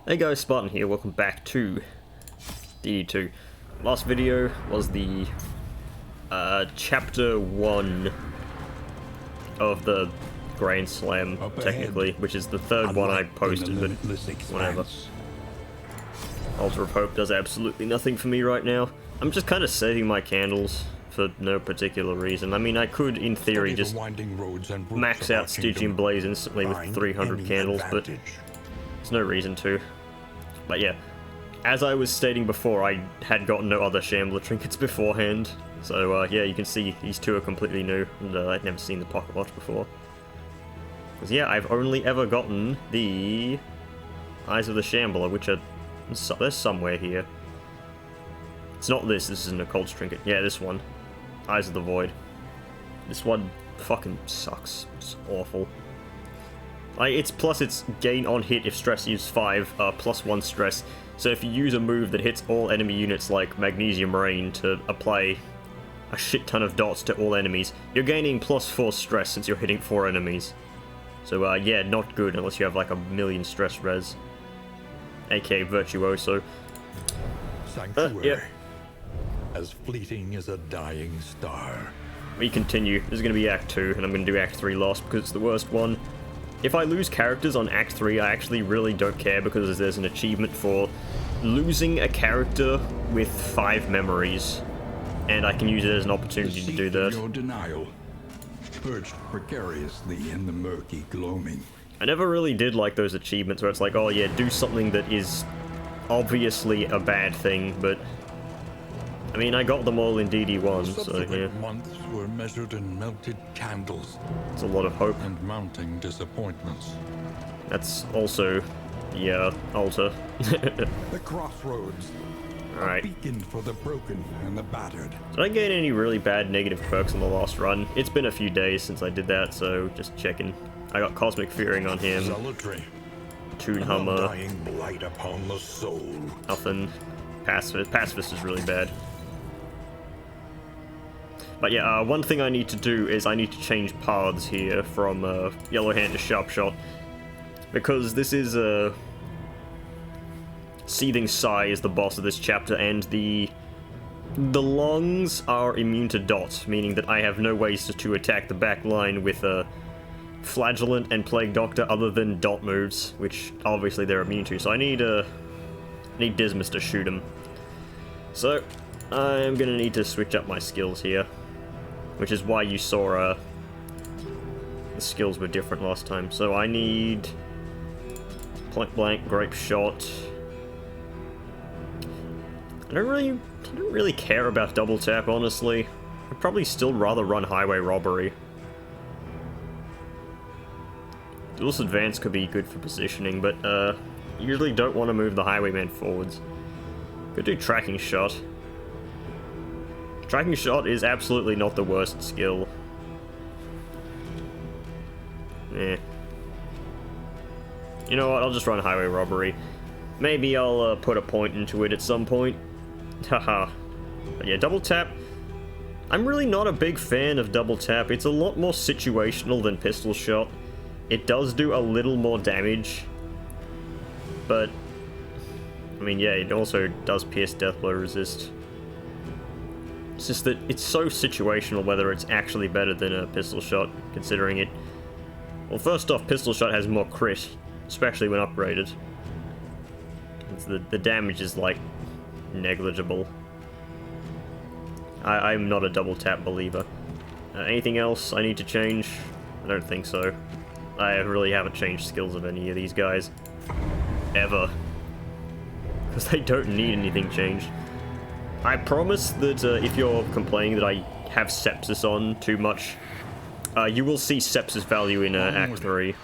Hey guys, Spartan here, welcome back to DD2. Last video was the chapter 1 of the Grand Slam, technically, which is the third one I posted, but whatever. Altar of Hope does absolutely nothing for me right now. I'm just kind of saving my candles for no particular reason. I mean, I could, in theory, just max out Stygian Blaze instantly with 300 candles, but there's no reason to. But yeah, as I was stating before, I had gotten no other Shambler trinkets beforehand. So yeah, you can see these two are completely new, and I'd never seen the Pocket Watch before. Because yeah, I've only ever gotten the Eyes of the Shambler, which are... they're somewhere here. It's not this is an occult trinket. Yeah, this one. Eyes of the Void. This one fucking sucks. It's awful. It's gain on hit if stress use 5, plus 1 stress. So if you use a move that hits all enemy units like Magnesium Rain to apply a shit ton of dots to all enemies, you're gaining plus 4 stress since you're hitting 4 enemies. So yeah, not good unless you have like a million stress res. aka Virtuoso. Sanctuary. Yeah. As fleeting as a dying star. We continue. This is going to be Act 2, and I'm going to do Act 3 last because it's the worst one. If I lose characters on Act 3, I actually really don't care because there's an achievement for losing a character with 5 memories. And I can use it as an opportunity to do that. Your denial, perched precariously in the murky gloaming. I never really did like those achievements where it's like, oh yeah, do something that is obviously a bad thing, but... I mean, I got them all in DD1, so yeah. Months were measured in melted candles. It's a lot of hope. And mounting disappointments. That's also the altar. The crossroads. Alright. A beacon for the broken and the battered. Did I gain any really bad negative perks on the last run? It's been a few days since I did that, so just checking. I got Cosmic Fearing on him. Zealotry. Toon Hummer. Dying blight upon the soul. Nothing. Pacifist. Pacifist is really bad. But yeah, one thing I need to do is I need to change paths here from Yellow Hand to Sharp Shot. Because this is Seething Sigh is the boss of this chapter, and the lungs are immune to dot, meaning that I have no ways to attack the back line with Flagellant and Plague Doctor other than dot moves, which obviously they're immune to. So I need Dismas to shoot him. So I'm gonna need to switch up my skills here, which is why you saw the skills were different last time. So I need Point Blank, Grape Shot. I don't really care about double tap, honestly. I'd probably still rather run Highway Robbery. Duelist Advance could be good for positioning, but you usually don't want to move the Highwayman forwards. Could do Tracking Shot. Tracking Shot is absolutely not the worst skill. Eh. You know what, I'll just run Highway Robbery. Maybe I'll put a point into it at some point. Haha. But yeah, double tap. I'm really not a big fan of double tap. It's a lot more situational than pistol shot. It does do a little more damage. But, I mean, yeah, it also does pierce Deathblow resist. It's just that it's so situational whether it's actually better than a pistol shot, considering it... Well, first off, pistol shot has more crit, especially when upgraded. The damage is, like, negligible. I'm not a double tap believer. Anything else I need to change? I don't think so. I really haven't changed skills of any of these guys. Ever. Because they don't need anything changed. I promise that if you're complaining that I have Sepsis on too much, you will see Sepsis value in Act 3.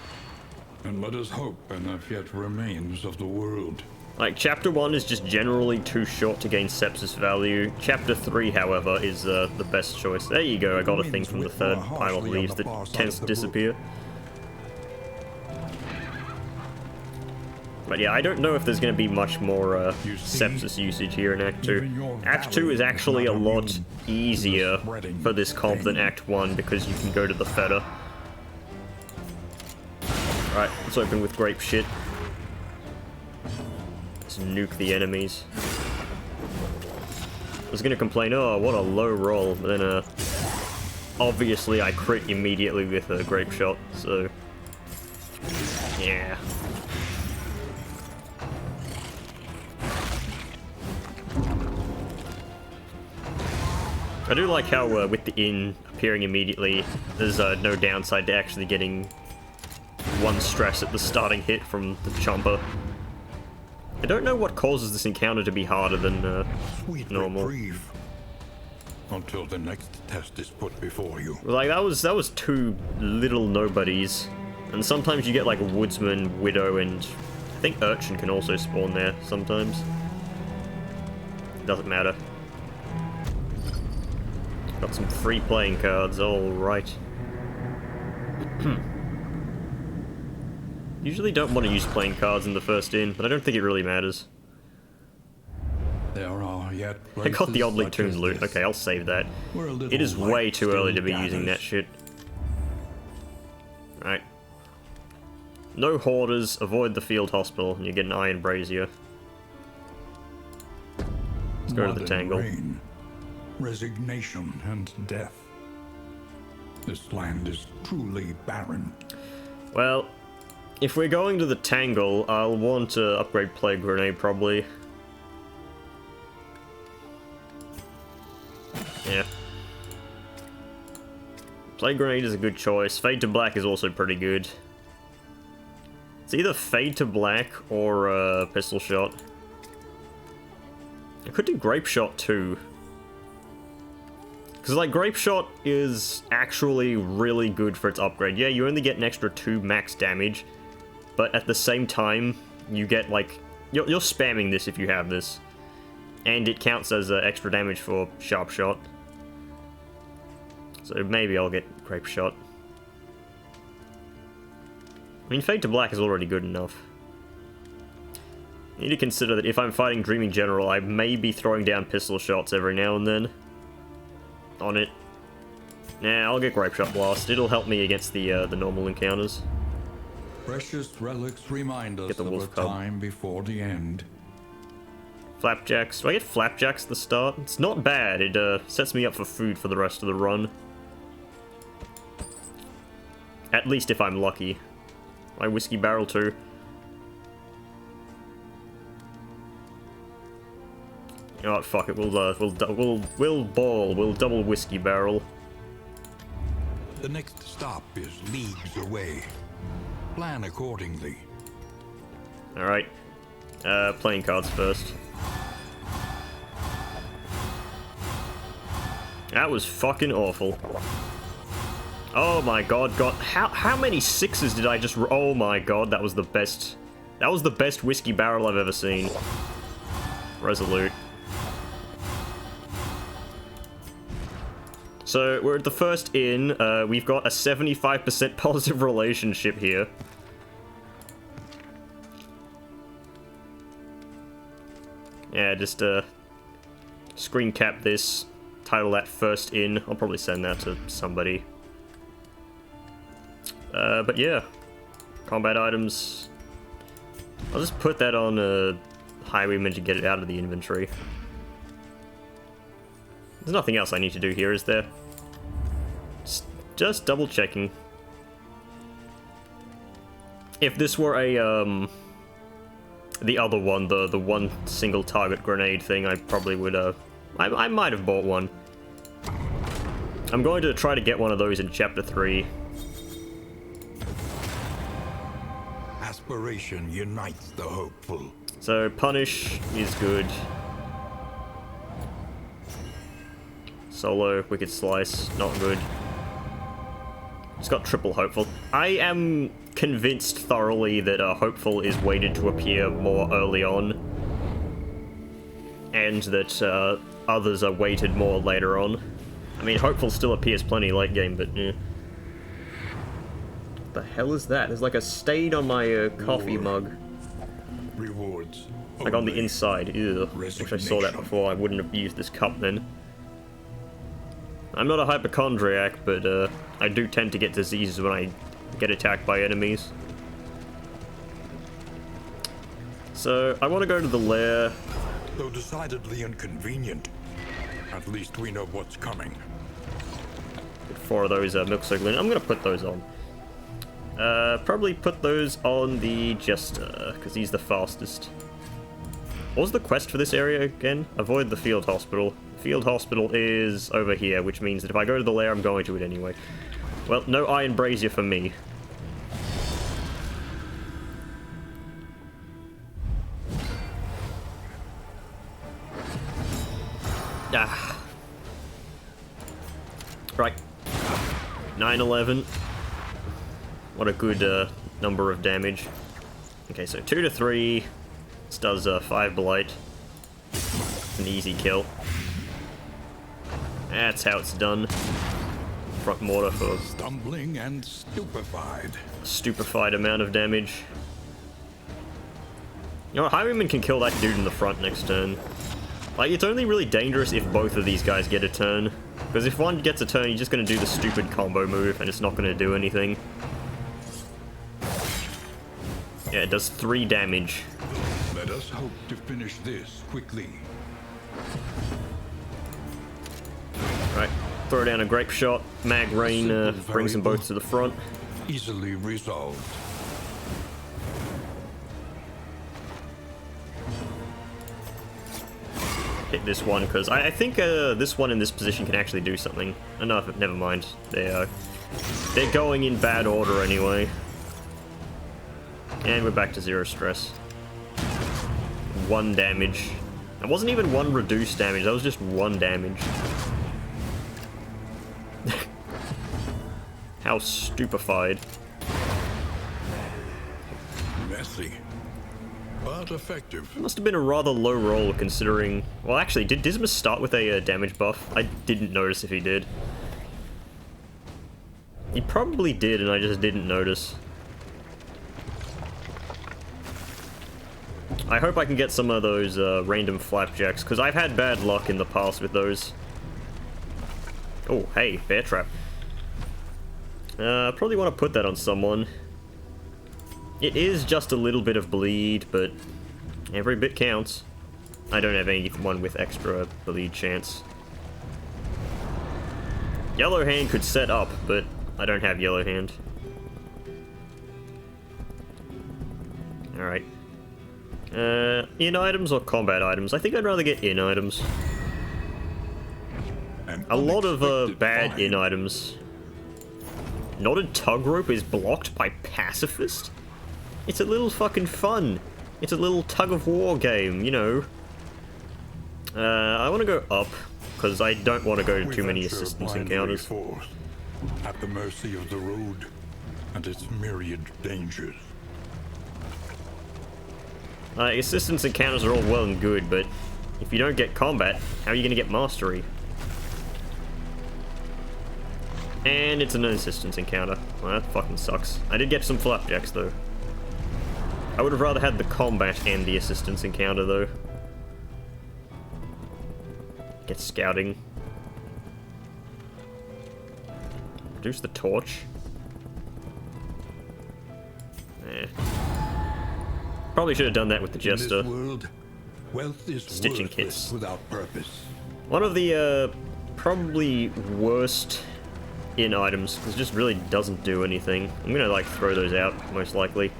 And let us hope enough yet remains of the world. Like, Chapter 1 is just generally too short to gain Sepsis value. Chapter 3, however, is the best choice. There you go, I got a thing from the third pile of leaves that tends to disappear. But yeah, I don't know if there's going to be much more Sepsis usage here in Act 2. Act 2 is actually a lot easier for this comp than Act 1 because you can go to the Feta. Right, let's open with Grape Shit. Just nuke the enemies. I was gonna complain, oh, what a low roll, but then, obviously I crit immediately with a grape shot, so... yeah. I do like how, with the inn appearing immediately, there's no downside to actually getting one stress at the starting hit from the chomper. I don't know what causes this encounter to be harder than Sweet normal. reprieve. Until the next test is put before you. Like, that was two little nobodies. And sometimes you get, like, Woodsman, Widow, and I think Urchin can also spawn there sometimes. Doesn't matter. Got some free playing cards, alright. Usually don't want to use playing cards in the first inn, but I don't think it really matters. There are yet I got the oddly tuned loot. Okay, I'll save that. It is way too early to be using that shit. Right. No hoarders, avoid the field hospital, and you get an iron brazier. Let's go to the tangle. Rain, resignation and death. This land is truly barren. Well, if we're going to the tangle, I'll want to upgrade Plague Grenade, probably. Yeah. Plague Grenade is a good choice. Fade to Black is also pretty good. It's either Fade to Black or Pistol Shot. I could do Grape Shot too. Because, like, Grape Shot is actually really good for its upgrade. Yeah, you only get an extra 2 max damage, but at the same time, you get, like... You're spamming this if you have this. And it counts as extra damage for Sharp Shot. So maybe I'll get Grape Shot. I mean, Fade to Black is already good enough. You need to consider that if I'm fighting Dreaming General, I may be throwing down pistol shots every now and then. On it. Nah, I'll get Grape Shot Blast. It'll help me against the normal encounters. Precious relics remind us of a time before the end. Flapjacks. Do I get Flapjacks at the start? It's not bad. It sets me up for food for the rest of the run. At least if I'm lucky. My Whiskey Barrel too. You know what? Fuck it. We'll double Whiskey Barrel. The next stop is leagues away. Plan accordingly. All right. Playing cards first. That was fucking awful. Oh my god, how many 6s did I just... Oh my god, that was the best... That was the best Whiskey Barrel I've ever seen. Resolute. So, we're at the first inn. We've got a 75% positive relationship here. Yeah, just, screen cap this. Title that First Inn. I'll probably send that to somebody. But yeah. Combat items. I'll just put that on Highwayman to get it out of the inventory. There's nothing else I need to do here, is there? Just double checking. If this were a, the other one, the one single target grenade thing, I probably would, I might have bought one. I'm going to try to get one of those in Chapter 3. Aspiration unites the hopeful. So, Punish is good. Solo, Wicked Slice, not good. It's got triple Hopeful. I am convinced thoroughly that Hopeful is weighted to appear more early on. And that others are weighted more later on. I mean, Hopeful still appears plenty late game, but yeah. What the hell is that? There's like a stain on my coffee mug. Rewards. Like on the inside. Ew. Wish I saw that before. I wouldn't have used this cup then. I'm not a hypochondriac, but I do tend to get diseases when I get attacked by enemies. So, I want to go to the lair. Though decidedly inconvenient, at least we know what's coming. Get 4 of those milk circling. I'm going to put those on. Probably put those on the Jester, because he's the fastest. What was the quest for this area again? Avoid the field hospital. The field hospital is over here, which means that if I go to the lair, I'm going to it anyway. Well, no iron brazier for me. Ah. Right. 9/11. What a good number of damage. Okay, so 2 to 3. This does 5 blight. It's an easy kill. That's how it's done. Front mortar for stumbling and stupefied. A stupefied amount of damage. You know what, Highwayman can kill that dude in the front next turn. Like, it's only really dangerous if both of these guys get a turn. Because if one gets a turn, you're just going to do the stupid combo move, and it's not going to do anything. Yeah, it does 3 damage. Let us hope to finish this quickly. Right, throw down a grape shot. Mag Rain brings them both to the front. Easily resolved. Hit this one, because I think this one in this position can actually do something. Oh, no, never mind. They're going in bad order anyway. And we're back to 0 stress. 1 damage. That wasn't even 1 reduced damage, that was just 1 damage. How stupefied. Messy, but effective. It must have been a rather low roll considering... Well, actually, did Dismas start with a damage buff? I didn't notice if he did. He probably did, and I just didn't notice. I hope I can get some of those random flapjacks, because I've had bad luck in the past with those. Oh, hey, bear trap. Probably want to put that on someone. It is just a little bit of bleed, but every bit counts. I don't have anyone with extra bleed chance. Yellow Hand could set up, but I don't have Yellow Hand. Alright. In items or combat items? I think I'd rather get in items. A lot of bad in items. Knotted Tug Rope is blocked by Pacifist? It's a little fucking fun. It's a little tug-of-war game, you know. I want to go up, because I don't want to go to too many assistance encounters. At the mercy of the road and its myriad dangers. Assistance encounters are all well and good, but if you don't get combat, how are you going to get mastery? And it's an assistance encounter. Well, that fucking sucks. I did get some flapjacks, though. I would have rather had the combat and the assistance encounter, though. Get scouting. Reduce the torch. Eh. Probably should have done that with the Jester. In this world, wealth is Stitching kits. Without purpose. One of the probably worst in items, because it just really doesn't do anything. I'm gonna like throw those out, most likely.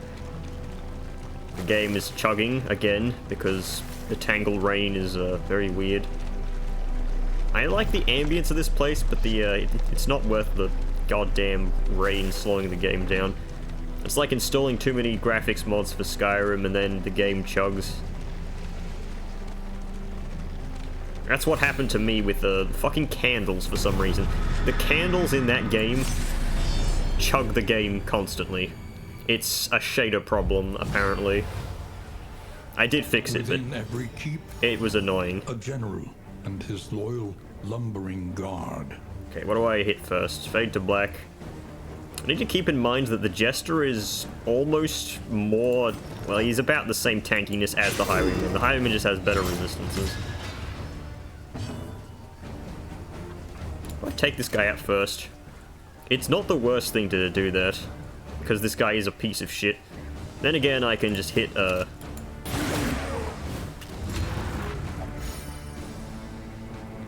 The game is chugging again, because the Tangle Rain is very weird. I like the ambience of this place, but the it's not worth the goddamn rain slowing the game down. It's like installing too many graphics mods for Skyrim and then the game chugs. That's what happened to me with the fucking candles for some reason. The candles in that game chug the game constantly. It's a shader problem, apparently. I did fix it, but every keep, it was annoying. A general and his loyal lumbering guard. Okay, what do I hit first? Fade to black. I need to keep in mind that the Jester is almost more... Well, he's about the same tankiness as the Highwayman. The Highwayman just has better resistances. I'll take this guy out first. It's not the worst thing to do that, because this guy is a piece of shit. Then again, I can just hit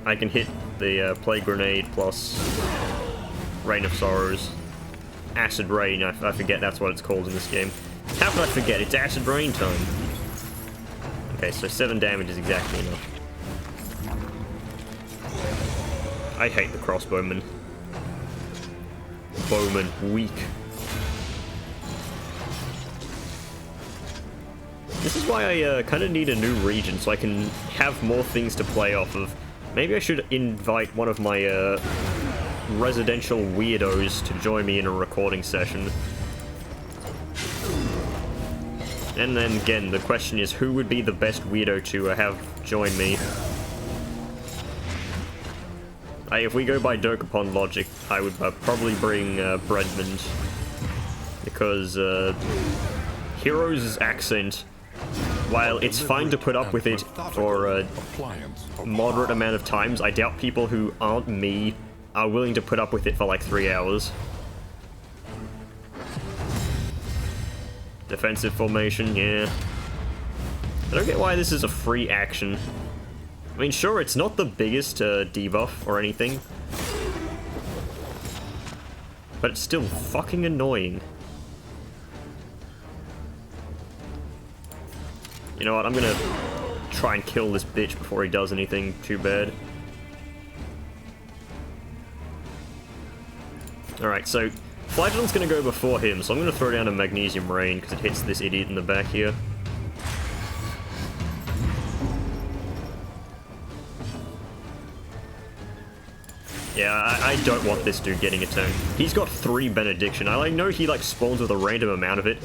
I can hit the Plague Grenade plus Rain of Sorrows. Acid Rain, I forget that's what it's called in this game. How could I forget? It's Acid Rain time. Okay, so 7 damage is exactly enough. I hate the crossbowman. Bowman, weak. This is why I kind of need a new region, so I can have more things to play off of. Maybe I should invite one of my residential weirdos to join me in a recording session. And then again, the question is, who would be the best weirdo to have join me? If we go by Dokapon logic, I would probably bring Breadmond. Because Heroes' accent, while it's fine to put up with it for a moderate amount of times, I doubt people who aren't me are willing to put up with it for like 3 hours. Defensive formation, yeah. I don't get why this is a free action. I mean, sure, it's not the biggest debuff or anything, but it's still fucking annoying. You know what, I'm gonna try and kill this bitch before he does anything too bad. Alright, so Flagellant's gonna go before him, so I'm gonna throw down a Magnesium Rain because it hits this idiot in the back here. Yeah, I don't want this dude getting a turn. He's got 3 Benediction. I know he like spawns with a random amount of it,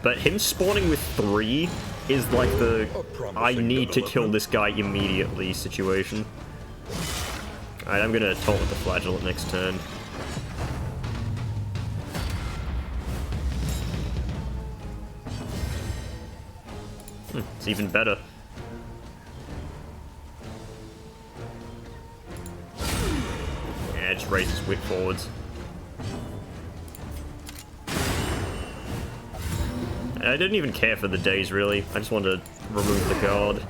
but him spawning with 3 is like the I need to kill this guy immediately situation. Alright, I'm gonna taunt with the Flagellant next turn. It's even better. Yeah, it just raises whip forwards. I didn't even care for the days, really. I just wanted to remove the guard.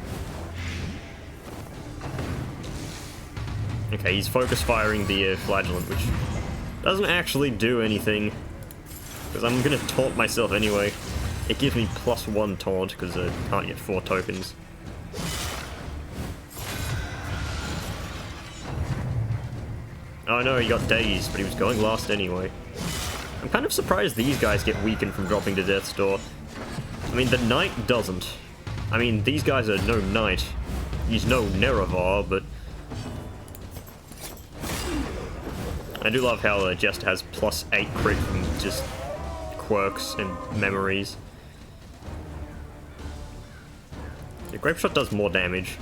Okay, he's focus firing the Flagellant, which doesn't actually do anything. Because I'm going to taunt myself anyway. It gives me +1 taunt, because I can't get 4 tokens. Oh no, he got dazed, but he was going last anyway. I'm kind of surprised these guys get weakened from dropping to Death's Door. I mean, the Knight doesn't. I mean, these guys are no Knight. He's no Nerevar, but... I do love how Jester has +8 crit from just quirks and memories. The Grape Shot does more damage.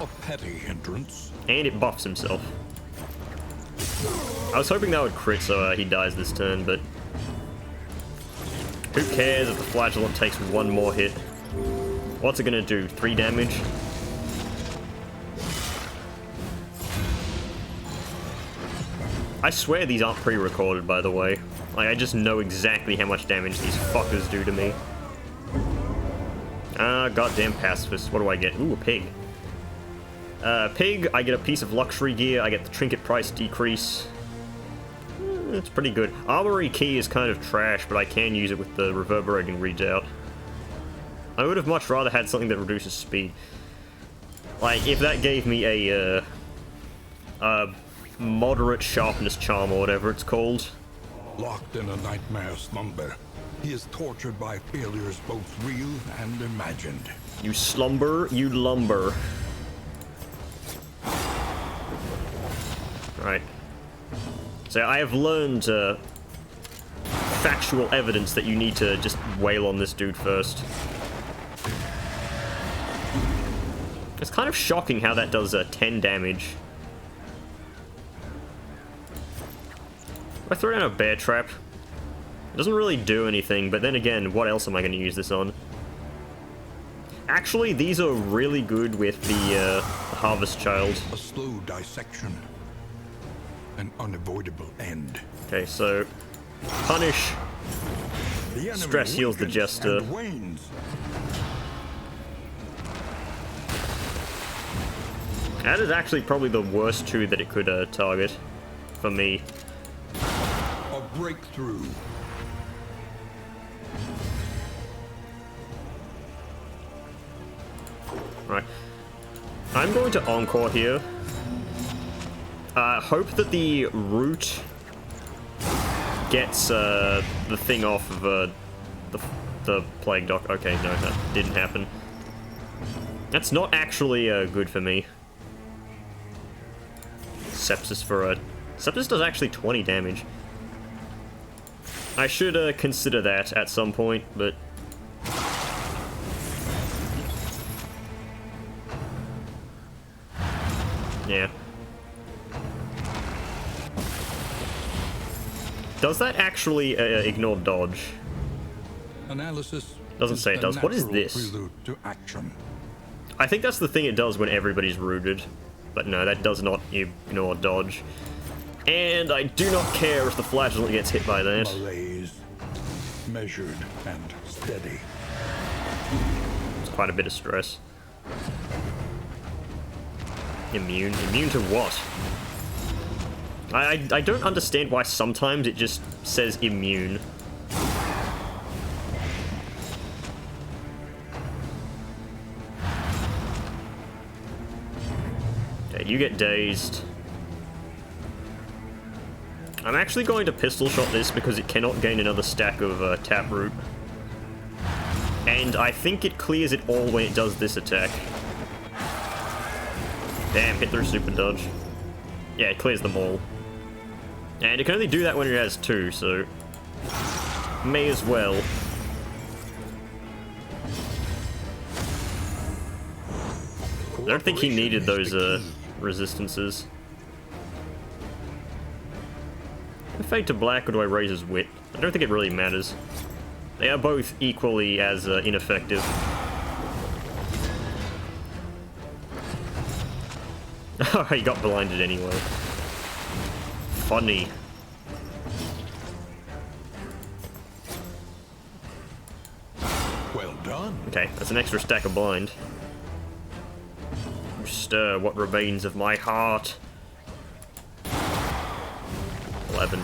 A petty hindrance. And it buffs himself. I was hoping that would crit so he dies this turn, but... Who cares if the Flagellant takes 1 more hit? What's it gonna do? 3 damage? I swear these aren't pre-recorded, by the way. Like, I just know exactly how much damage these fuckers do to me. Goddamn pacifist. What do I get? Ooh, a pig. Pig, I get a piece of luxury gear, I get the trinket price decrease. It's pretty good. Armory key is kind of trash, but I can use it with the reverberating redoubt. I would have much rather had something that reduces speed. Like, if that gave me a moderate sharpness charm or whatever it's called. Locked in a nightmare slumber, he is tortured by failures both real and imagined. You slumber, you lumber. Right. So I have learned factual evidence that you need to just wail on this dude first. It's kind of shocking how that does 10 damage. I throw down a bear trap. It doesn't really do anything, but then again, what else am I going to use this on? Actually, these are really good with the Harvest Child. A slow dissection. An unavoidable end. Okay, so punish. The enemy Stress heals the weakens Jester. and wanes. That is actually probably the worst 2 that it could target for me. A breakthrough. Right. I'm going to Encore here. Hope that the root gets the thing off of the plague doc. Okay, no, that didn't happen. That's not actually good for me. Sepsis for a... Sepsis does actually 20 damage. I should consider that at some point, but... yeah. Does that actually ignore dodge? Analysis doesn't say it does. What is this? To action. I think that's the thing it does when everybody's rooted. But no, that does not ignore dodge. And I do not care if the flagellant gets hit by that. Malaise. Measured and steady. It's quite a bit of stress. Immune? Immune to what? I don't understand why sometimes it just says immune. Okay, you get dazed. I'm actually going to pistol shot this because it cannot gain another stack of taproot. And I think it clears it all when it does this attack. Damn, hit through super dodge. Yeah, it clears them all. And it can only do that when it has 2, so... may as well. I don't think he needed those resistances. Do I fade to black or do I raise his wit? I don't think it really matters. They are both equally as ineffective. Oh, he got blinded anyway. Funny. Well done. Okay, that's an extra stack of blind. Stir what remains of my heart. 11.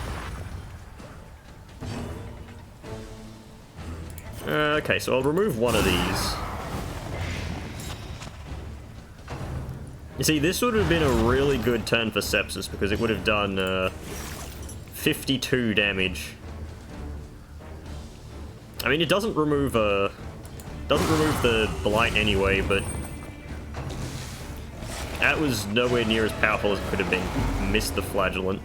Okay, so I'll remove one of these. You see, this would have been a really good turn for Sepsis because it would have done 52 damage. I mean, it doesn't remove the blight anyway, but that was nowhere near as powerful as it could have been. Missed the flagellant.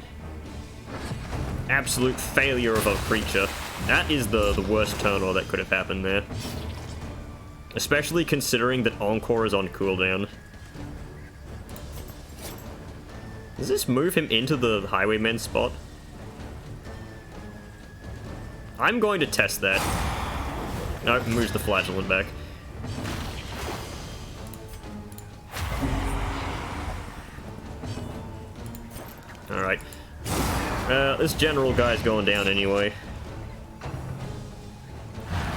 Absolute failure of a creature. That is the worst turn order that could have happened there. Especially considering that Encore is on cooldown. Does this move him into the Highwayman spot? I'm going to test that. No, it moves the flagellant back. Alright. This general guy's going down anyway.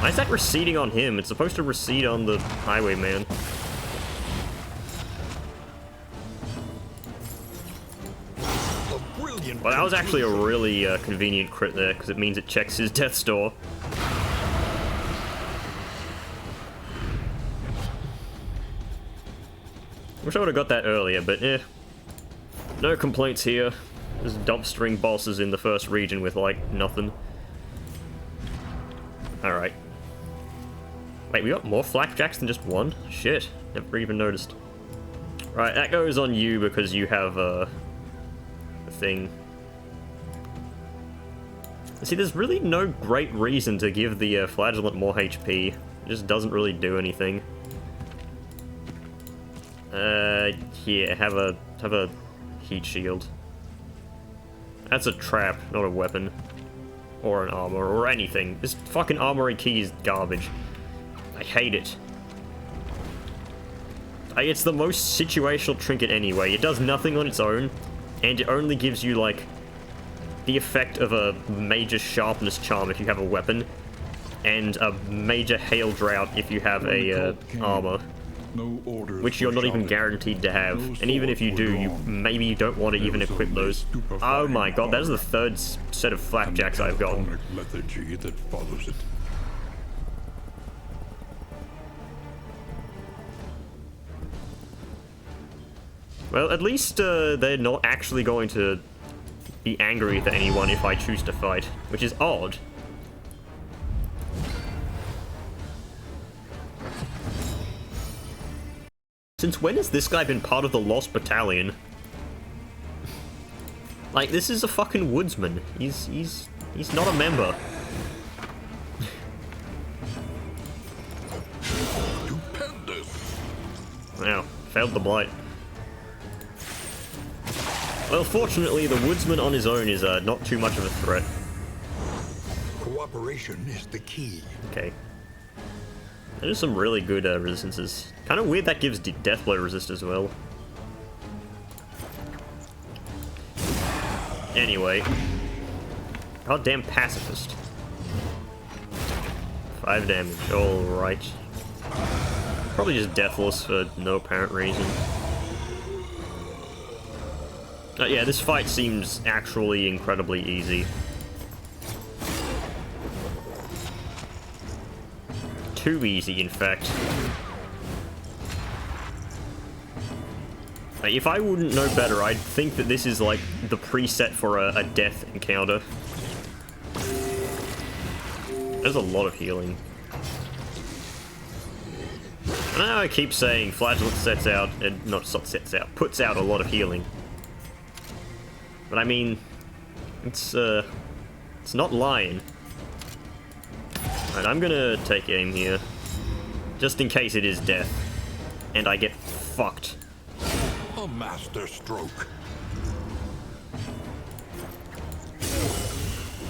Why is that receding on him? It's supposed to recede on the Highwayman. Well, that was actually a really convenient crit there, because it means it checks his death's door. Wish I would have got that earlier, but eh. No complaints here. Just dumpstering bosses in the first region with, like, nothing. Alright. Wait, we got more flapjacks than just one? Shit, never even noticed. Right, that goes on you because you have, the thing. See, there's really no great reason to give the flagellant more HP. It just doesn't really do anything. Yeah, have a heat shield. That's a trap, not a weapon. Or an armor, or anything. This fucking armory key is garbage. I hate it. It's the most situational trinket anyway. It does nothing on its own, and it only gives you, like, the effect of a major sharpness charm if you have a weapon, and a major hail drought if you have a armor. No orders which you're for not even shouting. guaranteed to have. No And even if you swords do, were you drawn. maybe you don't want to There even was equip only those. Oh stupefying my god, that is the horror third set of and the flapjacks I've gotten. catatonic lethargy that follows it. Well, at least they're not actually going to be angry with anyone if I choose to fight, which is odd. Since when has this guy been part of the Lost Battalion? Like, this is a fucking woodsman. He's not a member. Stupendous! Wow, failed the blight. Well, fortunately, the woodsman on his own is not too much of a threat. Cooperation is the key. Okay. There's some really good resistances. Kind of weird that gives deathblow resist as well. Anyway. Goddamn pacifist. 5 damage, alright. Probably just deathless for no apparent reason. Yeah, this fight seems actually incredibly easy. Too easy, in fact. Like, if I wouldn't know better, I'd think that this is like the preset for a death encounter. There's a lot of healing. I know I keep saying Flagellant sets out, puts out a lot of healing. But I mean, it's not lying. Alright, I'm gonna take aim here. Just in case it is death. And I get fucked. A master stroke.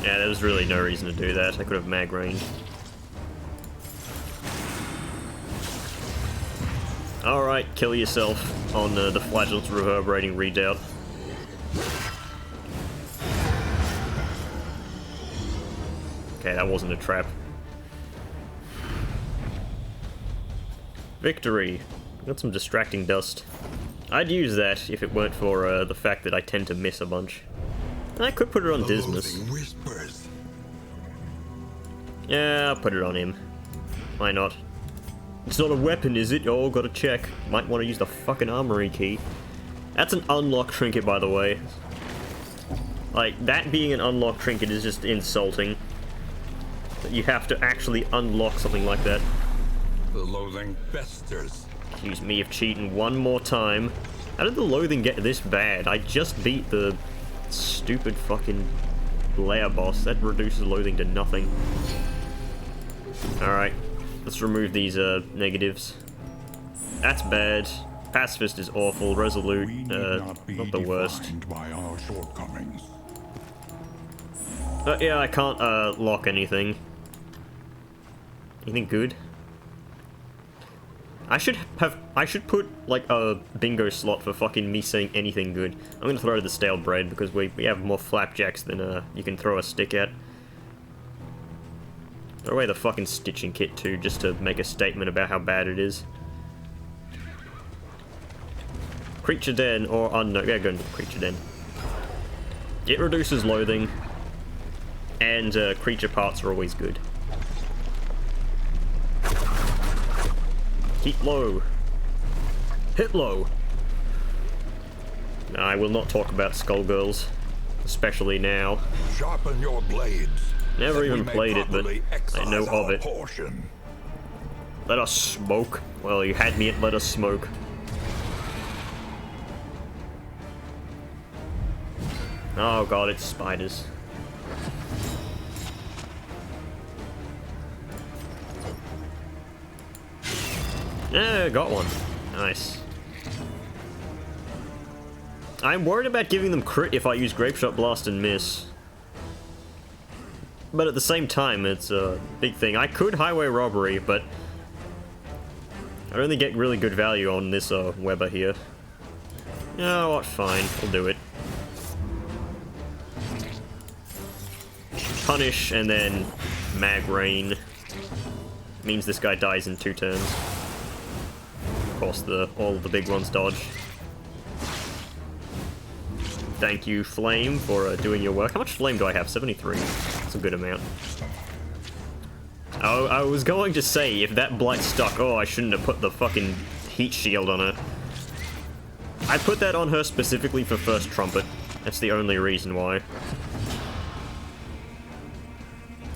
Yeah, there was really no reason to do that. I could have mag ranged. Alright, kill yourself on the Flagellant's reverberating redoubt. Okay, that wasn't a trap. Victory. Got some distracting dust. I'd use that if it weren't for the fact that I tend to miss a bunch. I could put it on Dismas. Whispers. Yeah, I'll put it on him. Why not? It's not a weapon, is it? Oh, gotta check. Might want to use the fucking armory key. That's an unlock trinket, by the way. Like, that being an unlock trinket is just insulting. That you have to actually unlock something like that. The loathing festers. Accuse me of cheating one more time. How did the loathing get this bad? I just beat the stupid fucking lair boss. That reduces loathing to nothing. Alright, let's remove these negatives. That's bad. Pacifist is awful. Resolute, not the worst. By our shortcomings. Yeah, I can't lock anything. Anything good? I should put like a bingo slot for fucking me saying anything good. I'm gonna throw the stale bread because we have more flapjacks than you can throw a stick at. Throw away the fucking stitching kit too, just to make a statement about how bad it is. Creature Den or unknown. Yeah, go into Creature Den. It reduces loathing, and creature parts are always good. Keep low. Hit low. No, I will not talk about Skullgirls, especially now. Sharpen your blades. Never even played it, but I know of it. Portion. Let us smoke. Well, you had me at let us smoke. Oh god, it's spiders. Yeah, got one. Nice. I'm worried about giving them crit if I use Grapeshot Blast and miss. But at the same time, it's a big thing. I could Highway Robbery, but I only get really good value on this Weber here. You know what, fine, I'll do it. Punish, and then Mag Rain. Means this guy dies in 2 turns. course, all the big ones dodge. Thank you, Flame, for doing your work. How much flame do I have? 73. That's a good amount. I was going to say, if that blight stuck, oh, I shouldn't have put the fucking heat shield on her. I put that on her specifically for first trumpet. That's the only reason why.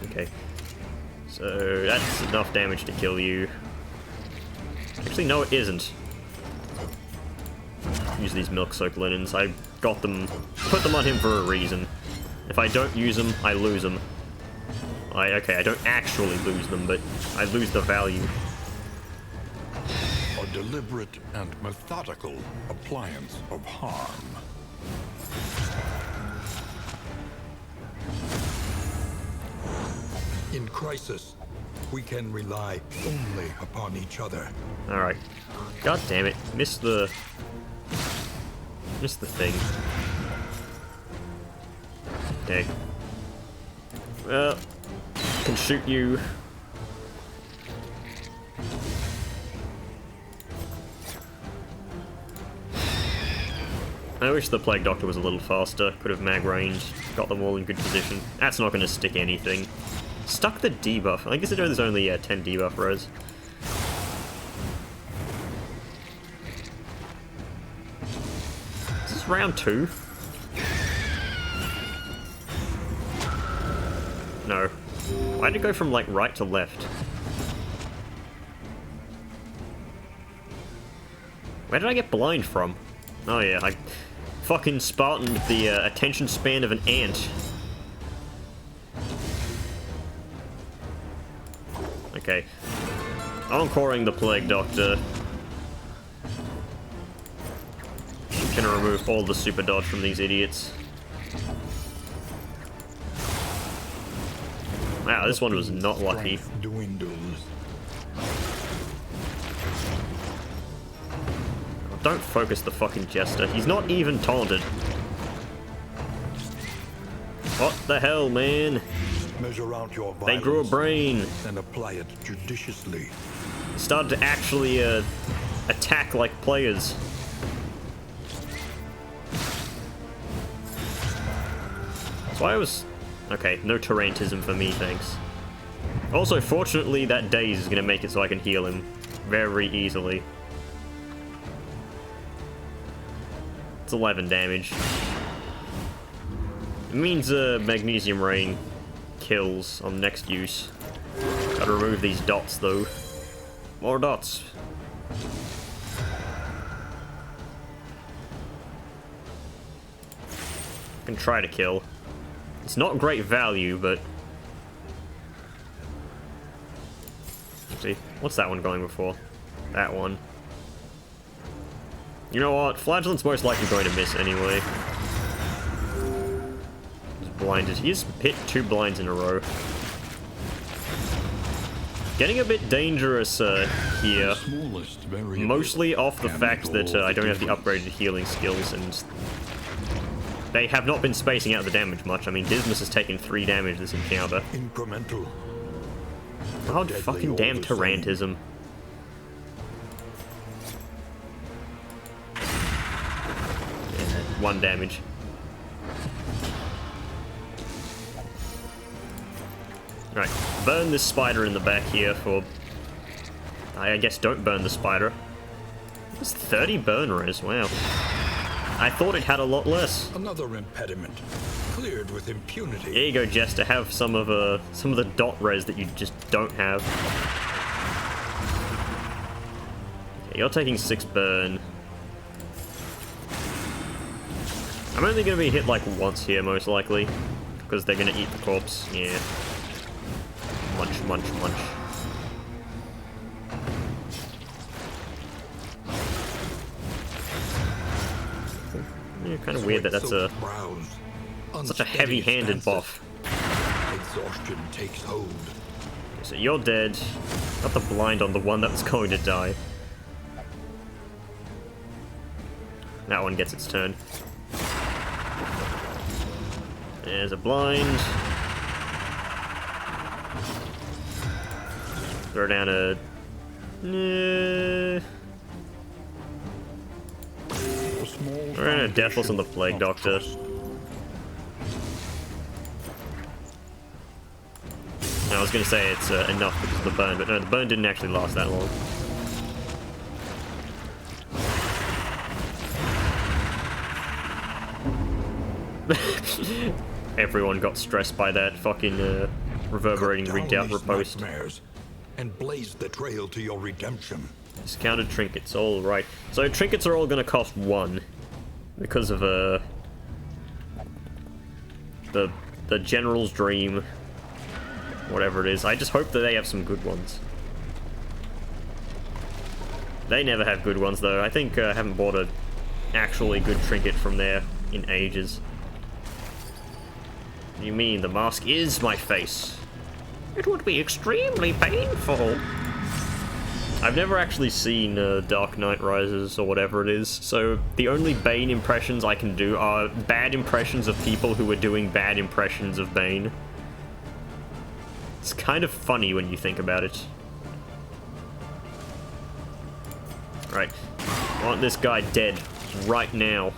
Okay. So, that's enough damage to kill you. Actually, no, it isn't. Use these milk-soaked linens. I got them, put them on him for a reason. If I don't use them, I lose them. Okay, I don't actually lose them, but I lose the value. A deliberate and methodical appliance of harm. In crisis, we can rely only upon each other. Alright. God damn it. Missed the thing. Okay. Well, can shoot you. I wish the Plague Doctor was a little faster. Could have mag ranged, got them all in good position. That's not going to stick anything. Stuck the debuff. I guess there's only 10 debuff rows. Is this round 2? No. Why'd it go from, like, right to left? Where did I get blind from? Oh yeah, I fucking Spartan with the attention span of an ant. Okay. Encoring the Plague Doctor. Gonna remove all the super dodge from these idiots. Wow, this one was not lucky. Don't focus the fucking Jester. He's not even taunted. What the hell, man? Measure out your They grew a brain. And apply it judiciously. Started to actually attack like players. That's why I was... Okay, no Tarantism for me, thanks. Also, fortunately, that Daze is going to make it so I can heal him very easily. It's 11 damage. It means Magnesium Rain kills on next use. Gotta remove these dots, though. More dots. Can try to kill. It's not great value, but... See, what's that one going before? That one. You know what? Flagellant's most likely going to miss anyway. He's blinded. He's hit 2 blinds in a row. Getting a bit dangerous here. Mostly off the fact that I don't have the upgraded healing skills, and they have not been spacing out the damage much. I mean, Dismas has taken 3 damage this encounter. Incremental. Oh, fucking damn Tarantism. Yeah, 1 damage. Right, burn this spider in the back here for... I guess don't burn the spider. It's 30 burn res, wow. I thought it had a lot less. Another impediment, cleared with impunity. Here you go, Jester. Have some of the dot res that you just don't have. Okay, you're taking 6 burn. I'm only going to be hit like once here, most likely, because they're going to eat the corpse. Yeah. Munch, munch, munch. Yeah, kind of weird that that's such a heavy-handed buff. Exhaustion takes hold. So you're dead. Got the blind on the one that's going to die. That one gets its turn. There's a blind. Throw down a... small We're in a Deathless on the Plague Doctor. I was going to say it's enough because of the burn, but no, the burn didn't actually last that long. Everyone got stressed by that fucking reverberating redoubt riposte. And blaze the trail to your redemption. Discounted trinkets, all right. So trinkets are all going to cost 1 because of the General's Dream, whatever it is. I just hope that they have some good ones. They never have good ones though. I think I haven't bought an actually good trinket from there in ages. You mean the mask is my face? It would be extremely painful. I've never actually seen Dark Knight Rises or whatever it is, so the only Bane impressions I can do are bad impressions of people who are doing bad impressions of Bane. It's kind of funny when you think about it. Right. I want this guy dead right now.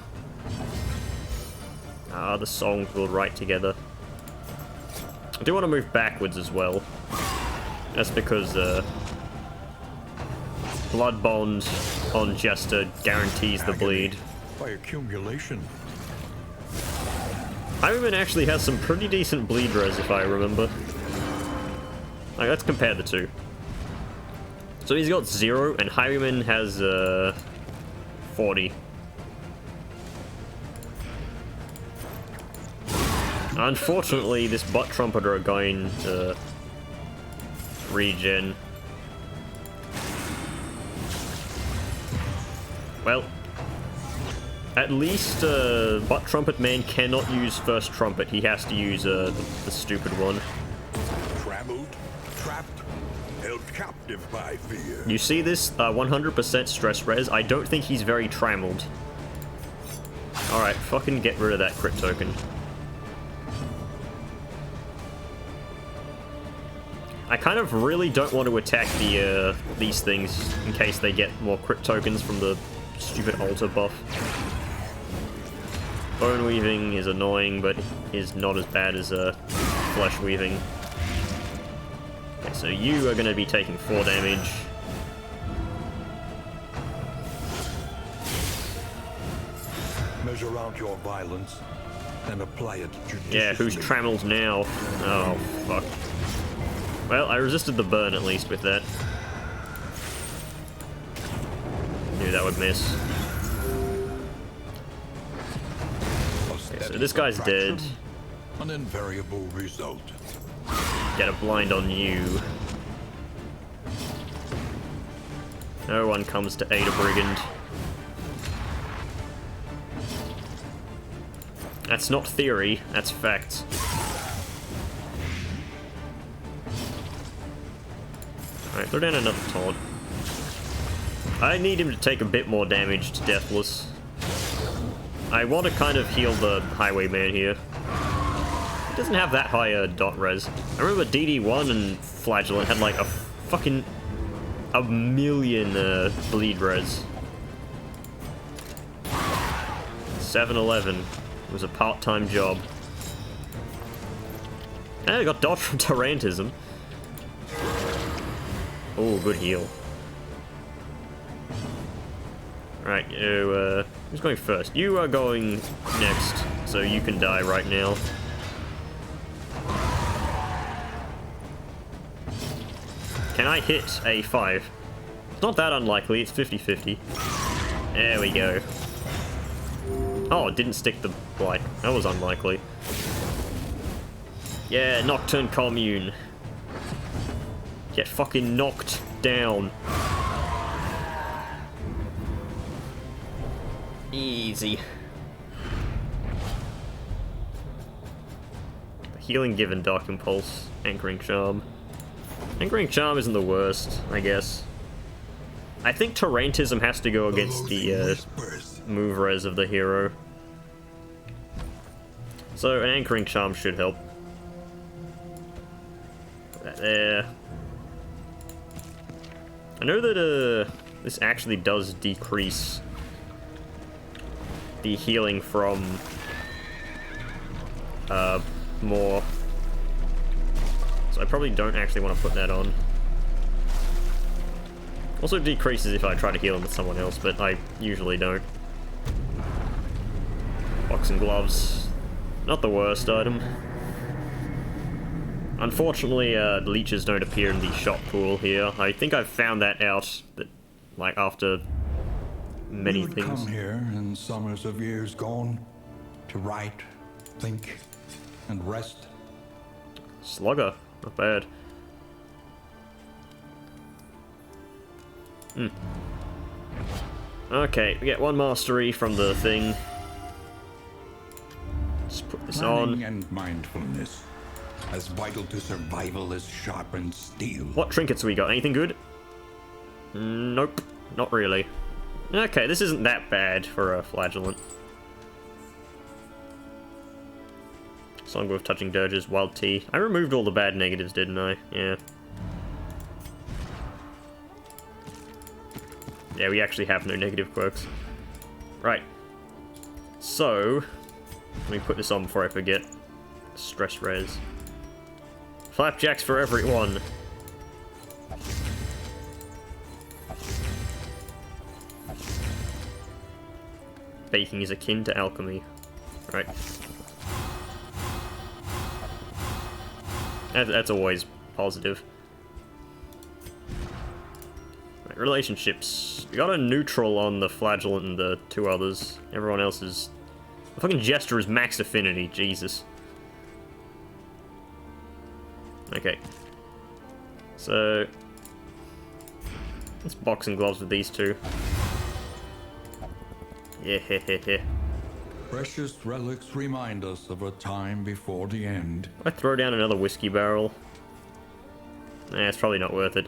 Ah, the songs will write together. I do want to move backwards as well. That's because Blood Bond on Jester guarantees the bleed. By accumulation. Highwayman actually has some pretty decent bleed res if I remember. Like, let's compare the two. So he's got 0 and Highwayman has 40. Unfortunately, this butt trumpeter are going to regen. Well, at least butt trumpet man cannot use first trumpet. He has to use the stupid one. Trammeled, trapped, held captive by fear. You see this 100% stress res? I don't think he's very trammeled. Alright, fucking get rid of that crit token. I kind of really don't want to attack the these things in case they get more crit tokens from the stupid altar buff. Bone weaving is annoying, but is not as bad as flesh weaving. Okay, so you are going to be taking 4 damage. Measure out your violence and apply it judiciously. Yeah, who's trammeled now? Oh, fuck. Well, I resisted the burn at least with that. Knew that would miss. Okay, so this guy's dead. An invariable result. Get a blind on you. No one comes to aid a brigand. That's not theory, that's fact. Alright, throw down another taunt. I need him to take a bit more damage to Deathless. I want to kind of heal the Highwayman here. He doesn't have that high dot res. I remember DD1 and Flagellant had like a fucking a million bleed res. 7-11 was a part-time job. And I got dodge from Tarantism. Oh, good heal. Right, who's going first? You are going next, so you can die right now. Can I hit a 5? It's not that unlikely, it's 50-50. There we go. Oh, it didn't stick the blight. That was unlikely. Yeah, Nocturne Commune. Get fucking knocked down. Easy. Healing given Dark Impulse. Anchoring Charm. Anchoring Charm isn't the worst, I guess. I think Tarantism has to go against the move res of the hero. So an Anchoring Charm should help. Put that there. I know that this actually does decrease the healing from more. So I probably don't actually want to put that on. Also decreases if I try to heal him with someone else, but I usually don't. Boxing gloves. Not the worst item. Unfortunately, leeches don't appear in the shot pool here. I think I've found that out, that, like, after many things. Come here in summers of years gone to write, think, and rest. Slugger, not bad. Okay, we get 1 mastery from the thing. Just put this on. And mindfulness, as vital to survival as sharpened steel. What trinkets we got? Anything good? Nope, not really. Okay, this isn't that bad for a flagellant. Song with touching dirges, wild tea. I removed all the bad negatives, didn't I? Yeah. Yeah, we actually have no negative quirks. Right. So, let me put this on before I forget. Stress res. Flapjacks for everyone. Baking is akin to alchemy. Right. That's always positive. Right, relationships. We got a neutral on the flagellant and the 2 others. Everyone else is... The fucking jester is max affinity, Jesus. Okay. So... let's boxing gloves with these 2. Yeah. Precious relics remind us of a time before the end. I throw down another whiskey barrel. Nah, it's probably not worth it.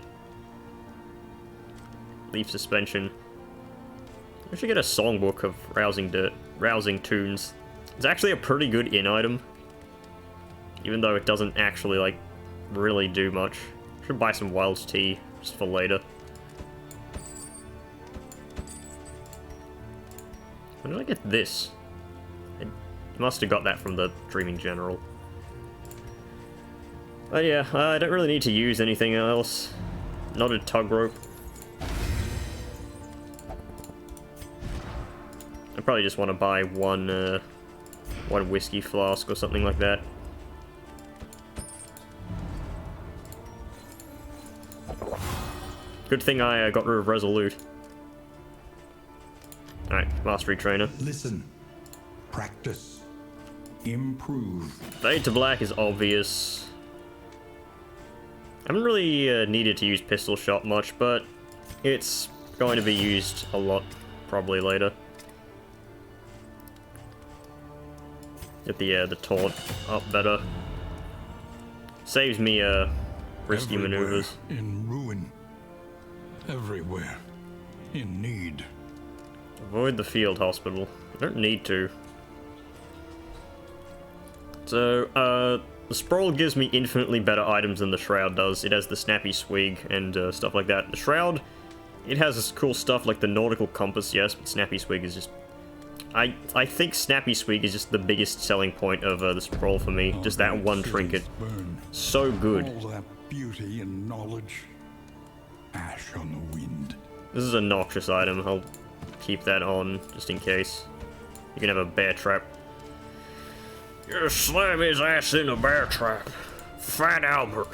Leaf suspension. I should get a songbook of rousing tunes. It's actually a pretty good in item, even though it doesn't actually like really do much. Should buy some wild tea just for later. When did I get this? I must have got that from the Dreaming General. But yeah, I don't really need to use anything else. Not a tug rope. I probably just want to buy one whiskey flask or something like that. Good thing I got rid of Resolute. Alright, Mastery Trainer. Listen. Practice. Improve. Fade to Black is obvious. I haven't really needed to use Pistol Shot much, but it's going to be used a lot probably later. Get the taunt up better. Saves me risky maneuvers. In ruin. Everywhere. In need. Avoid the field hospital. I don't need to. So, the Sprawl gives me infinitely better items than the Shroud does. It has the Snappy Swig and stuff like that. The Shroud, it has this cool stuff like the Nautical Compass, yes, but Snappy Swig is just... I think Snappy Swig is just the biggest selling point of the Sprawl for me. Just that one trinket. So good. All that beauty and knowledge. Ash on the wind. This is a noxious item. I'll keep that on just in case. You can have a bear trap. You slam his ass in a bear trap. Fat Albert.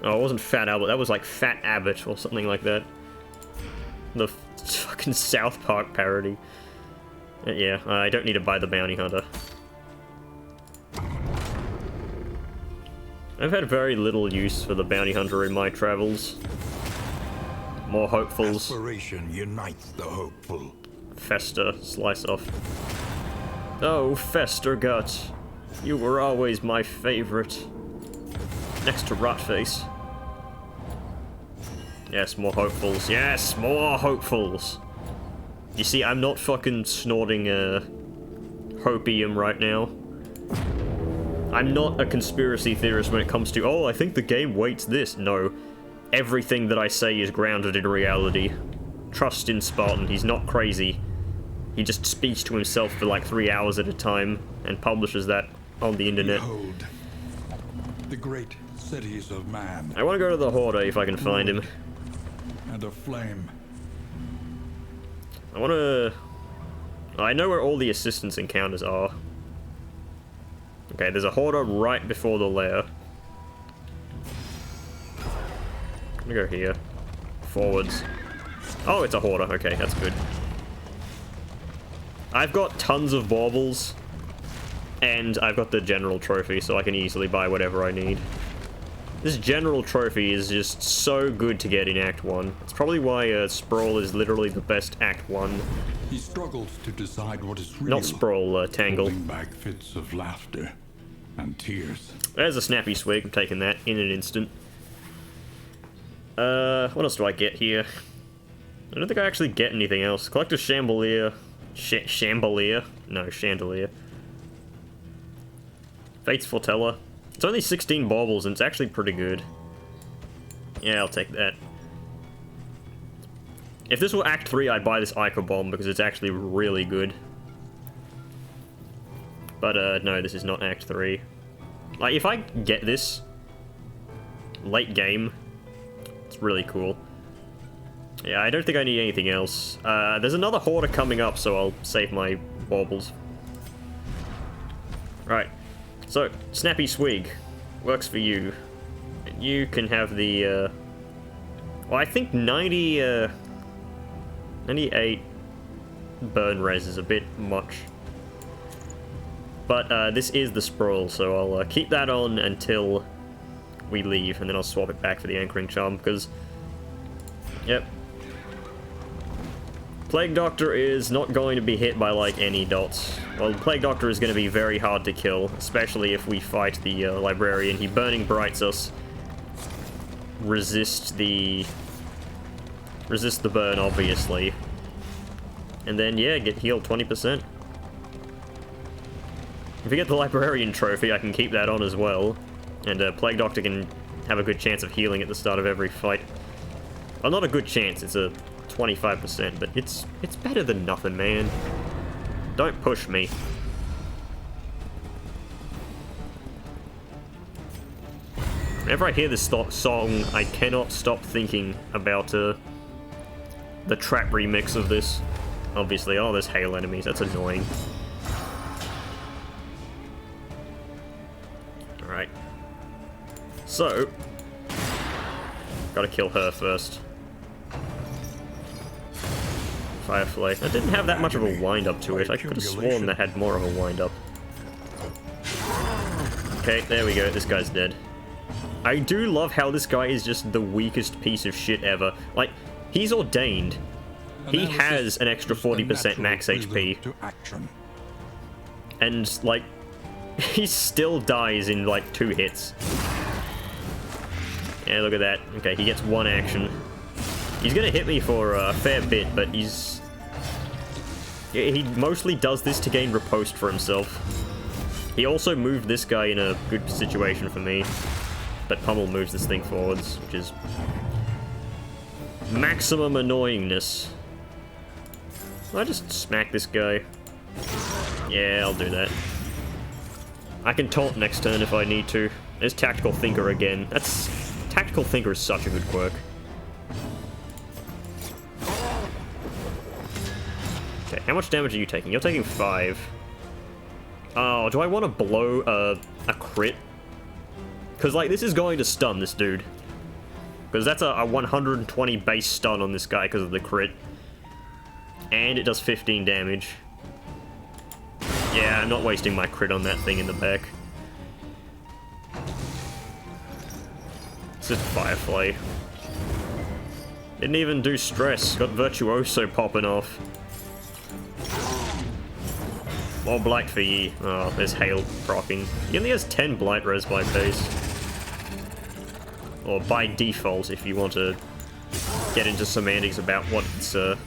Oh, it wasn't Fat Albert. That was like Fat Abbott or something like that. The fucking South Park parody. Yeah, I don't need to buy the Bounty Hunter. I've had very little use for the Bounty Hunter in my travels. More hopefuls. Aspiration unites the hopeful. Fester, slice off. Oh, Fester Gut. You were always my favorite. Next to Rotface. Yes, more hopefuls. Yes, more hopefuls. You see, I'm not fucking snorting hopium right now. I'm not a conspiracy theorist when it comes to, oh, I think the game weights this. No. Everything that I say is grounded in reality. Trust in Spartan, he's not crazy. he just speaks to himself for like 3 hours at a time and publishes that on the internet. Behold, the great cities of man. I want to go to the Hoarder if I can find him. And a flame. I want to... I know where all the assistance encounters are. Okay, there's a Hoarder right before the lair. I'm gonna go here. Forwards. Oh, it's a Hoarder. Okay, that's good. I've got tons of baubles, and I've got the general trophy, so I can easily buy whatever I need. This general trophy is just so good to get in Act 1. It's probably why Sprawl is literally the best Act 1. He struggles to decide what is real. Not Sprawl, Tangle. Holding back fits of laughter and tears. There's a snappy swig. I'm taking that in an instant. What else do I get here? I don't think I actually get anything else. Collector's Chandelier. Chandelier? No, Chandelier. Fate's Foreteller. It's only 16 baubles, and it's actually pretty good. Yeah, I'll take that. If this were Act 3, I'd buy this Ica Bomb, because it's actually really good. But, no, this is not Act 3. Like, if I get this late game, it's really cool. Yeah, I don't think I need anything else. There's another Hoarder coming up, so I'll save my baubles. Right. So, Snappy Swig. Works for you. You can have the, well, I think 98 burn res is a bit much. But, this is the Sprawl, so I'll keep that on until we leave, and then I'll swap it back for the Anchoring Charm, because... Yep. Plague Doctor is not going to be hit by, like, any dots. Well, Plague Doctor is going to be very hard to kill, especially if we fight the Librarian. He Burning Brights us. Resist the burn, obviously. And then, yeah, get healed 20%. If we get the Librarian trophy, I can keep that on as well. And Plague Doctor can have a good chance of healing at the start of every fight. Well, not a good chance, it's a 25%, but it's better than nothing, man. Don't push me. Whenever I hear this song, I cannot stop thinking about the trap remix of this. Obviously, oh, there's hail enemies, that's annoying. Alright. So, gotta kill her first. Firefly. That didn't have that much of a wind-up to it. I could have sworn that had more of a wind-up. Okay, there we go. This guy's dead. I do love how this guy is just the weakest piece of shit ever. Like, he's ordained. He has an extra 40% max HP. And, like, he still dies in, like, 2 hits. Yeah, look at that. Okay, he gets 1 action. He's gonna hit me for a fair bit, but he mostly does this to gain riposte for himself. He also moved this guy in a good situation for me, but Pummel moves this thing forwards, which is maximum annoyingness. I just smack this guy. Yeah, I'll do that. I can taunt next turn if I need to. There's Tactical Thinker again. Tactical Thinker is such a good quirk. Okay, how much damage are you taking? You're taking 5. Oh, do I want to blow a crit? Because, like, this is going to stun this dude. Because that's a 120 base stun on this guy because of the crit. And it does 15 damage. Yeah, I'm not wasting my crit on that thing in the back. It's just Firefly. Didn't even do stress. Got Virtuoso popping off. More Blight for ye. Oh, there's Hail proccing. He only has 10 Blight res by base. Or by default, if you want to get into semantics about what its the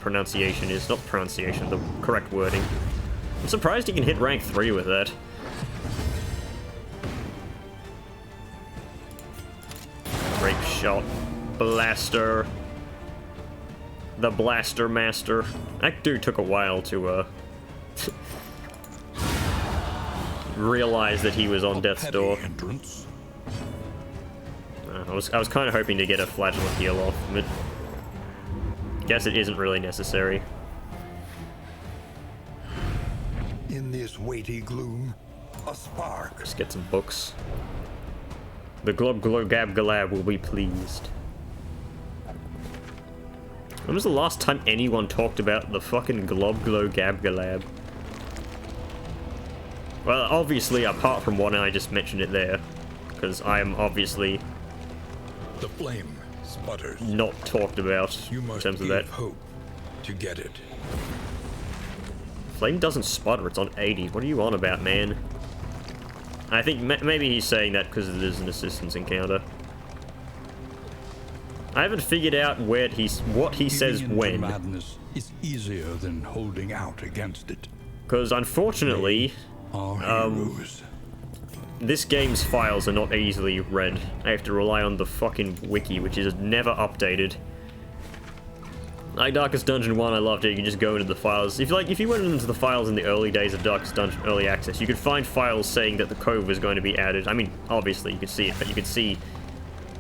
pronunciation is. Not pronunciation, the correct wording. I'm surprised you can hit rank 3 with that. Grape Shot. Blaster. The Blaster Master. That dude took a while to, realize that he was on death's door. I was kind of hoping to get a flagellant heal off, but guess it isn't really necessary. In this weighty gloom, a spark. Let's get some books. The Glub Glub Gab Galab will be pleased. When was the last time anyone talked about the fucking Glob Glow Gab Galab? Well, obviously, apart from one, I just mentioned it there, because I am obviously the flame sputters. Not talked about you must in terms of that. Hope to get it. Flame doesn't sputter, it's on 80. What are you on about, man? I think maybe he's saying that because it is an assistance encounter. I haven't figured out what he says when. Madness is easier than holding out against it. Because unfortunately, this game's files are not easily read. I have to rely on the fucking wiki, which is never updated. Like Darkest Dungeon 1, I loved it. You can just go into the files. If you went into the files in the early days of Darkest Dungeon Early Access, you could find files saying that the cove was going to be added. I mean, obviously you could see it, but you could see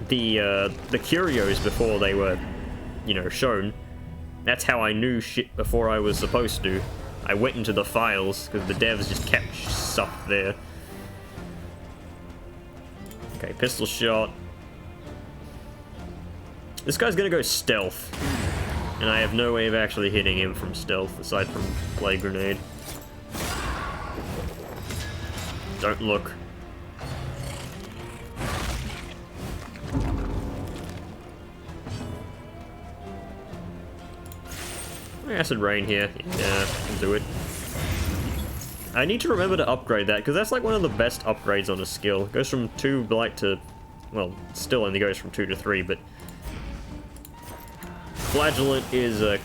the curios before they were, you know, shown. That's how I knew shit before I was supposed to. I went into the files because the devs just kept stuff there. Okay, pistol shot. This guy's gonna go stealth. And I have no way of actually hitting him from stealth, aside from Blade Grenade. Don't look. Acid Rain here. Yeah, can do it. I need to remember to upgrade that, because that's like one of the best upgrades on a skill. It goes from 2 blight to... well, still only goes from 2 to 3, but... Flagellant is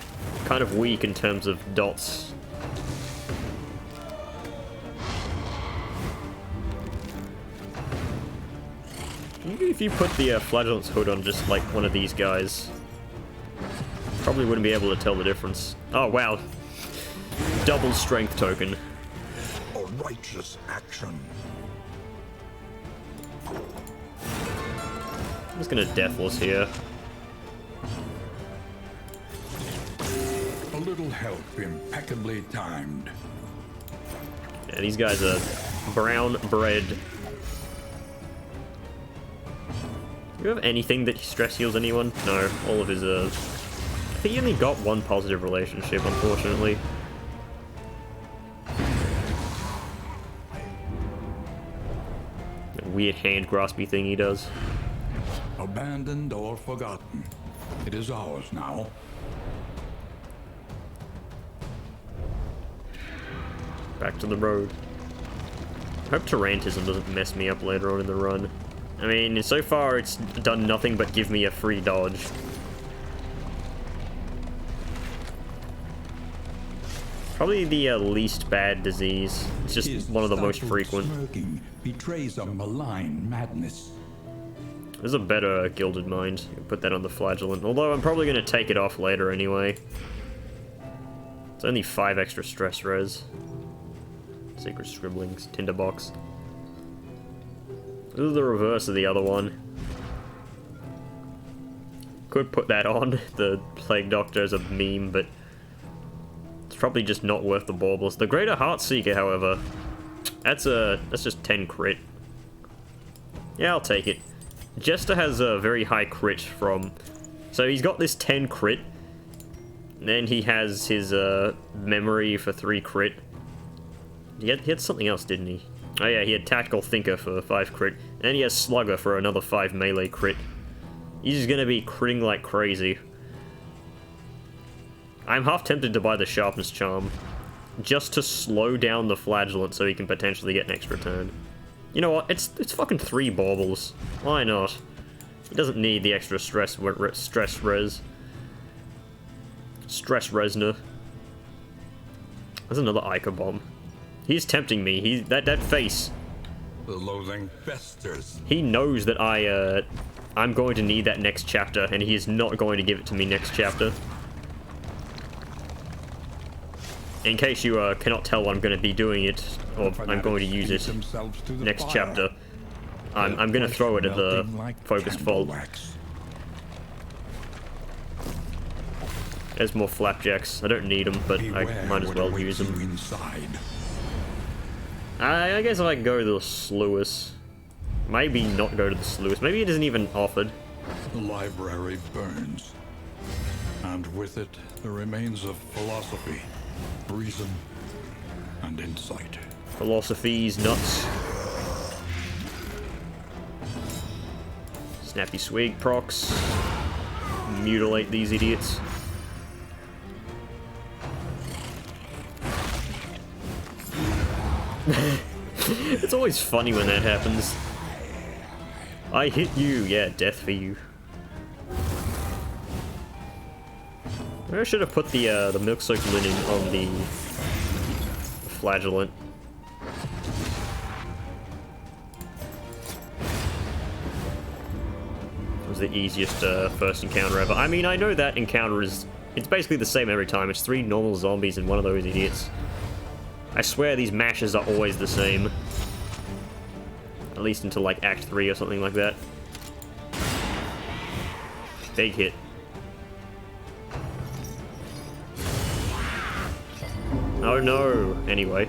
kind of weak in terms of dots. Maybe if you put the Flagellant's hood on just like one of these guys, probably wouldn't be able to tell the difference. Oh wow, double strength token. A righteous action. I'm just gonna Deathless here. A little help, impeccably timed. Yeah, these guys are brown bread. Do you have anything that stress heals anyone? No, all of his, I think he only got one positive relationship, unfortunately. That weird hand graspy thing he does. Abandoned or forgotten. It is ours now. Back to the road. Hope Tarantism doesn't mess me up later on in the run. I mean, so far it's done nothing but give me a free dodge. Probably the least bad disease. It's just one of the most frequent. Smirking betrays a malign madness. There's a better Gilded Mind. You can put that on the Flagellant. Although I'm probably going to take it off later anyway. It's only 5 extra stress res. Secret Scribblings, Tinderbox. This is the reverse of the other one. Could put that on, the Plague Doctor as a meme, but it's probably just not worth the baubles. The Greater Heartseeker, however, that's just 10 crit. Yeah, I'll take it. Jester has a very high crit from... So he's got this 10 crit, then he has his memory for 3 crit. He had something else, didn't he? Oh yeah, he had Tactical Thinker for 5 crit, and then he has Slugger for another 5 melee crit. He's just gonna be critting like crazy. I'm half tempted to buy the Sharpness Charm, just to slow down the Flagellant so he can potentially get an extra turn. You know what, it's fucking 3 baubles. Why not? He doesn't need the extra stress res. Stress Resner. There's another Ica Bomb. He's tempting me. That face. The loathing festers. He knows that I'm going to need that next chapter, and he is not going to give it to me next chapter. in case you cannot tell what I'm going to be doing it, or I'm going to use it next chapter, I'm going to throw it at the focused fault. There's more flapjacks. I don't need them, but I might as well use them. I guess if I can go to the sluice. Maybe not go to the sluice. Maybe it isn't even offered. The library burns, and with it the remains of philosophy, reason, and insight. Philosophy's nuts. Snappy swig procs. Mutilate these idiots. It's always funny when that happens. I hit you, yeah, death for you. Maybe I should have put the milk-soaked linen on the flagellant. It was the easiest first encounter ever. I mean, I know that encounter is... It's basically the same every time. It's 3 normal zombies and one of those idiots. I swear these mashes are always the same. At least until like Act 3 or something like that. Big hit. Oh no! Anyway.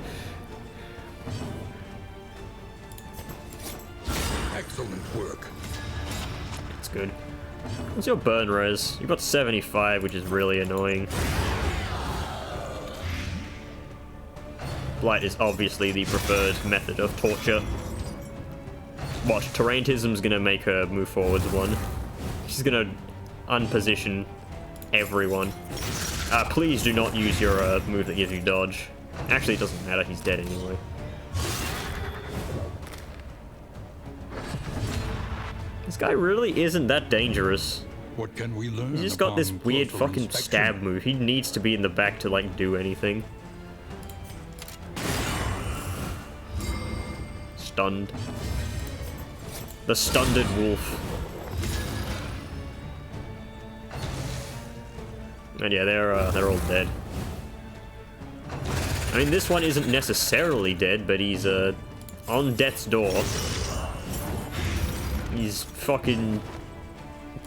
Excellent work. That's good. What's your burn res? You've got 75, which is really annoying. Blight is obviously the preferred method of torture. Watch, Terraintism's gonna make her move forwards one. She's gonna unposition everyone. Please do not use your move that gives you dodge. Actually, it doesn't matter, he's dead anyway. This guy really isn't that dangerous. What can we learn? He's just got this weird fucking stab move. He needs to be in the back to, like, do anything. Stunned. The stunned wolf. And yeah, they're all dead. I mean, this one isn't necessarily dead, but he's on death's door. He's fucking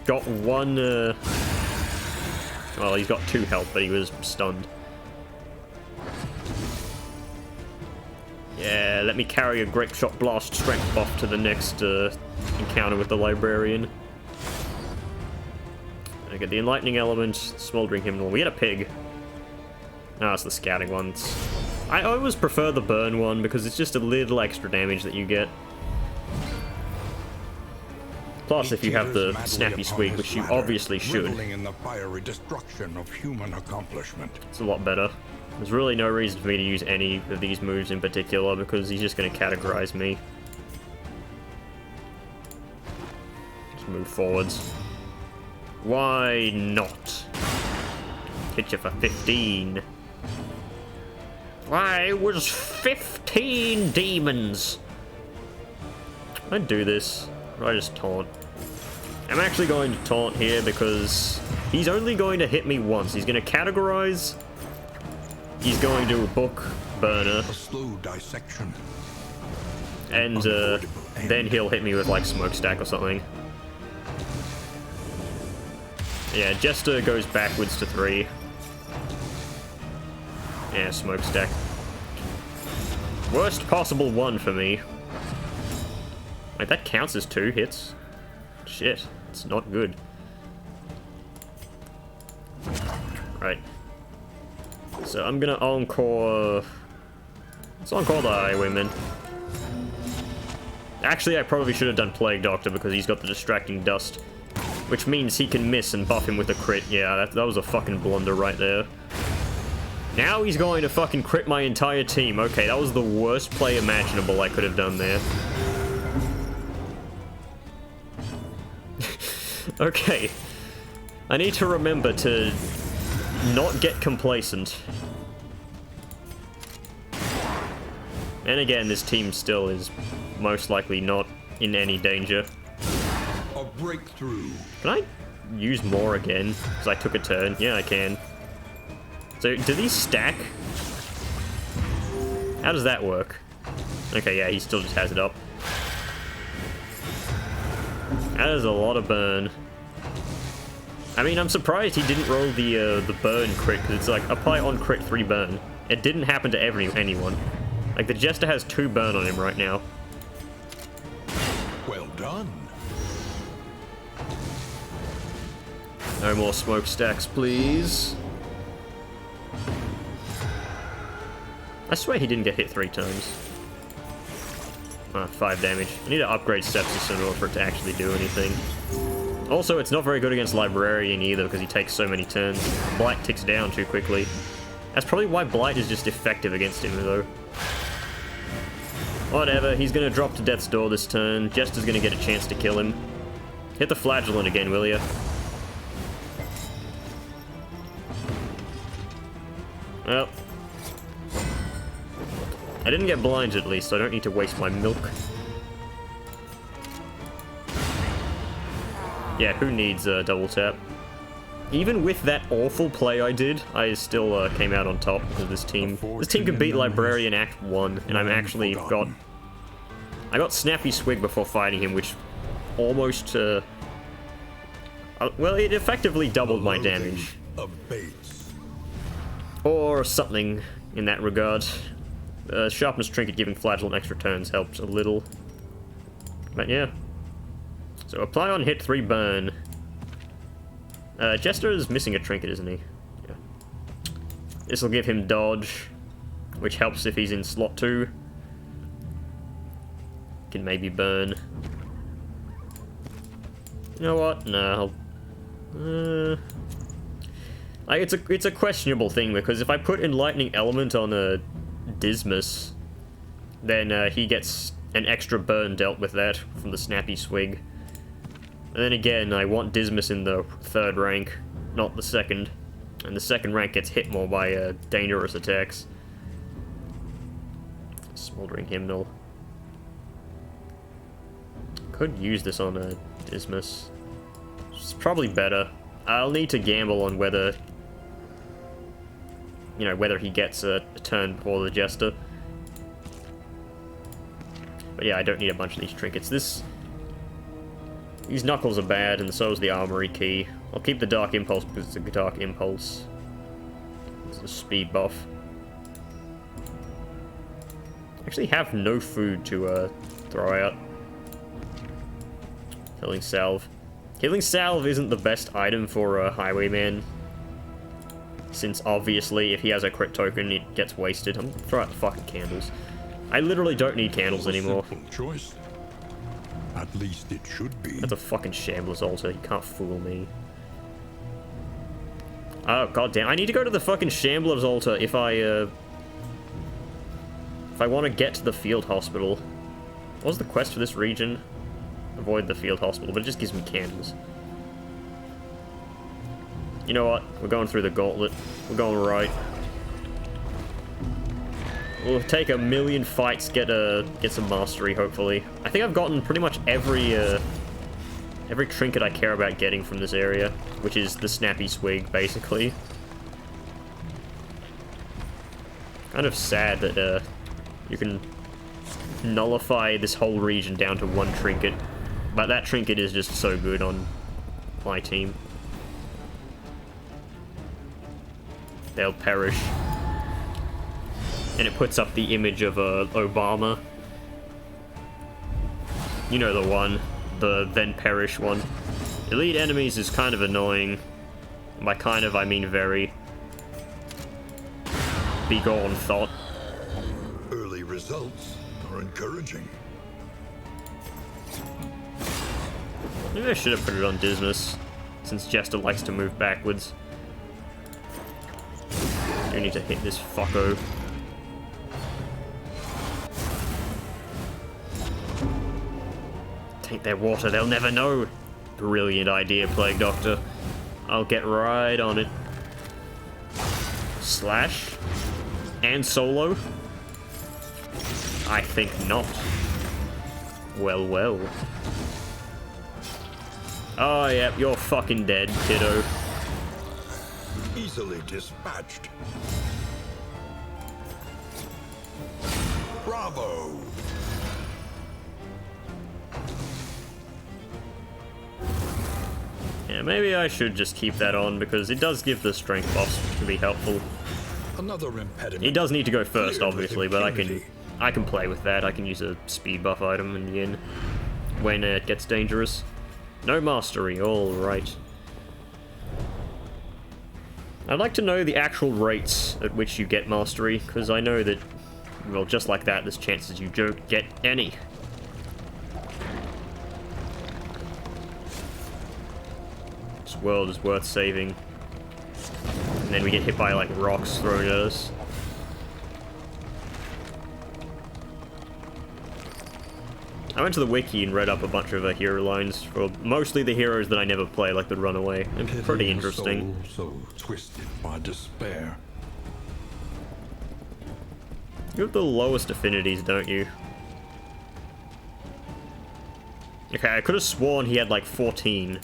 got one. Well, he's got 2 health, but he was stunned. Yeah, let me carry a Grape Shot Blast strength buff to the next encounter with the Librarian. I get the Enlightening Element, Smoldering Hymnal. We get a pig. Ah, it's the scouting ones. I always prefer the burn one because it's just a little extra damage that you get. Plus, if you have the Snappy Squeak, which you obviously should, in the fiery destruction of human accomplishment. It's a lot better. There's really no reason for me to use any of these moves in particular because he's just going to categorize me. Just move forwards. Why not? Hit you for 15. Why, it was 15 demons! I'd do this. Or I just taunt. I'm actually going to taunt here because he's only going to hit me once. He's going to categorize. He's going to book burner. A slow dissection. And then he'll hit me with like smokestack or something. Yeah, Jester goes backwards to 3. Yeah, smokestack. Worst possible one for me. Wait, that counts as 2 hits? Shit, it's not good. Right. So I'm gonna encore... Let's encore the Highwayman. Actually, I probably should have done Plague Doctor because he's got the Distracting Dust. Which means he can miss and buff him with a crit. Yeah, that was a fucking blunder right there. Now he's going to fucking crit my entire team. Okay, that was the worst play imaginable I could have done there. Okay. I need to remember to not get complacent. And again, this team still is most likely not in any danger. A breakthrough. Can I use more again? Because I took a turn. Yeah, I can. So, do these stack? How does that work? Okay, yeah, he still just has it up. That is a lot of burn. I mean, I'm surprised he didn't roll the burn crit, because it's like, apply on crit 3 burn. It didn't happen to anyone. Like, the Jester has 2 burn on him right now. Well done. No more smokestacks, please. I swear he didn't get hit 3 times. 5 damage. I need to upgrade Sepsis in order for it to actually do anything. Also, it's not very good against Librarian either, because he takes so many turns. Blight ticks down too quickly. That's probably why Blight is just effective against him, though. Whatever, he's gonna drop to Death's Door this turn. Jester's gonna get a chance to kill him. Hit the Flagellant again, will ya? Well. I didn't get blinded at least, so I don't need to waste my milk. Yeah, who needs a double tap? Even with that awful play I did, I still came out on top because this team can beat Librarian Act 1, and I'm actually I got Snappy Swig before fighting him, which almost, well, it effectively doubled my damage. Or something in that regard. Sharpness Trinket giving Flagellant extra turns helped a little. But yeah. So apply on hit 3 burn. Jester is missing a trinket, isn't he? Yeah. This will give him dodge, which helps if he's in slot 2. Can maybe burn. You know what? No. Like it's a questionable thing, because if I put Enlightening Element on a Dismas, then he gets an extra burn dealt with that from the Snappy Swig. And then again, I want Dismas in the 3rd rank, not the 2nd. And the 2nd rank gets hit more by dangerous attacks. Smoldering Hymnal. Could use this on a Dismas. It's probably better. I'll need to gamble on whether, you know, whether he gets a turn before the Jester. But yeah, I don't need a bunch of these trinkets. These knuckles are bad, and so is the armory key. I'll keep the Dark Impulse because it's a Dark Impulse. It's a speed buff. I actually have no food to throw out. Healing Salve. Healing Salve isn't the best item for Highwayman, since obviously if he has a crit token, it gets wasted. I'm gonna throw out the fucking candles. I literally don't need candles anymore. Choice. At least it should be. That's a fucking Shambler's Altar. You can't fool me. Oh, goddamn. I need to go to the fucking Shambler's Altar if I want to get to the field hospital. What was the quest for this region? Avoid the field hospital, but it just gives me candles. You know what? We're going through the gauntlet. We're going right. We'll take a million fights, get some mastery, hopefully. I think I've gotten pretty much every trinket I care about getting from this area, which is the Snappy Swig, basically. Kind of sad that you can nullify this whole region down to 1 trinket, but that trinket is just so good on my team. They'll perish. And it puts up the image of Obama. You know the one. The then perish one. Elite enemies is kind of annoying. By kind of, I mean very. Begone thought. Early results are encouraging. Maybe I should have put it on Dismas, since Jester likes to move backwards. I need to hit this fucko. Take their water, they'll never know. Brilliant idea, Plague Doctor. I'll get right on it. Slash? And solo? I think not. Well, well. Oh, yep, you're fucking dead, kiddo. Easily dispatched. Bravo! Yeah, maybe I should just keep that on, because it does give the strength buffs to be helpful. Another impediment. He does need to go first, Cleared with obviously, but impunity. I can play with that. I can use a speed buff item in the end when it gets dangerous. No mastery, alright. I'd like to know the actual rates at which you get mastery, because I know that, well, just like that, there's chances you don't get any. This world is worth saving. And then we get hit by, like, rocks thrown at us. I went to the wiki and read up a bunch of hero lines for mostly the heroes that I never play, like the Runaway. They're pretty interesting. Soul so twisted by despair. You have the lowest affinities, don't you? Okay, I could have sworn he had like 14.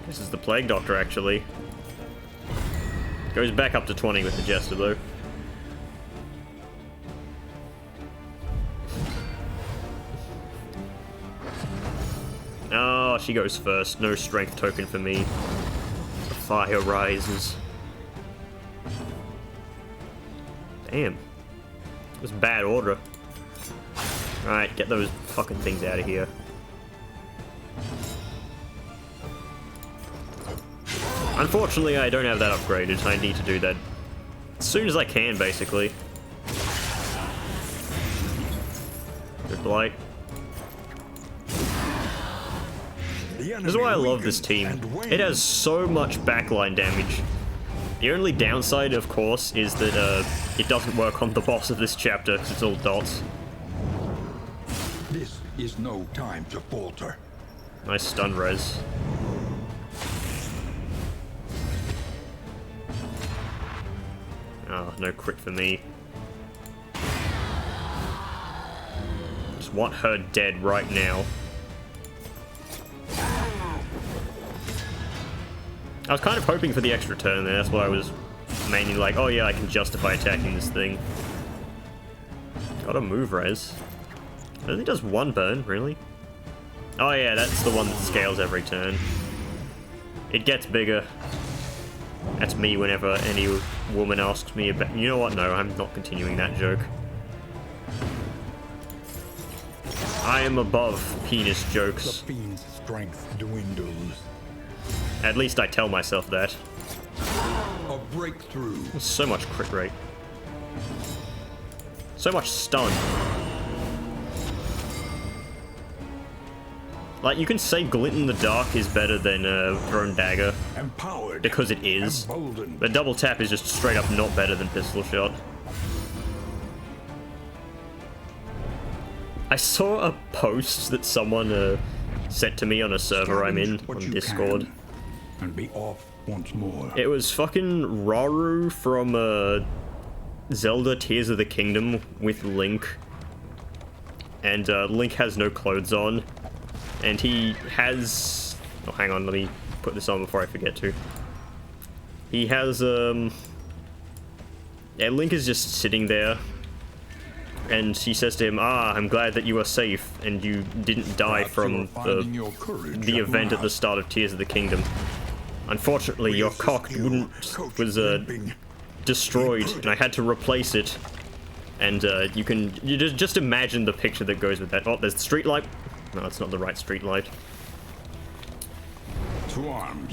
This is the Plague Doctor, actually. Goes back up to 20 with the Jester, though. Oh, she goes first. No strength token for me. The fire rises. Damn. It was bad order. Alright, get those fucking things out of here. Unfortunately, I don't have that upgraded. I need to do that as soon as I can, basically. Good blight. This is why I love this team. It has so much backline damage. The only downside, of course, is that it doesn't work on the boss of this chapter, because it's all dots. This is no time to falter. Nice stun res. Oh, no crit for me. Just want her dead right now. I was kind of hoping for the extra turn there, that's why I was mainly like, oh yeah, I can justify attacking this thing. Got a move res. It only does one burn, really? Oh yeah, that's the one that scales every turn. It gets bigger. That's me whenever any woman asks me about... You know what? No, I'm not continuing that joke. I am above penis jokes. The fiend's strength dwindles. At least I tell myself that. A breakthrough. So much crit rate. So much stun. Like, you can say Glint in the Dark is better than Thrown Dagger. Empowered. Because it is. Emboldened. But Double Tap is just straight up not better than Pistol Shot. I saw a post that someone sent to me on a server I'm in on Discord. And be off once more. It was fucking Rauru from Zelda Tears of the Kingdom with Link. And Link has no clothes on. And he has... Oh, hang on, let me put this on before I forget to. He has, yeah, Link is just sitting there. And he says to him, "Ah, I'm glad that you are safe and you didn't die from the event at the start of Tears of the Kingdom. Unfortunately, your cock was destroyed, and I had to replace it." And you just imagine the picture that goes with that. Oh, there's the street light. No, it's not the right street light.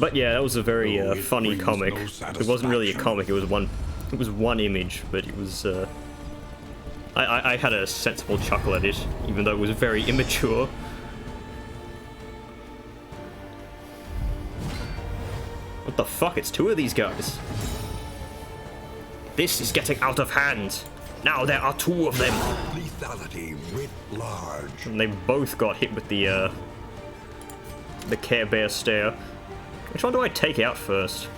But yeah, that was a very funny comic. It wasn't really a comic. It was one image, but it was. I had a sensible chuckle at it, even though it was very immature. What the fuck? It's two of these guys. This is getting out of hand. Now there are two of them. Lethality writ large. And they both got hit with the Care Bear stare. Which one do I take out first?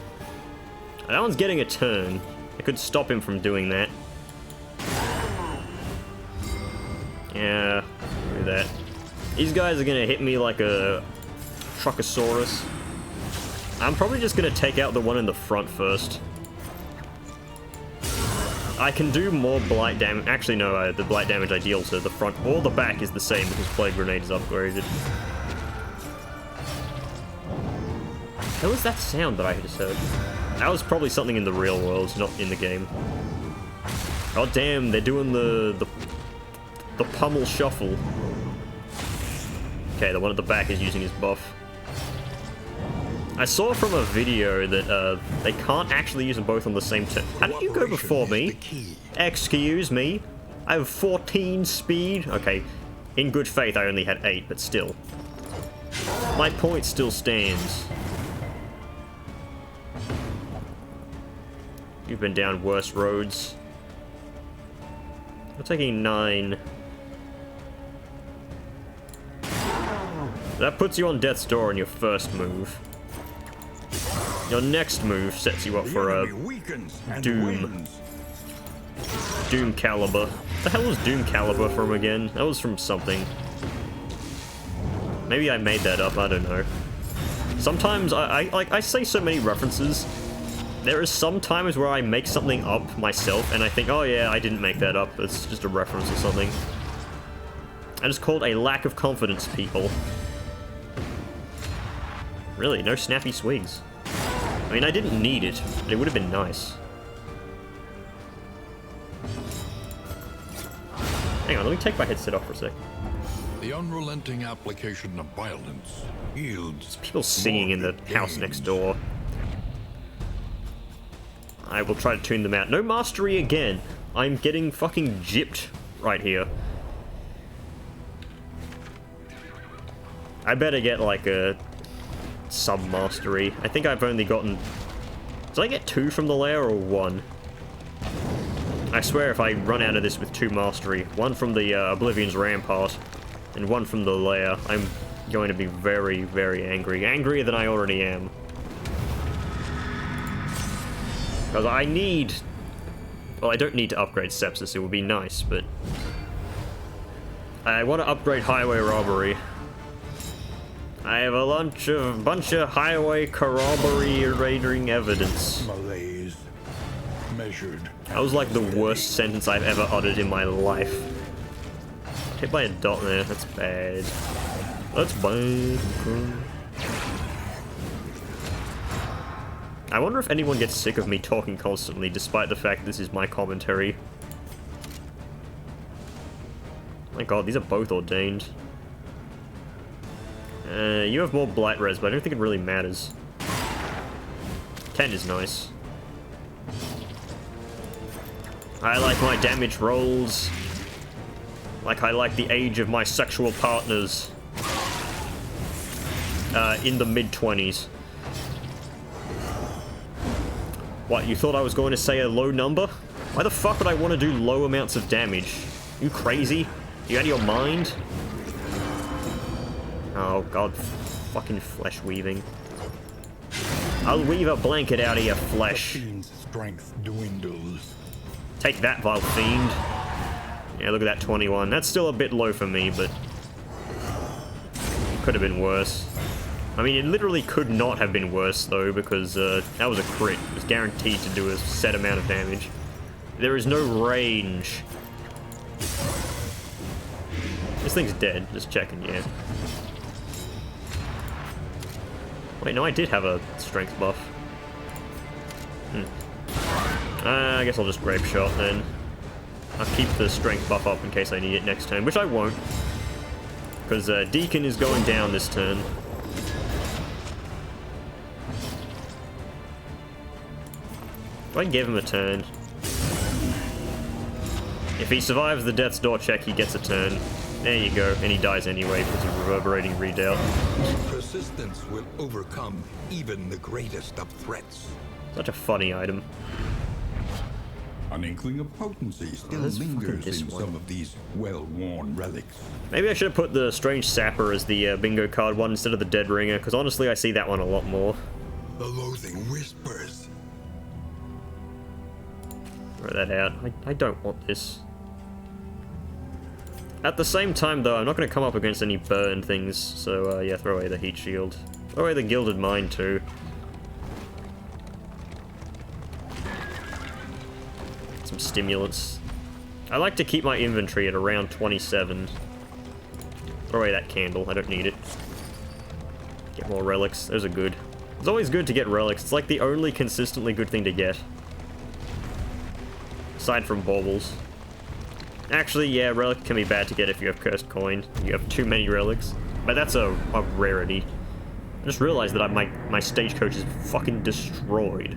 That one's getting a turn. I could stop him from doing that. Yeah, do that. These guys are gonna hit me like a Truckosaurus. I'm probably just gonna take out the one in the front first. I can do more blight damage. Actually, no, the blight damage I deal to the front or the back is the same because Plague Grenade is upgraded. What was that sound that I just heard? That was probably something in the real world, not in the game. Oh damn, they're doing the pummel shuffle. Okay, the one at the back is using his buff. I saw from a video that they can't actually use them both on the same turn. How did you go before me? Excuse me. I have 14 speed. Okay, in good faith I only had 8, but still. My point still stands. You've been down worse roads. We're taking 9. That puts you on death's door on your first move. Your next move sets you up for a Doom. Doom Caliber. What the hell was Doom Caliber from again? That was from something. Maybe I made that up, I don't know. Sometimes I say so many references. There is some times where I make something up myself and I think, oh yeah, I didn't make that up. It's just a reference or something. And it's called a lack of confidence, people. Really, no snappy swigs. I mean, I didn't need it, but it would have been nice. Hang on, let me take my headset off for a sec. The unrelenting application of violence yields people singing in the house next door. I will try to tune them out. No mastery again. I'm getting fucking gypped right here. I better get like a sub-mastery. I think I've only gotten... Did I get 2 from the lair or 1? I swear if I run out of this with 2 mastery, 1 from the Oblivion's Rampart, and 1 from the lair, I'm going to be very, very angry. Angrier than I already am. Because I need... Well, I don't need to upgrade Sepsis, it would be nice, but... I want to upgrade Highway Robbery. I have a bunch of highway corroborating evidence. Malaise measured. That was like the worst sentence I've ever uttered in my life. Hit by a dot there, that's bad. That's bad. I wonder if anyone gets sick of me talking constantly, despite the fact this is my commentary. My god, these are both ordained. You have more blight res, but I don't think it really matters. 10 is nice. I like my damage rolls. Like I like the age of my sexual partners. In the mid-20s. What, you thought I was going to say a low number? Why the fuck would I want to do low amounts of damage? You crazy? You out of your mind? Oh god, fucking flesh weaving. I'll weave a blanket out of your flesh. The fiend's strength dwindles. Take that, vile fiend. Yeah, look at that 21. That's still a bit low for me, but... Could have been worse. I mean, it literally could not have been worse, though, because that was a crit. It was guaranteed to do a set amount of damage. There is no range. This thing's dead. Just checking, yeah. Wait, no, I did have a strength buff. I guess I'll just Grape Shot then. I'll keep the strength buff up in case I need it next turn, which I won't. Because Deacon is going down this turn. Do I give him a turn? If he survives the Death's Door check, he gets a turn. There you go, and he dies anyway because of Reverberating Redoubt. Persistence will overcome even the greatest of threats. Such a funny item. An inkling of potency still lingers in some of these well-worn relics. Maybe I should have put the Strange Sapper as the bingo card one instead of the Dead Ringer, because honestly I see that one a lot more. The loathing whispers. Throw that out. I don't want this. At the same time, though, I'm not going to come up against any burn things, so yeah, throw away the Heat Shield. Throw away the Gilded Mine, too. It's some stimulants. I like to keep my inventory at around 27. Throw away that candle, I don't need it. Get more relics, those are good. It's always good to get relics, it's like the only consistently good thing to get. Aside from baubles. Actually, yeah, relic can be bad to get if you have cursed coin. You have too many relics. But that's a rarity. I just realized that my stagecoach is fucking destroyed.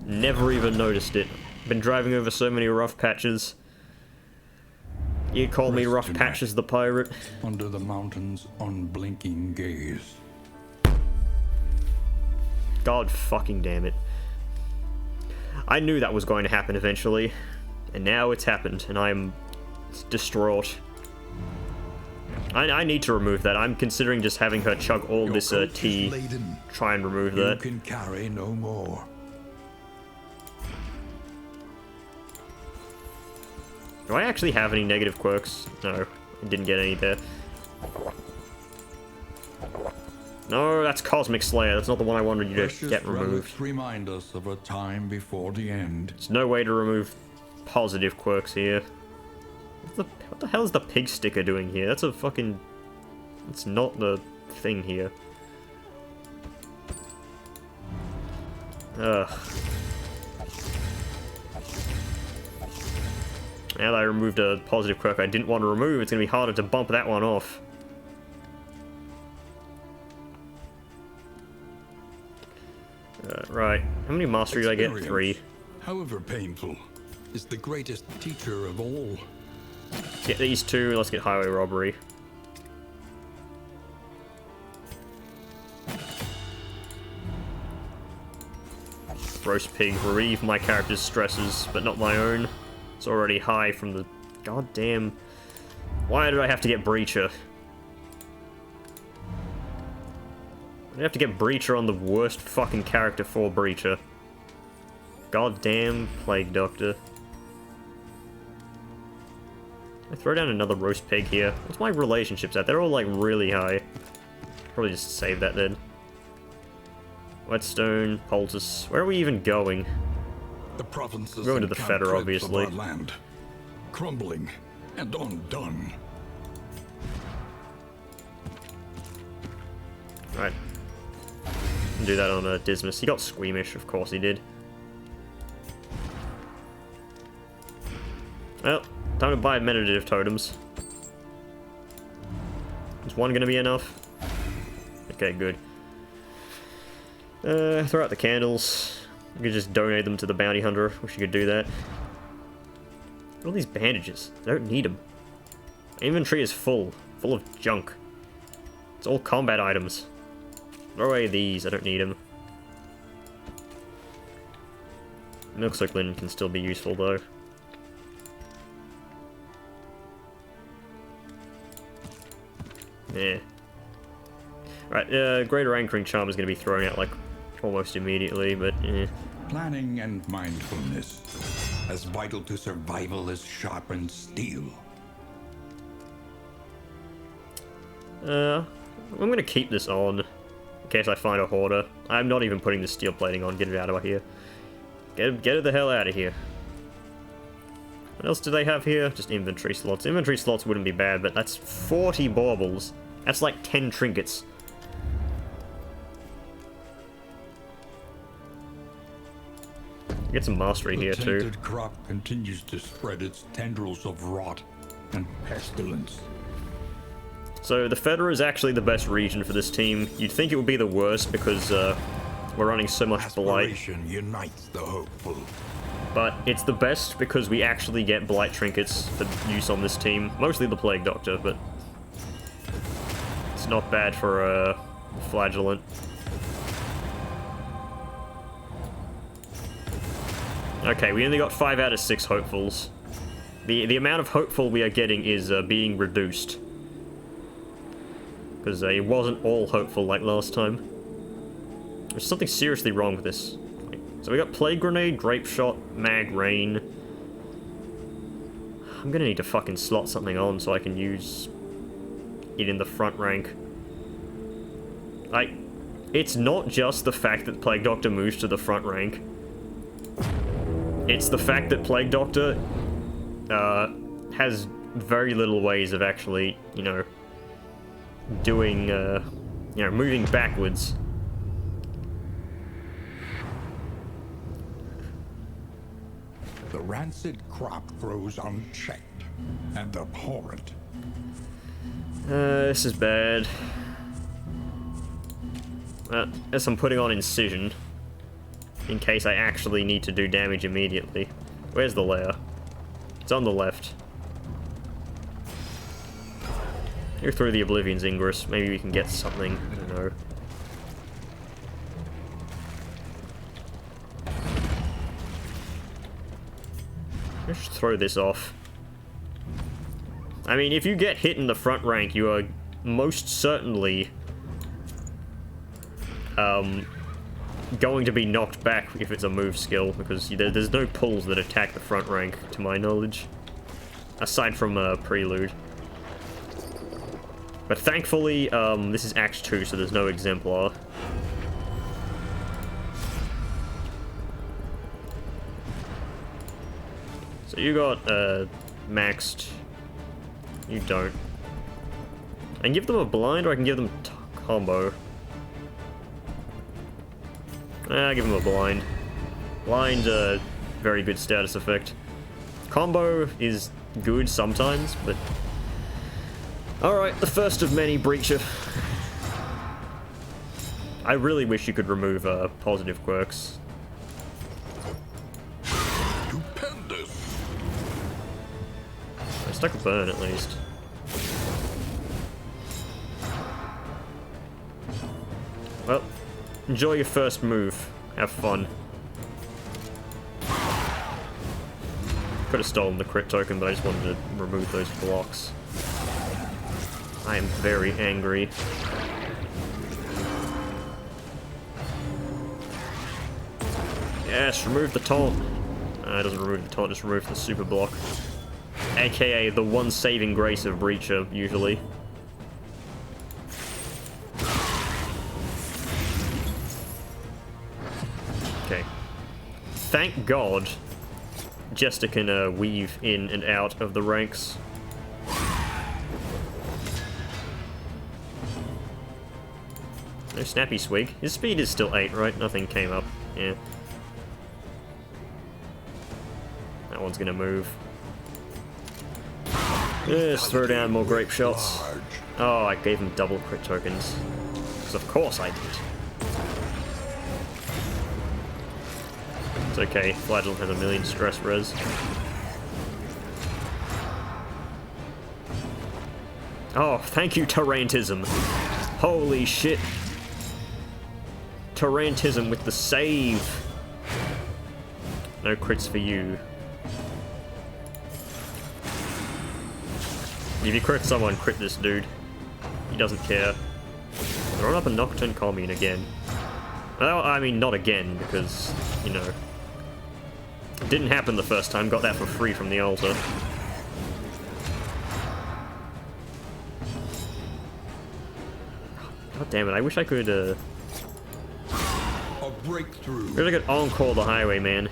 Never even noticed it. Been driving over so many rough patches. You call me Rough Patches the pirate? Under the mountain's unblinking gaze. God fucking damn it. I knew that was going to happen eventually. And now it's happened, and I'm distraught. I need to remove that. I'm considering just having her chug all this tea. Try and remove that. You can carry no more. Do I actually have any negative quirks? No, I didn't get any there. No, that's Cosmic Slayer. That's not the one I wanted you to get removed. Remind us of a time before the end. There's no way to remove positive quirks here. What the hell is the pig sticker doing here? That's a fucking... It's not the thing here. Ugh. Now that I removed a positive quirk I didn't want to remove, it's going to be harder to bump that one off. Right. How many mastery did I get? 3. However painful, is the greatest teacher of all. Get these 2, let's get highway robbery. Roast pig, relieve my character's stresses, but not my own. It's already high from the... goddamn... Why did I have to get Breacher? I have to get Breacher on the worst fucking character for Breacher. Goddamn Plague Doctor. I throw down another roast pig here. What's my relationships at? They're all like really high. Probably just save that then. Whetstone, Poultice. Where are we even going? The provinces We're going to the Feder, obviously. Of our land, crumbling and undone. Right. Do that on Dismas. He got squeamish, of course he did. Well, time to buy meditative totems. Is one gonna be enough? Okay, good. Throw out the candles. You could just donate them to the bounty hunter. Wish you could do that. All these bandages. I don't need them. My inventory is full of junk. It's all combat items. Throw away these, I don't need them. Milk Soak Linen can still be useful though. Yeah. Right, Greater Anchoring Charm is going to be thrown out like almost immediately, but eh. Planning and mindfulness, as vital to survival as sharpened steel. I'm going to keep this on. In case I find a hoarder. I'm not even putting the steel plating on. Get it out of here. Get it the hell out of here. What else do they have here? Just inventory slots. Inventory slots wouldn't be bad, but that's 40 baubles. That's like 10 trinkets. Get some mastery here too. The tainted crop continues to spread its tendrils of rot and pestilence. So the Feder is actually the best region for this team. You'd think it would be the worst because we're running so much blight. Aspiration unites the hopeful. But it's the best because we actually get blight trinkets for use on this team. Mostly the Plague Doctor, but it's not bad for a Flagellant. Okay, we only got 5 out of 6 hopefuls. The amount of hopeful we are getting is being reduced. Because it wasn't all hopeful like last time. There's something seriously wrong with this. So we got Plague Grenade, Grape Shot, Mag Rain. I'm gonna need to fucking slot something on so I can use it in the front rank. Like, it's not just the fact that Plague Doctor moves to the front rank. It's the fact that Plague Doctor has very little ways of actually, you know, doing, you know, moving backwards. The rancid crop grows unchecked and abhorrent. This is bad. Guess I'm putting on Incision, in case I actually need to do damage immediately. Where's the lair? It's on the left. Go through the Oblivion's Ingress, maybe we can get something, I don't know. Let's just throw this off. I mean, if you get hit in the front rank, you are most certainly going to be knocked back if it's a move skill, because there's no pulls that attack the front rank, to my knowledge. Aside from Prelude. But thankfully, this is Act 2, so there's no Exemplar. So you got, maxed. You don't. I can give them a blind, or I can give them combo. I'll give them a blind. Blind, very good status effect. Combo is good sometimes, but... Alright, the first of many, Breacher. I really wish you could remove, positive quirks. Stupendous. I stuck a burn, at least. Well, enjoy your first move. Have fun. Could have stolen the crit token, but I just wanted to remove those blocks. I am very angry. Yes, remove the taunt. It doesn't remove the taunt, just remove the super block. AKA the one saving grace of Breacher, usually. Okay. Thank God Jester can weave in and out of the ranks. No Snappy Swig. His speed is still 8, right? Nothing came up. Yeah. That one's gonna move. Yes, throw down more grape shots. Oh, I gave him double crit tokens. Because of course I did. It's okay, Flagellant has a million stress res. Oh, thank you, Tarantism. Holy shit. Tarantism with the save. No crits for you. If you crit someone, crit this dude. He doesn't care. Throw up a Nocturne Commune again. Well, I mean, not again, because, you know... It didn't happen the first time, got that for free from the altar. God damn it, I wish I could, A breakthrough. I wish I could encore the Highwayman.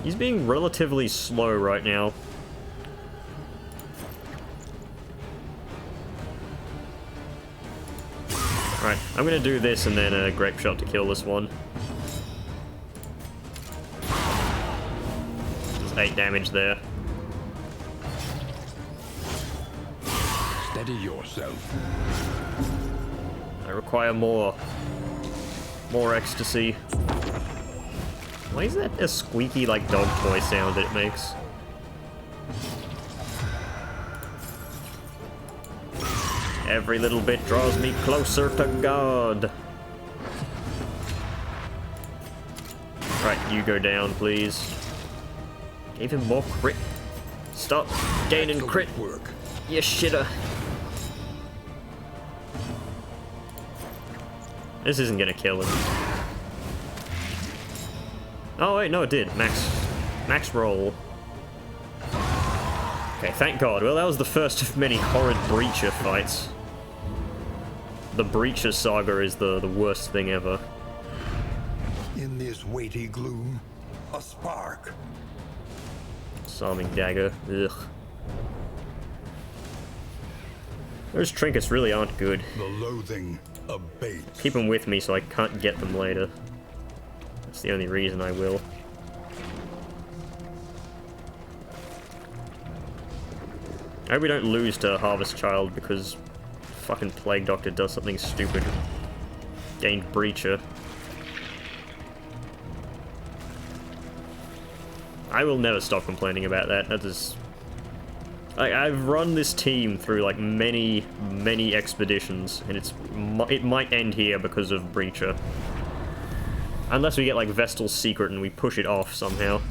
He's being relatively slow right now. Alright, I'm gonna do this and then a Grape Shot to kill this one. Just 8 damage there. Steady yourself. I require more. More ecstasy. Why is that a squeaky, like, dog toy sound that it makes? Every little bit draws me closer to God. Right, you go down, please. Gave him more crit. Stop gaining crit. Work. You shitter. This isn't gonna kill him. Oh wait, no it did. Max roll. Okay, thank God. Well, that was the first of many horrid Breacher fights. The Breacher saga is the worst thing ever. In this weighty gloom, A spark. Disarming dagger. Ugh. Those trinkets really aren't good. The loathing abates. Keep them with me so I can't get them later. That's the only reason I will. I hope we don't lose to Harvest Child because fucking Plague Doctor does something stupid. Gained Breacher. I will never stop complaining about that. That is... I've run this team through like many expeditions, and it might end here because of Breacher. Unless we get like Vestal's Secret and we push it off somehow.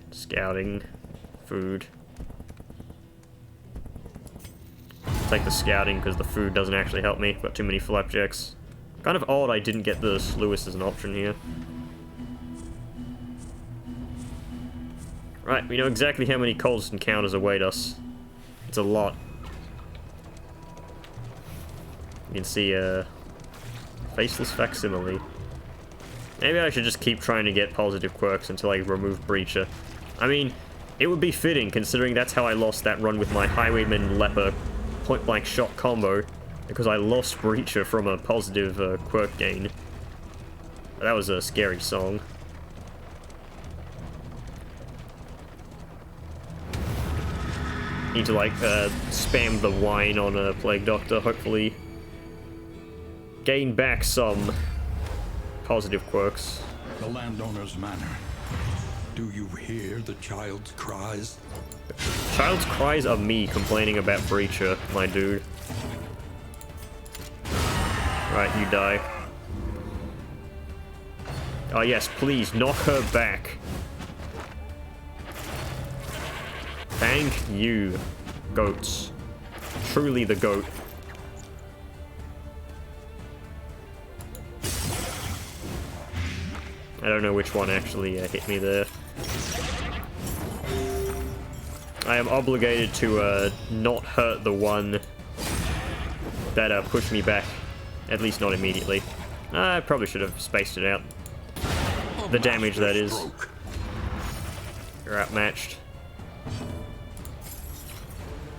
Scouting. Food. Take the scouting because the food doesn't actually help me. Got too many flapjacks. Kind of odd I didn't get the Lewis as an option here. Right, we know exactly how many Coldest Encounters await us. It's a lot. You can see a Faceless Facsimile. Maybe I should just keep trying to get positive quirks until I remove Breacher. I mean, it would be fitting considering that's how I lost that run with my Highwayman Leper point-blank shot combo, because I lost Breacher from a positive quirk gain. That was a scary song. Need to like spam the wine on a Plague Doctor, hopefully gain back some positive quirks. The landowner's manor. Do you hear the child's cries? Child's cries are me complaining about Breacher, my dude. Right, you die. Oh yes, please, knock her back. Thank you, goats. Truly the goat. I don't know which one actually hit me there. I am obligated to not hurt the one that pushed me back. At least not immediately. I probably should have spaced it out. The damage, that is. You're outmatched.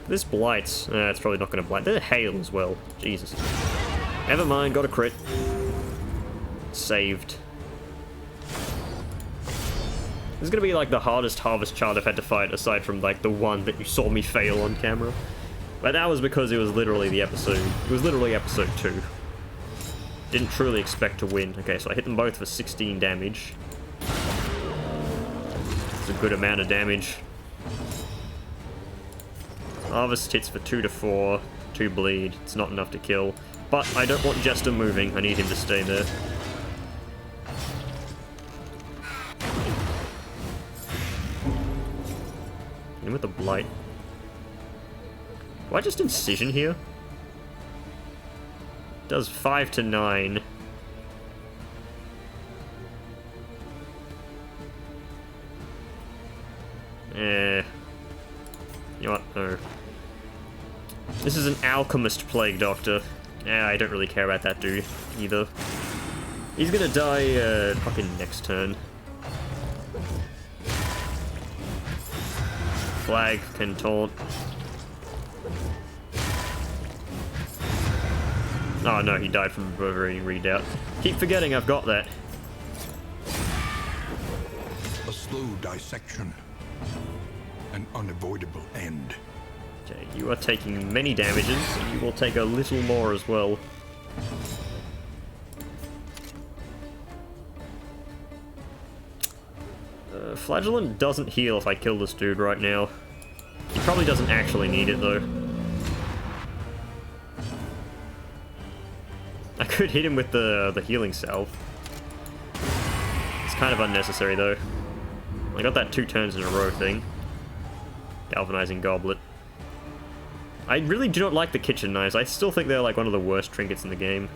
This blights. It's probably not going to blight. There's hail as well. Jesus. Never mind, got a crit. Saved. This is going to be like the hardest Harvest Child I've had to fight, aside from like the one that you saw me fail on camera. But that was because it was literally the episode. It was literally episode 2. Didn't truly expect to win. Okay, so I hit them both for 16 damage. It's a good amount of damage. Harvest hits for 2 to 4, 2 bleed. It's not enough to kill. But I don't want Jester moving. I need him to stay there. In with the blight. Do I just incision here? Does 5 to 9. You know what? No. This is an Alchemist Plague Doctor. I don't really care about that dude either. He's gonna die fucking next turn. Flag can taunt. Oh no, he died from Reverie Redoubt. Keep forgetting I've got that. A slow dissection. An unavoidable end. Okay, you are taking many damages, and you will take a little more as well. Flagellant doesn't heal if I kill this dude right now. He probably doesn't actually need it though. I could hit him with the healing salve. It's kind of unnecessary though. I got that 2 turns in a row thing. Galvanizing Goblet. I really do not like the kitchen knives. I still think they're like one of the worst trinkets in the game.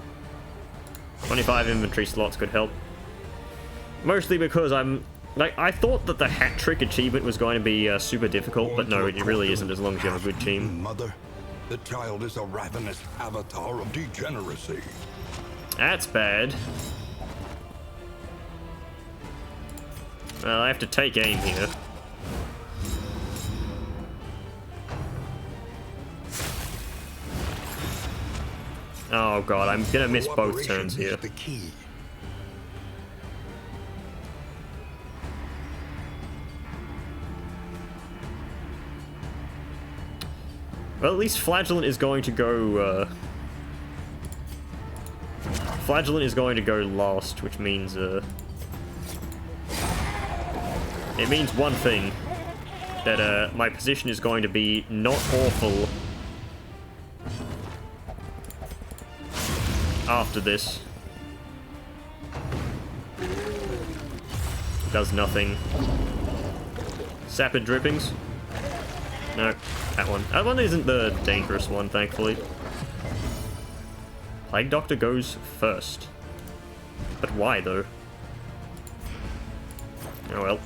25 inventory slots could help. Mostly because I thought that the hat trick achievement was going to be super difficult, but no, it really isn't as long as you have a good team. Mother, the child is a ravenous avatar of degeneracy. That's bad. Well, I have to take aim here. Oh god, I'm gonna miss both turns here. The key. Well, at least Flagellant is going to go, Flagellant is going to go last, which means, it means one thing. That, my position is going to be not awful after this. Does nothing. Sapid drippings? No, that one. That one isn't the dangerous one, thankfully. Plague Doctor goes first. But why, though? Oh well.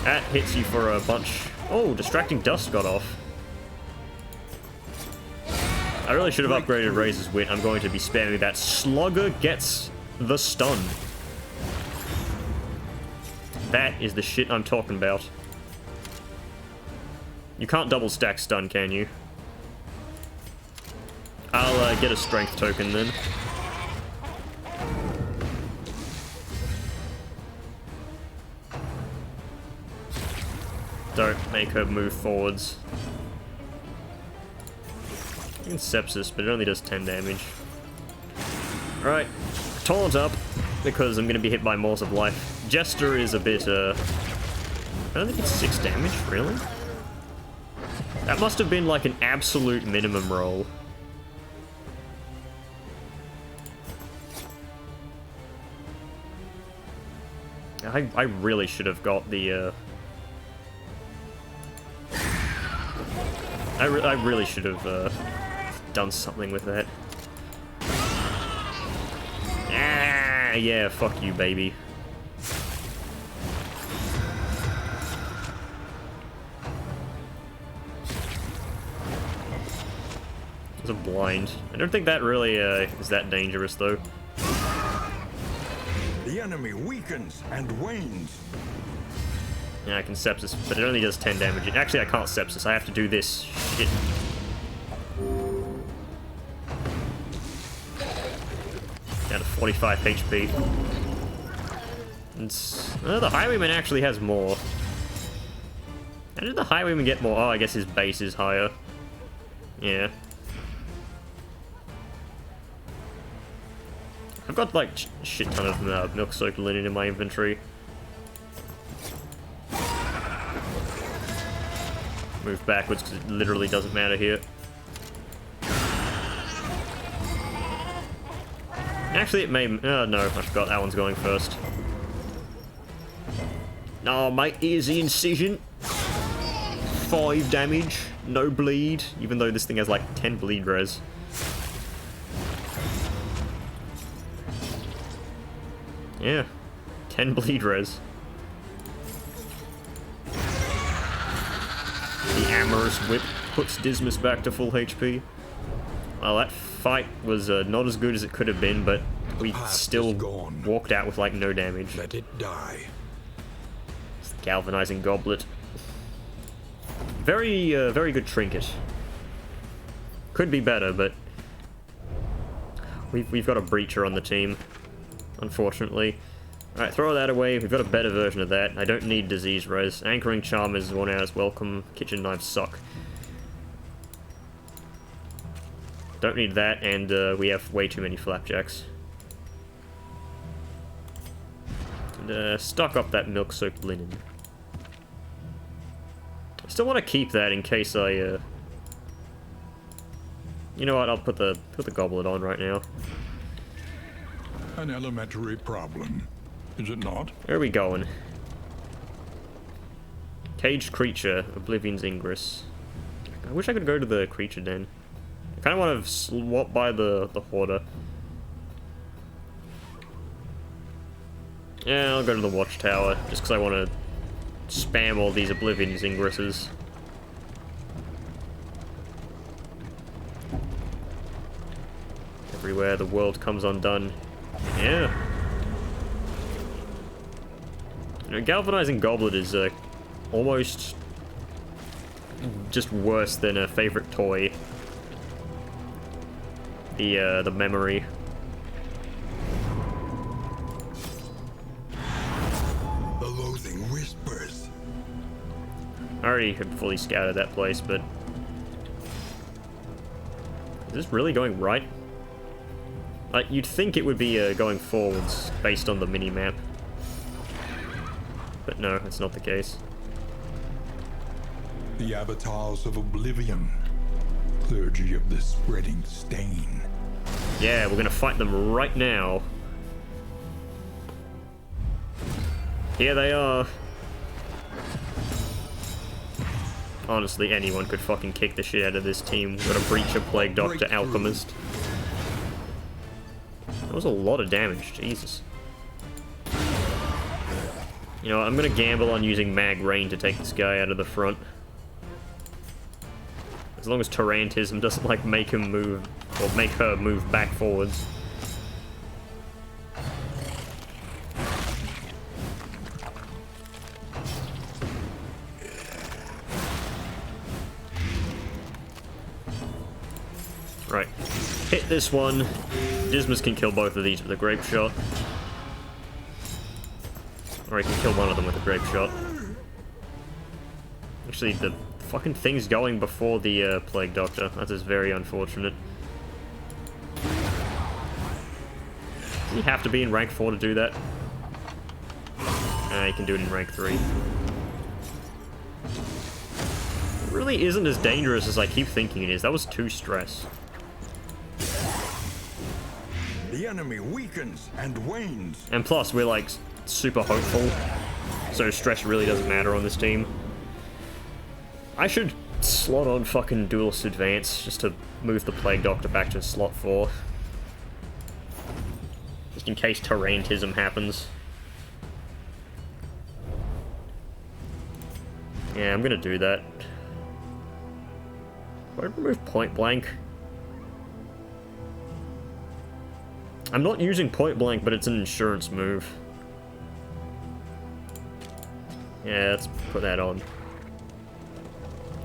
That hits you for a bunch. Oh, Distracting Dust got off. I really should have upgraded Razor's Wit. I'm going to be spamming that. Slugger gets the stun. That is the shit I'm talking about. You can't double stack stun, can you? I'll get a strength token then. Don't make her move forwards. I can sepsis, but it only does 10 damage. Alright, taunt up, because I'm going to be hit by Maws of Life. Jester is a bit, I don't think it's 6 damage, really? That must have been like an absolute minimum roll. I really should have got the, I really should have, done something with that. Ah, yeah, fuck you, baby. It's a blind. I don't think that really, is that dangerous, though. The enemy weakens and wanes. Yeah, I can sepsis, but it only does 10 damage. Actually, I can't sepsis. I have to do this shit. Down to 45 HP. And, the Highwayman actually has more. How did the Highwayman get more? Oh, I guess his base is higher. Yeah. I've got, like, shit ton of milk-soaked linen in my inventory. Move backwards because it literally doesn't matter here. Actually, it may... Oh, no, I forgot that one's going first. Oh, my easy incision. 5 damage. No bleed. Even though this thing has, like, 10 bleed res. Yeah. 10 bleed res. The Amorous Whip puts Dismas back to full HP. Well, that fight was not as good as it could have been, but we still walked out with, like, no damage. Let it die. It's the Galvanizing Goblet. Very, very good trinket. Could be better, but... We've got a Breacher on the team, unfortunately. Alright, throw that away. We've got a better version of that. I don't need Disease Res. Anchoring Charm is 1 hour's welcome. Kitchen Knives suck. Don't need that, and we have way too many Flapjacks. And, stock up that milk-soaked linen. I still want to keep that in case I, You know what, I'll put the goblet on right now. An elementary problem, is it not? Where are we going? Caged Creature, Oblivion's Ingress. I wish I could go to the Creature Den. I kind of want to swap by the Hoarder. Yeah, I'll go to the Watchtower, just because I want to spam all these Oblivion's Ingresses. Everywhere the world comes undone. Yeah. You know, Galvanizing Goblet is almost just worse than a favorite toy. The memory. The loathing whispers. I already had fully scouted that place, but is this really going right? You'd think it would be going forwards based on the mini-map. But no, it's not the case. The avatars of oblivion. Clergy of the spreading stain. Yeah, we're gonna fight them right now. Here they are. Honestly, anyone could fucking kick the shit out of this team. We've got a Breacher, Plague Doctor, Alchemist. That was a lot of damage, Jesus. You know, I'm gonna gamble on using Mag Rain to take this guy out of the front. As long as Tarantism doesn't, like, make him move, or make her move back forwards. Right. Hit this one. Dismas can kill both of these with a Grape Shot. Or he can kill one of them with a Grape Shot. Actually, the fucking thing's going before the Plague Doctor. That is very unfortunate. Does he have to be in rank 4 to do that? He can do it in rank 3. It really isn't as dangerous as I keep thinking it is. That was 2 stress. The enemy weakens and wanes. And plus, we're like super hopeful, so stress really doesn't matter on this team. I should slot on fucking Duelist Advance just to move the Plague Doctor back to slot 4. Just in case Tarantism happens. Yeah, I'm gonna do that. Do I remove Point Blank? I'm not using Point Blank, but it's an insurance move. Yeah, let's put that on.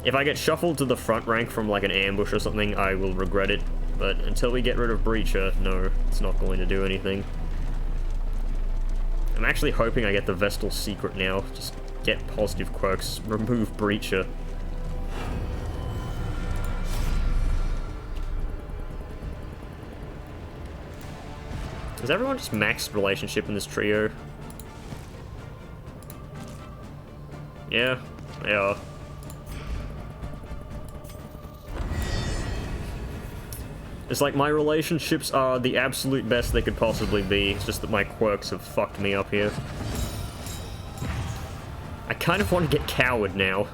If I get shuffled to the front rank from like an ambush or something, I will regret it. But until we get rid of Breacher, no, it's not going to do anything. I'm actually hoping I get the Vestal Secret now. Just get positive quirks, remove Breacher. Is everyone just maxed relationship in this trio? Yeah, they are. It's like my relationships are the absolute best they could possibly be. It's just that my quirks have fucked me up here. I kind of want to get Coward now.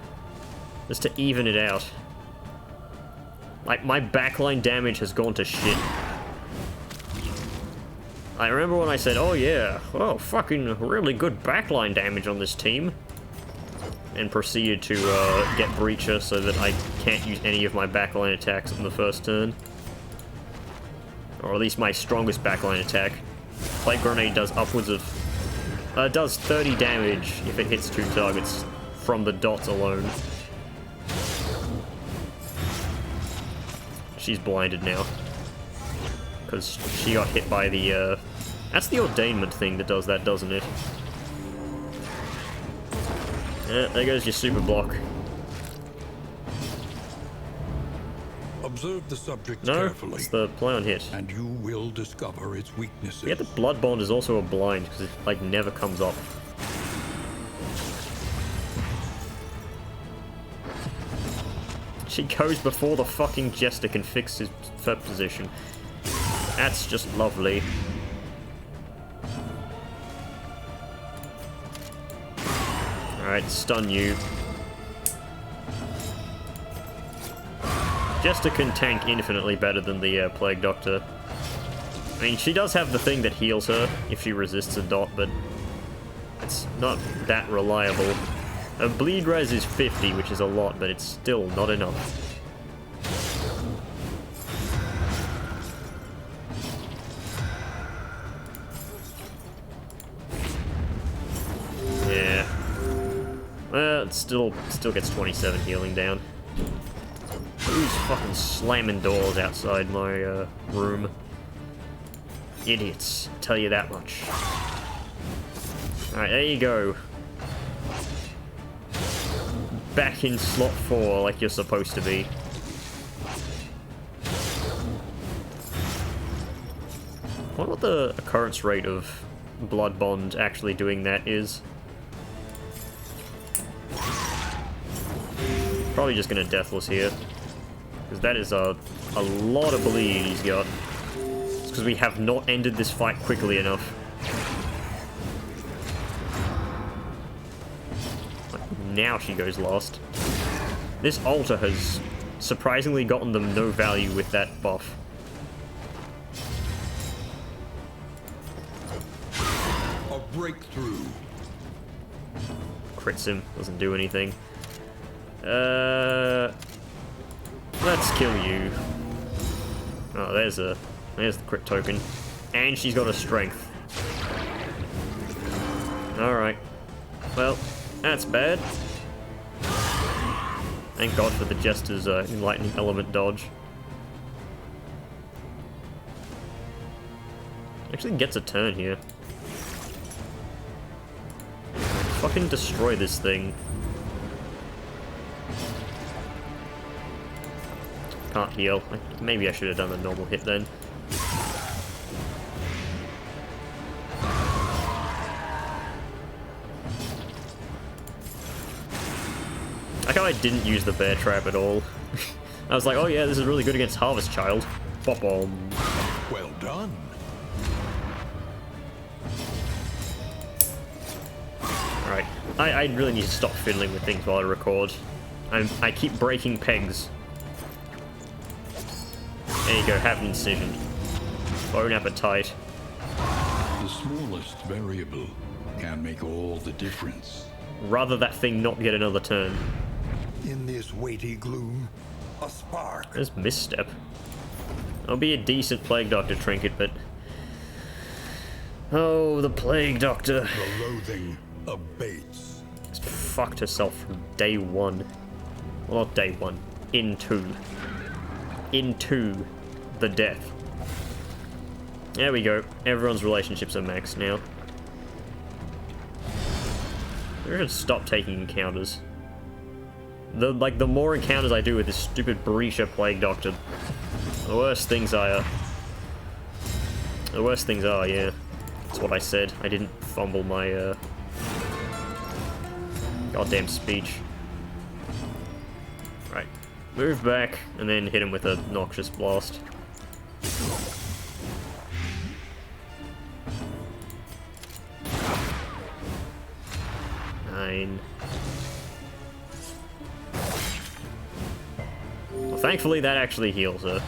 Just to even it out. Like, my backline damage has gone to shit. I remember when I said, oh yeah, oh fucking really good backline damage on this team. And proceeded to get Breacher so that I can't use any of my backline attacks on the first turn. Or at least my strongest backline attack. Plague Grenade does upwards of... does 30 damage if it hits 2 targets from the dots alone. She's blinded now. Because she got hit by the, That's the Ordainment thing that does that, doesn't it? Yeah, there goes your super block. Observe the subject No, carefully. it's the play on hit. And you will discover its weaknesses. Yeah, the Blood Bond is also a blind, because it, like, never comes up. She goes before the fucking Jester can fix his third position. That's just lovely. Alright, stun you. Jester can tank infinitely better than the Plague Doctor. I mean, she does have the thing that heals her if she resists a dot, but it's not that reliable. Her bleed res is 50, which is a lot, but it's still not enough. Yeah, It still gets 27 healing down. Who's fucking slamming doors outside my room? Idiots, tell you that much. Alright, there you go. Back in slot 4 like you're supposed to be. I wonder what the occurrence rate of Blood Bond actually doing that is. Probably just gonna Deathless here. Because that is a lot of bleed he's got. It's because we have not ended this fight quickly enough. Now she goes last. This altar has surprisingly gotten them no value with that buff. A breakthrough. Crits him, doesn't do anything. Let's kill you. Oh, there's the crit token. And she's got a strength. Alright. Well, that's bad. Thank God for the Jester's Enlightening Element dodge. Actually gets a turn here. Fucking destroy this thing. Can't heal. Maybe I should have done a normal hit then. Like how I didn't use the bear trap at all. I was like, oh yeah, this is really good against Harvest Child. Bop-bomb. Well done. Alright, I really need to stop fiddling with things while I record. I keep breaking pegs. There you go, have an incision. Bone appetite. The smallest variable can make all the difference. Rather that thing not get another turn. In this weighty gloom, a spark. There's Misstep. I'll be a decent Plague Doctor trinket, but... Oh, the Plague Doctor. The loathing abates. It's fucked herself from day one. Well, not day one. Into the death. There we go. Everyone's relationships are maxed now. I should stop taking encounters. The more encounters I do with this stupid Berisha Plague Doctor, the worse things are. The worse things are, yeah. That's what I said. I didn't fumble my goddamn speech. Right. Move back, and then hit him with a Noxious Blast. Nine. Well, thankfully that actually heals her.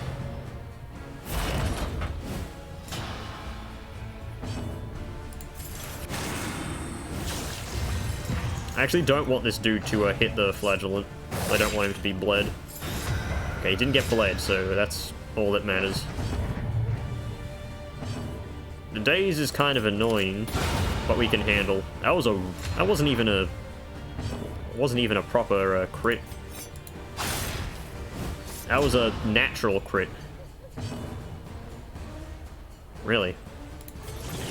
I actually don't want this dude to hit the Flagellant. I don't want him to be bled. Okay, he didn't get bled, so that's all that matters. The daze is kind of annoying, but we can handle. That wasn't even a proper crit. That was a natural crit. Really?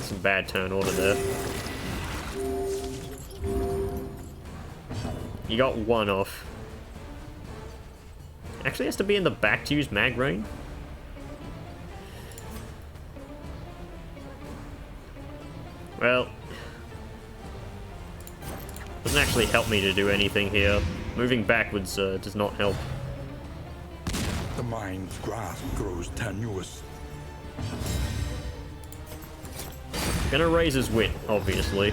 Some bad turn order there. You got one off. Actually has to be in the back to use Mag Rain. Well, doesn't actually help me to do anything here. Moving backwards does not help. The mind's grasp grows tenuous. Gonna raise his wit, obviously.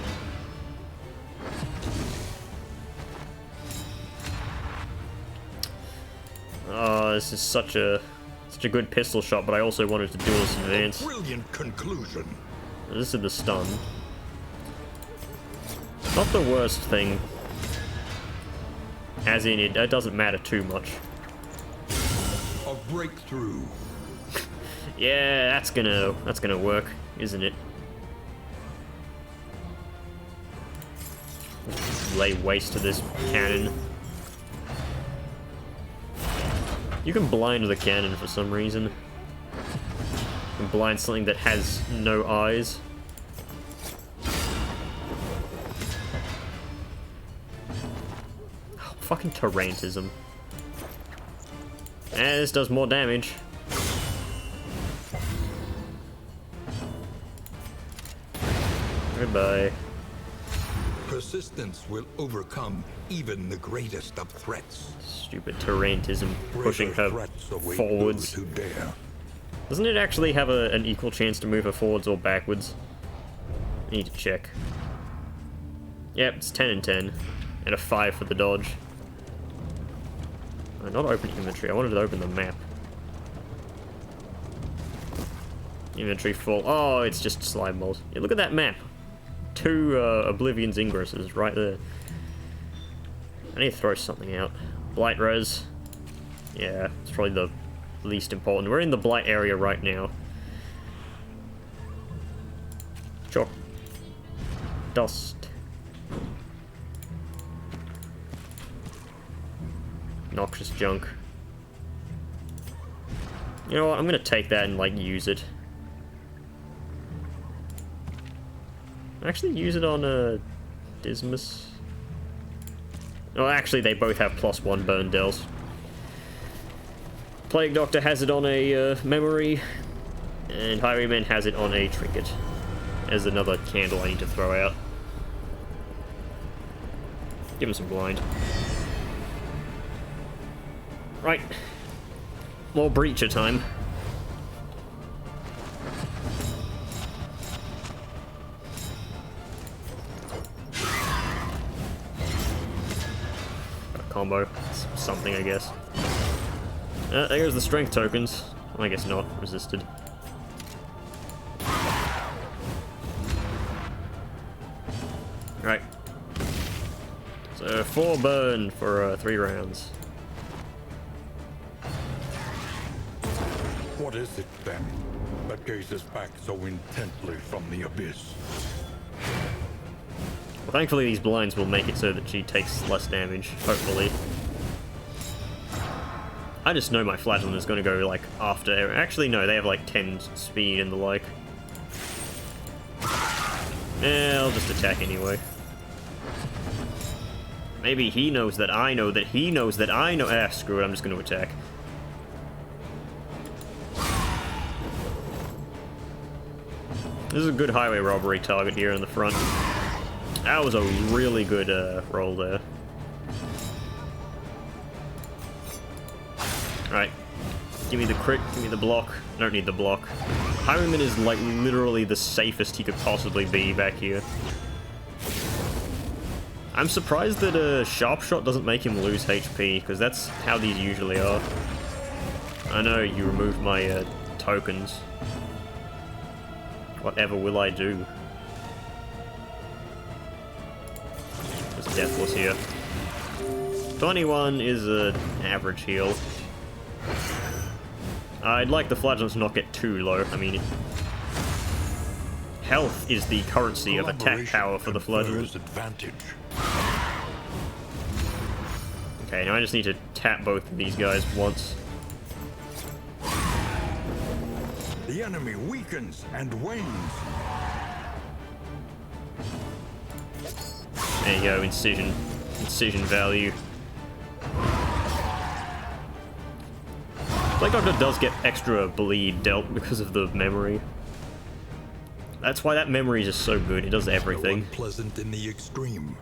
Oh, this is such a good pistol shot, but I also wanted to duelist advance. Brilliant conclusion. This is the stun. Not the worst thing. As in, it doesn't matter too much. A breakthrough. Yeah, that's gonna work, isn't it? lay waste to this cannon. You can blind the cannon for some reason. You can blind something that has no eyes. Oh, fucking Tarantism. And this does more damage. Goodbye. Persistence will overcome even the greatest of threats. Stupid Tarantism pushing her Threats await forwards. those who dare. Doesn't it actually have an equal chance to move her forwards or backwards? I need to check. Yep, it's 10 and 10. And a 5 for the dodge. Not open inventory, I wanted to open the map. Inventory full. Oh, it's just slime balls. Yeah, look at that map. 2 Oblivion's Ingresses right there. I need to throw something out. Blight res. Yeah, it's probably the least important. We're in the Blight area right now. Sure. Dust. Noxious junk. You know what, I'm gonna take that and, like, use it. Actually use it on, Dismas. Oh, actually, they both have +1 burn dells. Plague Doctor has it on a, memory, and Highwayman has it on a trinket. There's another candle I need to throw out. Give him some blind. Right. More breacher time. Combo. It's something, I guess. There's the strength tokens. I guess not. Resisted. Right. So 4 burn for 3 rounds. What is it, then, that gazes back so intently from the abyss? Well, thankfully these blinds will make it so that she takes less damage, hopefully. I just know my Flagellant is going to go, like, after... Actually, no, they have, like, 10 speed and the like. Yeah, I'll just attack anyway. Maybe he knows that I know that he knows that I know... Ah, screw it, I'm just going to attack. This is a good highway robbery target here in the front. That was a really good roll there. Alright. Give me the crit, give me the block. I don't need the block. Highwayman is like literally the safest he could possibly be back here. I'm surprised that Sharp Shot doesn't make him lose HP, because that's how these usually are. I know you removed my tokens. Whatever will I do? There's Deathless here. 21 is an average heal. I'd like the Flagellant to not get too low. I mean, health is the currency of attack power for the Flagellant. Okay, now I just need to tap both of these guys once. The enemy weakens and wanes. There you go, incision. Incision value. Plague Doctor does get extra bleed dealt because of the memory. That's why that memory is just so good, it does everything. Unpleasant in the extreme.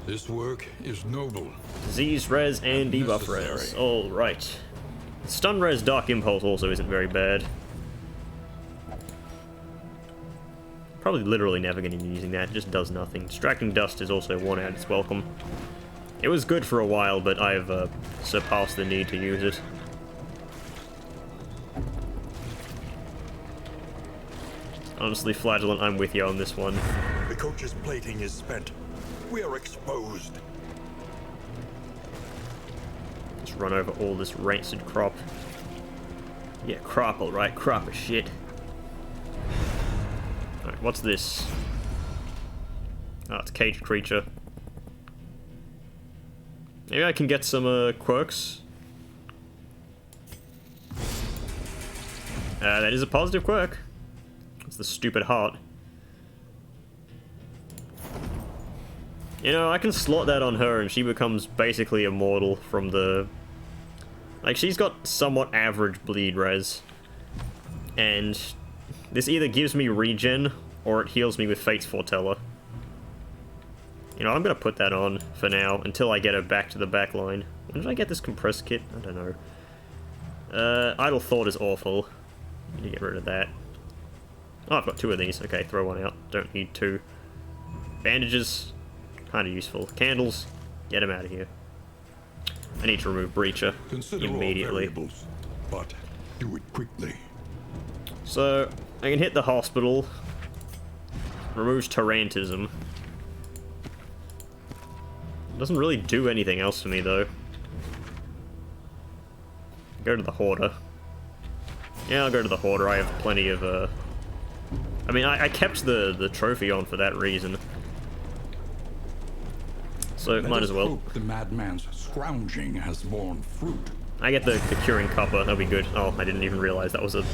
This work is noble. Disease res and debuff res. Alright. Stun res Dark Impulse also isn't very bad. Probably literally never going to be using that, it just does nothing. Distracting Dust is also worn out, it's welcome. It was good for a while, but I've surpassed the need to use it. Honestly, Flagellant, I'm with you on this one. The coach's plating is spent. We are exposed. Just run over all this rancid crop. Yeah, crop, alright, crop of shit. Alright, what's this? Oh, it's a caged creature. Maybe I can get some quirks. That is a positive quirk. It's the stupid heart. You know, I can slot that on her and she becomes basically immortal from the... Like, she's got somewhat average bleed res. And this either gives me regen or it heals me with Fate's Foreteller. You know, I'm gonna put that on for now until I get her back to the back line. When did I get this compressed kit? I don't know. Idle Thought is awful. Need to get rid of that. Oh, I've got 2 of these. Okay, throw one out. Don't need 2. Bandages. Kind of useful. Candles. Get them out of here. I need to remove Breacher immediately. But do it quickly. So, I can hit the hospital. Removes Tarantism. Doesn't really do anything else for me, though. Go to the Hoarder. Yeah, I'll go to the Hoarder. I have plenty of, I mean, I kept the trophy on for that reason. So, might as well. Hope the madman's scrounging has borne fruit. I get the Curing Copper. That'll be good. Oh, I didn't even realize that was a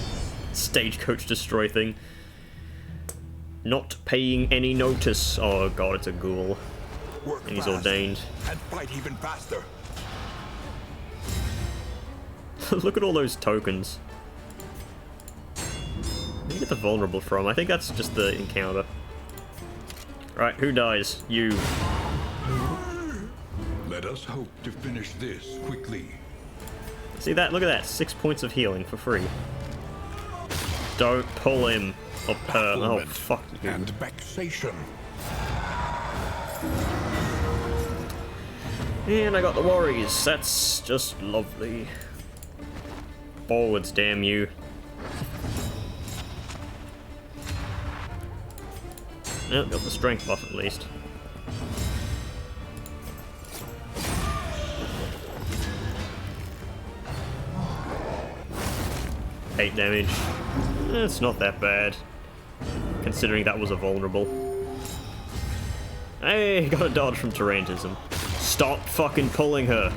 Stagecoach Destroy thing. Not paying any notice. Oh god, it's a ghoul. Work and he's fast, ordained. and fight even faster. Look at all those tokens. Where do you get the vulnerable from? I think that's just the encounter. Right, who dies? You. Let us hope to finish this quickly. See that? Look at that. 6 points of healing for free. Don't pull him. Or her. Oh, fuck you. And vexation. And I got the worries. That's just lovely. Forwards, damn you. Yep, got the strength buff at least. Eight damage. It's not that bad, considering that was a vulnerable. Hey, got a dodge from Tarantism. Stop fucking pulling her.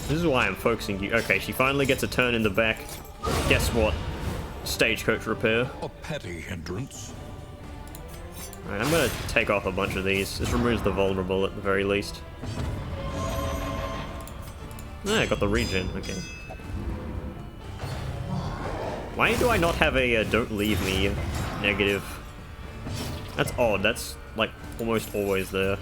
This is why I'm focusing you. Okay, she finally gets a turn in the back. Guess what? Stagecoach repair. A petty hindrance. Alright, I'm gonna take off a bunch of these. This removes the vulnerable at the very least. Ah, I got the regen, okay. Why do I not have a don't leave me negative? That's odd, that's like almost always there.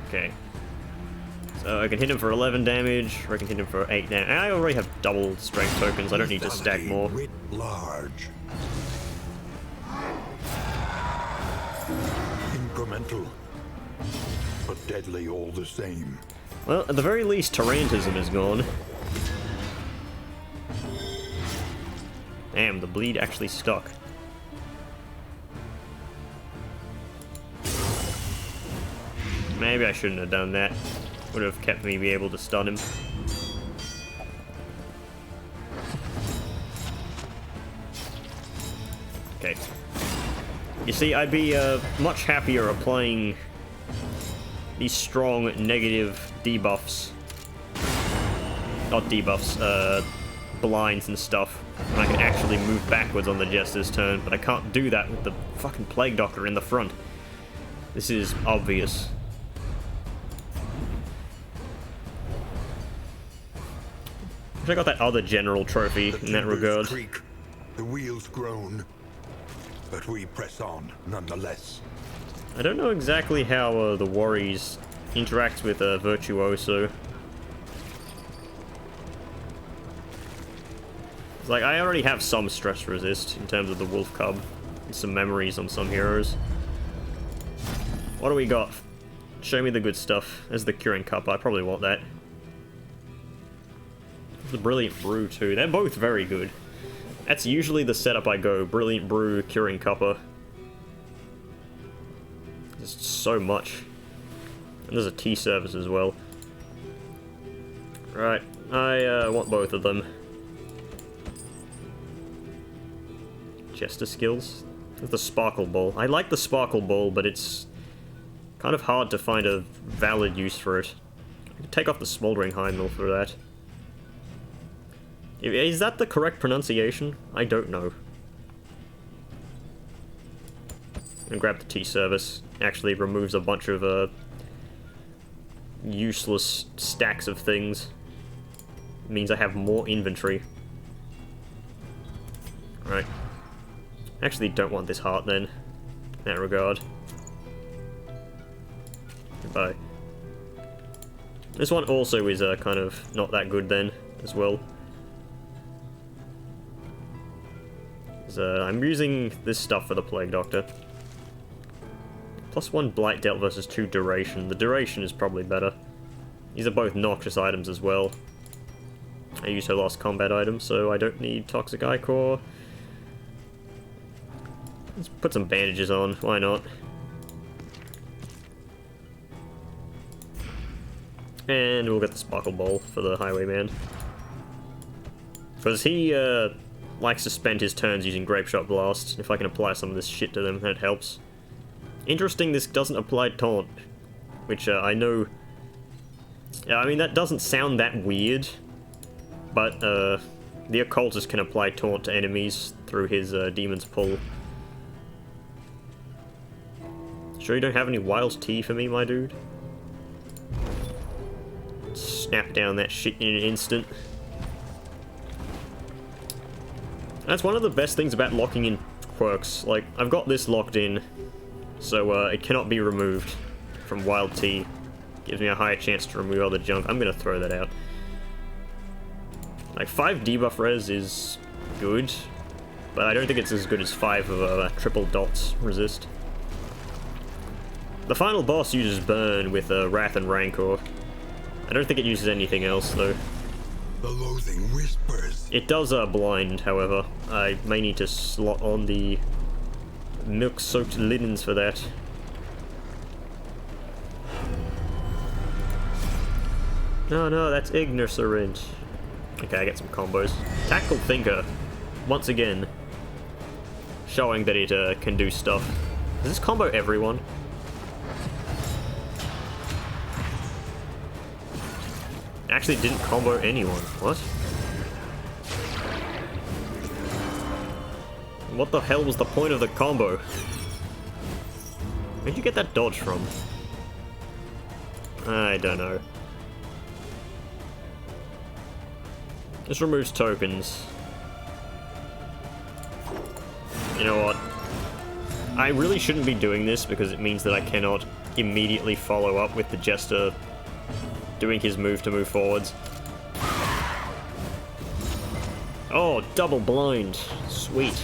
Okay. So I can hit him for 11 damage, or I can hit him for 8 damage. I already have double strength tokens, I don't need to stack more. Writ large. Incremental, but deadly all the same. Well, at the very least, Tarantism is gone. Damn, the bleed actually stuck. Maybe I shouldn't have done that. Would have kept me be able to stun him. Okay. You see, I'd be much happier applying these strong negative debuffs. Not debuffs, blinds and stuff. And I can actually move backwards on the Jester's turn, but I can't do that with the fucking Plague Doctor in the front. This is obvious. I got that other general trophy in that regard. Creak, the wheels groan, but we press on nonetheless. I don't know exactly how the Worries interact with Virtuoso. It's like, I already have some stress resist in terms of the Wolf Cub, and some memories on some heroes. What do we got? Show me the good stuff. There's the Curing Cup, I probably want that. The Brilliant Brew too. They're both very good. That's usually the setup I go. Brilliant Brew, Curing Copper. There's so much. And there's a tea service as well. Right, I want both of them. Jester skills. The Sparkle Ball. I like the Sparkle Ball, but it's kind of hard to find a valid use for it. I could take off the Smoldering Hymill for that. Is that the correct pronunciation? I don't know. And grab the T-Service. Actually removes a bunch of useless stacks of things. It means I have more inventory. Right. Actually don't want this heart then, in that regard. Goodbye. This one also is kind of not that good then, as well. I'm using this stuff for the Plague Doctor. +1 Blight Dealt versus 2 Duration. The Duration is probably better. These are both noxious items as well. I use her last combat item, so I don't need Toxic Ichor. Let's put some bandages on, why not? And we'll get the Sparkle Bowl for the Highwayman. Because he likes to spend his turns using Grape Shot Blast. If I can apply some of this shit to them, that helps. Interesting, this doesn't apply Taunt, which I know... I mean, that doesn't sound that weird, but the Occultist can apply Taunt to enemies through his Demon's Pull. Sure you don't have any Wild Tea for me, my dude? Snap down that shit in an instant. That's one of the best things about locking in quirks. Like, I've got this locked in, so it cannot be removed from Wild Tea. Gives me a higher chance to remove other junk. I'm gonna throw that out. Like, 5 debuff res is good, but I don't think it's as good as 5 of triple dots resist. The final boss uses Burn with Wrath and Rancor. I don't think it uses anything else, though. The loathing whispers. It does blind, however. I may need to slot on the milk-soaked linens for that. No, that's Ignorcerent. Okay, I get some combos. Tactical Thinker, once again, showing that it can do stuff. Does this combo everyone? Actually didn't combo anyone. What? What the hell was the point of the combo? Where'd you get that dodge from? I don't know. This removes tokens. You know what? I really shouldn't be doing this because it means that I cannot immediately follow up with the Jester doing his move to move forwards. Oh, double blind. Sweet.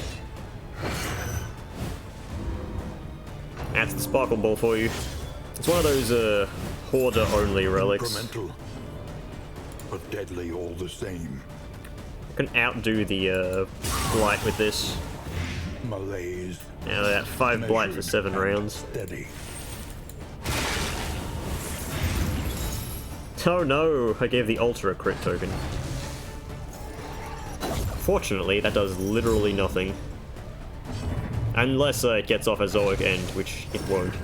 That's the Sparkle Ball for you. It's one of those Hoarder-only relics. Incremental, but deadly all the same. I can outdo the Blight with this. Malaise. Now that 5 Blight for 7 rounds. Steady. Oh no, I gave the Ultra a crit token. Fortunately, that does literally nothing. Unless it gets off a Zoic End, which it won't.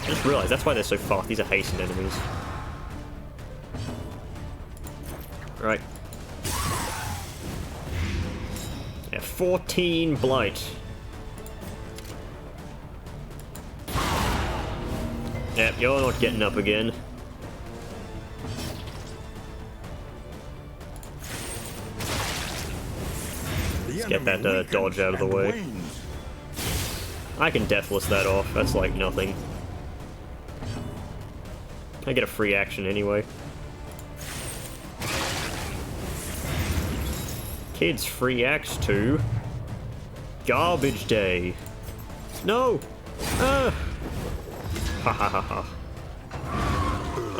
I just realized that's why they're so fast. These are hastened enemies. Right. Yeah, 14 Blight. Yep, you're not getting up again. Let's get that dodge out of the way. I can Deathless that off, that's like nothing. I get a free action anyway. Kids free axe to Garbage Day. No! Ha ha ha ha.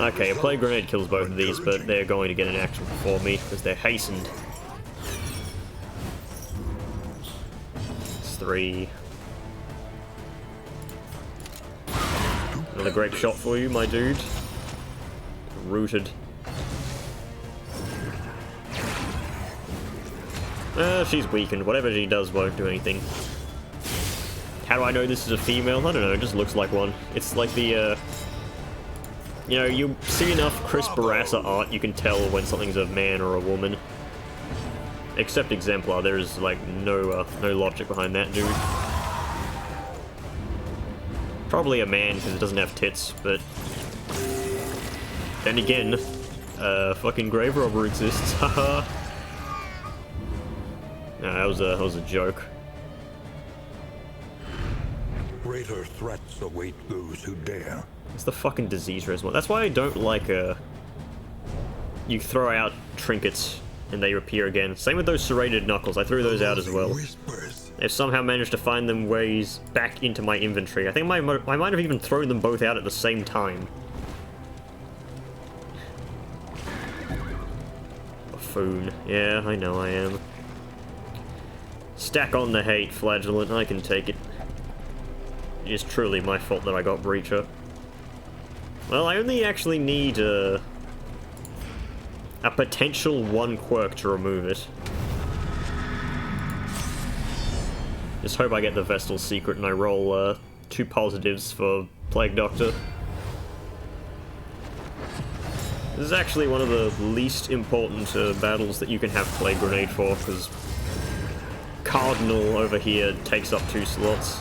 Okay, a Plague Grenade kills both of these, but they're going to get an action before me because they're hastened. 3. Another Grape Shot for you, my dude. Rooted. She's weakened. Whatever she does won't do anything. How do I know this is a female? I don't know, it just looks like one. It's like the, you know, you see enough Chris Barassa art, you can tell when something's a man or a woman. Except Exemplar, there's, like, no logic behind that dude. Probably a man, because it doesn't have tits, but... Then again, fucking grave robber exists, haha. No, that was a joke. Greater threats await those who dare. It's the fucking disease response. That's why I don't like, you throw out trinkets and they appear again. Same with those serrated knuckles, I threw those out as well. They've somehow managed to find them ways back into my inventory. I think I might have even thrown them both out at the same time. Buffoon. Yeah, I know I am. Stack on the hate, Flagellant, I can take it. It is truly my fault that I got Breacher. Well, I only actually need a potential 1 quirk to remove it. Just hope I get the Vestal Secret and I roll 2 positives for Plague Doctor. This is actually one of the least important battles that you can have Plague Grenade for, because Cardinal over here takes up 2 slots.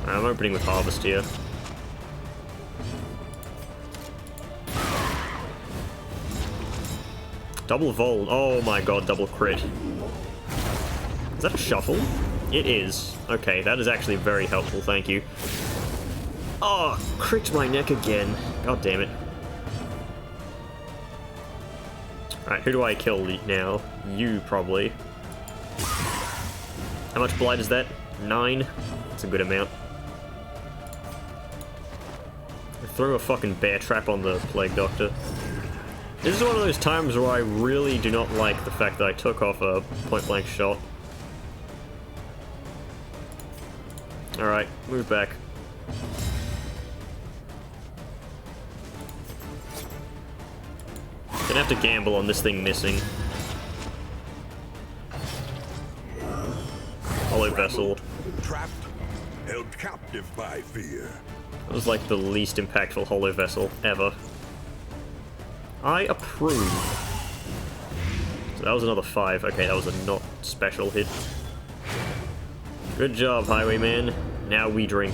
I'm opening with Harvest here. Double Vol. Oh my god, double crit. Is that a shuffle? It is. Okay, that is actually very helpful, thank you. Oh, crit my neck again. God damn it. Alright, who do I kill now? You, probably. How much blight is that? 9? That's a good amount. I threw a fucking bear trap on the Plague Doctor. This is one of those times where I really do not like the fact that I took off a point-blank shot. Alright, move back. Gonna have to gamble on this thing missing. Hollow Vessel. Trapped, held captive by fear. That was like the least impactful Hollow Vessel ever. I approve. So that was another 5. Okay, that was a not special hit. Good job, Highwayman. Now we drink.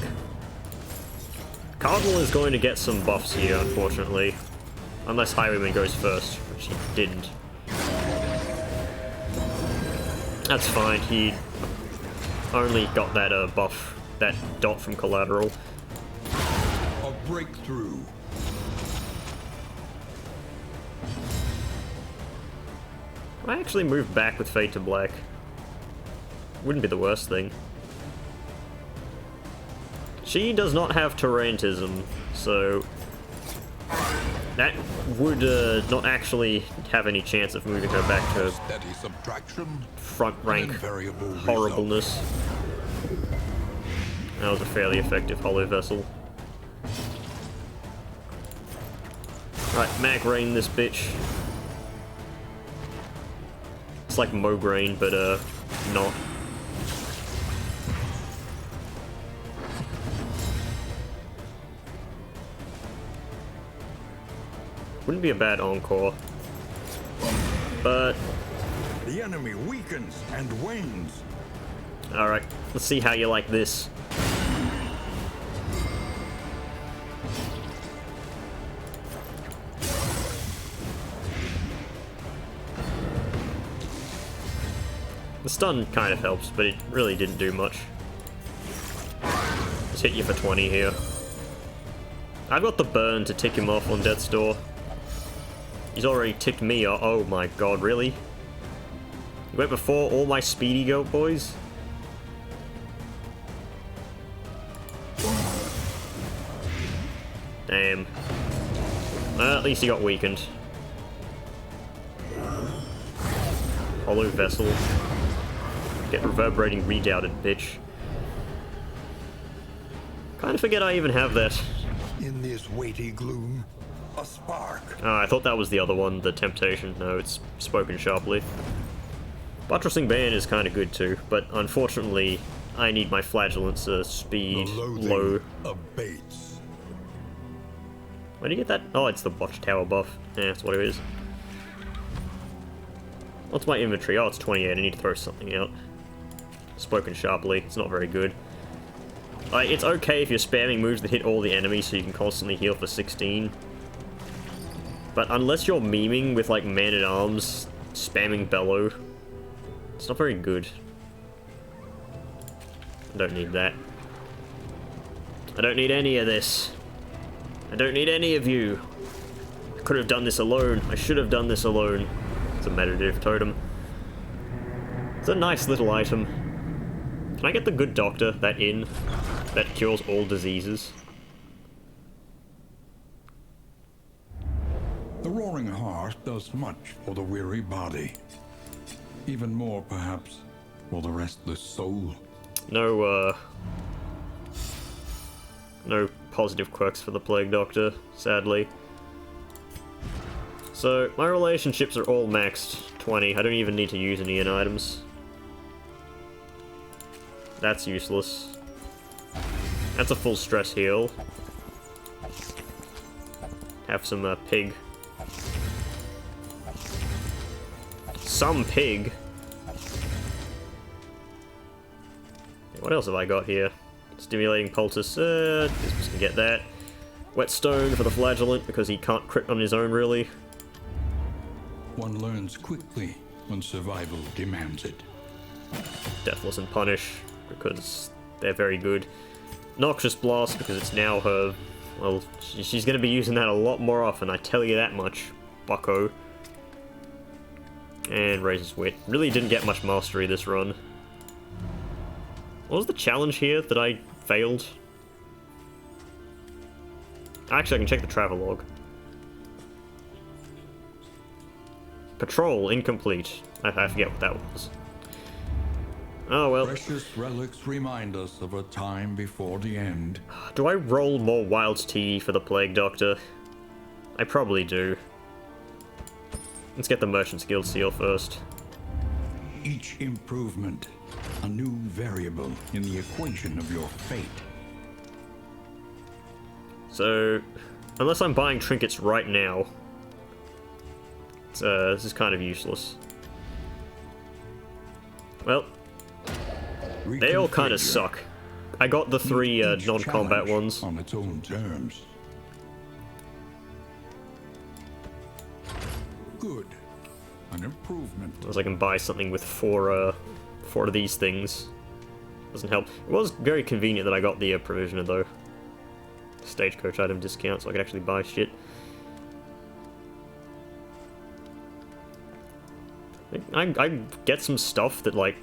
Cardinal is going to get some buffs here, unfortunately. Unless Highwayman goes first, which he didn't. That's fine, he only got that buff, that dot from Collateral. A breakthrough. I actually moved back with Fade to Black. Wouldn't be the worst thing. She does not have Tarantism, so that would not actually have any chance of moving her back to front rank horribleness. That was a fairly effective Hollow Vessel. Right, Mag Rain this bitch. It's like Mograine, but not. Wouldn't be a bad encore. But the enemy weakens and wanes. Alright, let's see how you like this. The stun kind of helps, but it really didn't do much. Just hit you for 20 here. I've got the burn to tick him off on Death's Door. He's already ticked me off. Oh my god, really? You went before all my speedy goat boys? Damn. Well, at least he got weakened. Hollow Vessel. Get Reverberating Redoubted, bitch. Kinda forget I even have that. In this weighty gloom, A spark. I thought that was the other one, the temptation. No, it's spoken sharply. Buttressing band is kind of good too, but unfortunately, I need my flagellants speed low. Abates. Where do you get that? Oh, it's the watchtower buff. Yeah, that's what it is. What's my inventory? Oh, it's 28. I need to throw something out. Spoken sharply. It's not very good. It's okay if you're spamming moves that hit all the enemies so you can constantly heal for 16. But unless you're memeing with, like, Man-at-Arms, spamming Bellow, it's not very good. I don't need that. I don't need any of this. I don't need any of you. I could have done this alone. I should have done this alone. It's a meditative totem. It's a nice little item. Can I get the good doctor, that inn, that cures all diseases? The roaring heart does much for the weary body. Even more, perhaps, for the restless soul. No positive quirks for the Plague Doctor, sadly. So, my relationships are all maxed 20. I don't even need to use any in items. That's useless. That's a full stress heal. Have some pig. Some pig? What else have I got here? Stimulating poultice, just gonna get that. Whetstone for the flagellant, because he can't crit on his own, really. One learns quickly when survival demands it. Deathless and Punish, because they're very good. Noxious Blast, because it's now her... Well, she's gonna be using that a lot more often, I tell you that much, bucko. And Razor's Wit. Really didn't get much mastery this run. What was the challenge here that I failed? Actually, I can check the travelogue. Patrol incomplete. I forget what that was. Oh well. Precious relics remind us of a time before the end. Do I roll more Wilds TD for the Plague Doctor? I probably do. Let's get the Merchant's Guild seal first. Each improvement, a new variable in the equation of your fate. So, unless I'm buying trinkets right now, this is kind of useless. Well, they all kind of suck. I got the 3 non-combat ones. On its own terms. Good. An improvement. As I can buy something with 4 of these things. Doesn't help. It was very convenient that I got the provisioner though. Stagecoach item discount, so I could actually buy shit. I get some stuff that, like,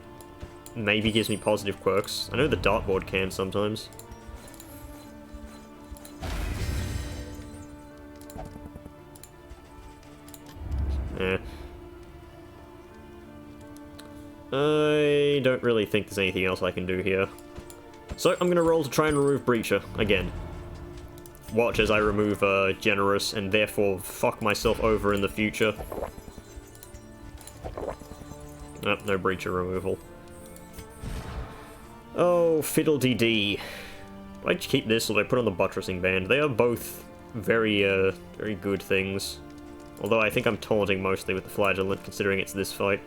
maybe gives me positive quirks. I know the dartboard can sometimes. Yeah. I don't really think there's anything else I can do here. So I'm gonna roll to try and remove Breacher again. Watch as I remove Generous and therefore fuck myself over in the future. Nope, no Breacher removal. Oh, fiddle-dee-dee. Do I keep this or do I put on the Buttressing Band? They are both very, very good things. Although I think I'm taunting mostly with the Flagellant, considering it's this fight.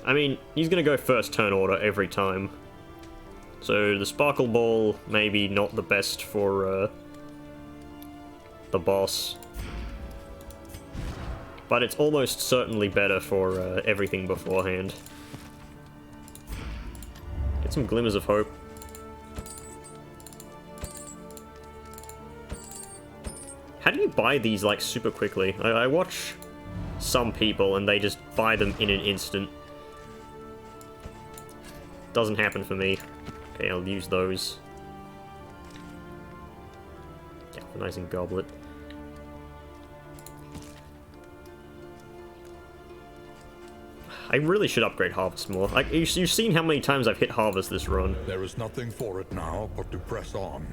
I mean, he's gonna go first turn order every time. So the Sparkle Ball, maybe not the best for, the boss. But it's almost certainly better for, everything beforehand. Get some glimmers of hope. How do you buy these, like, super quickly? I watch some people and they just buy them in an instant. Doesn't happen for me. Okay, I'll use those. Galvanizing Goblet. I really should upgrade Harvest more. Like, you've seen how many times I've hit Harvest this run. There is nothing for it now but to press on.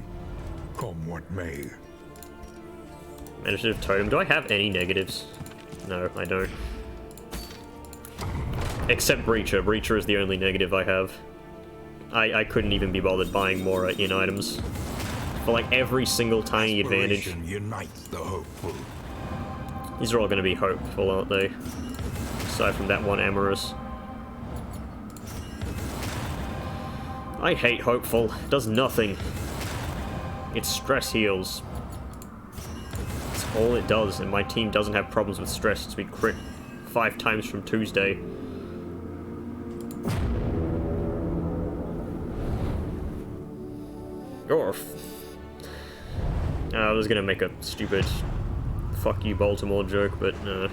Come what may. Initiative Totem. Do I have any negatives? No, I don't. Except Breacher. Breacher is the only negative I have. I couldn't even be bothered buying more in items. For like every single tiny advantage. Unites the hopeful. These are all going to be hopeful, aren't they? Aside from that one Amorous. I hate hopeful. It does nothing. Its stress heals. That's all it does, and my team doesn't have problems with stress since we crit 5 times from Tuesday. Gorf. I was gonna make a stupid fuck you Baltimore joke, but no.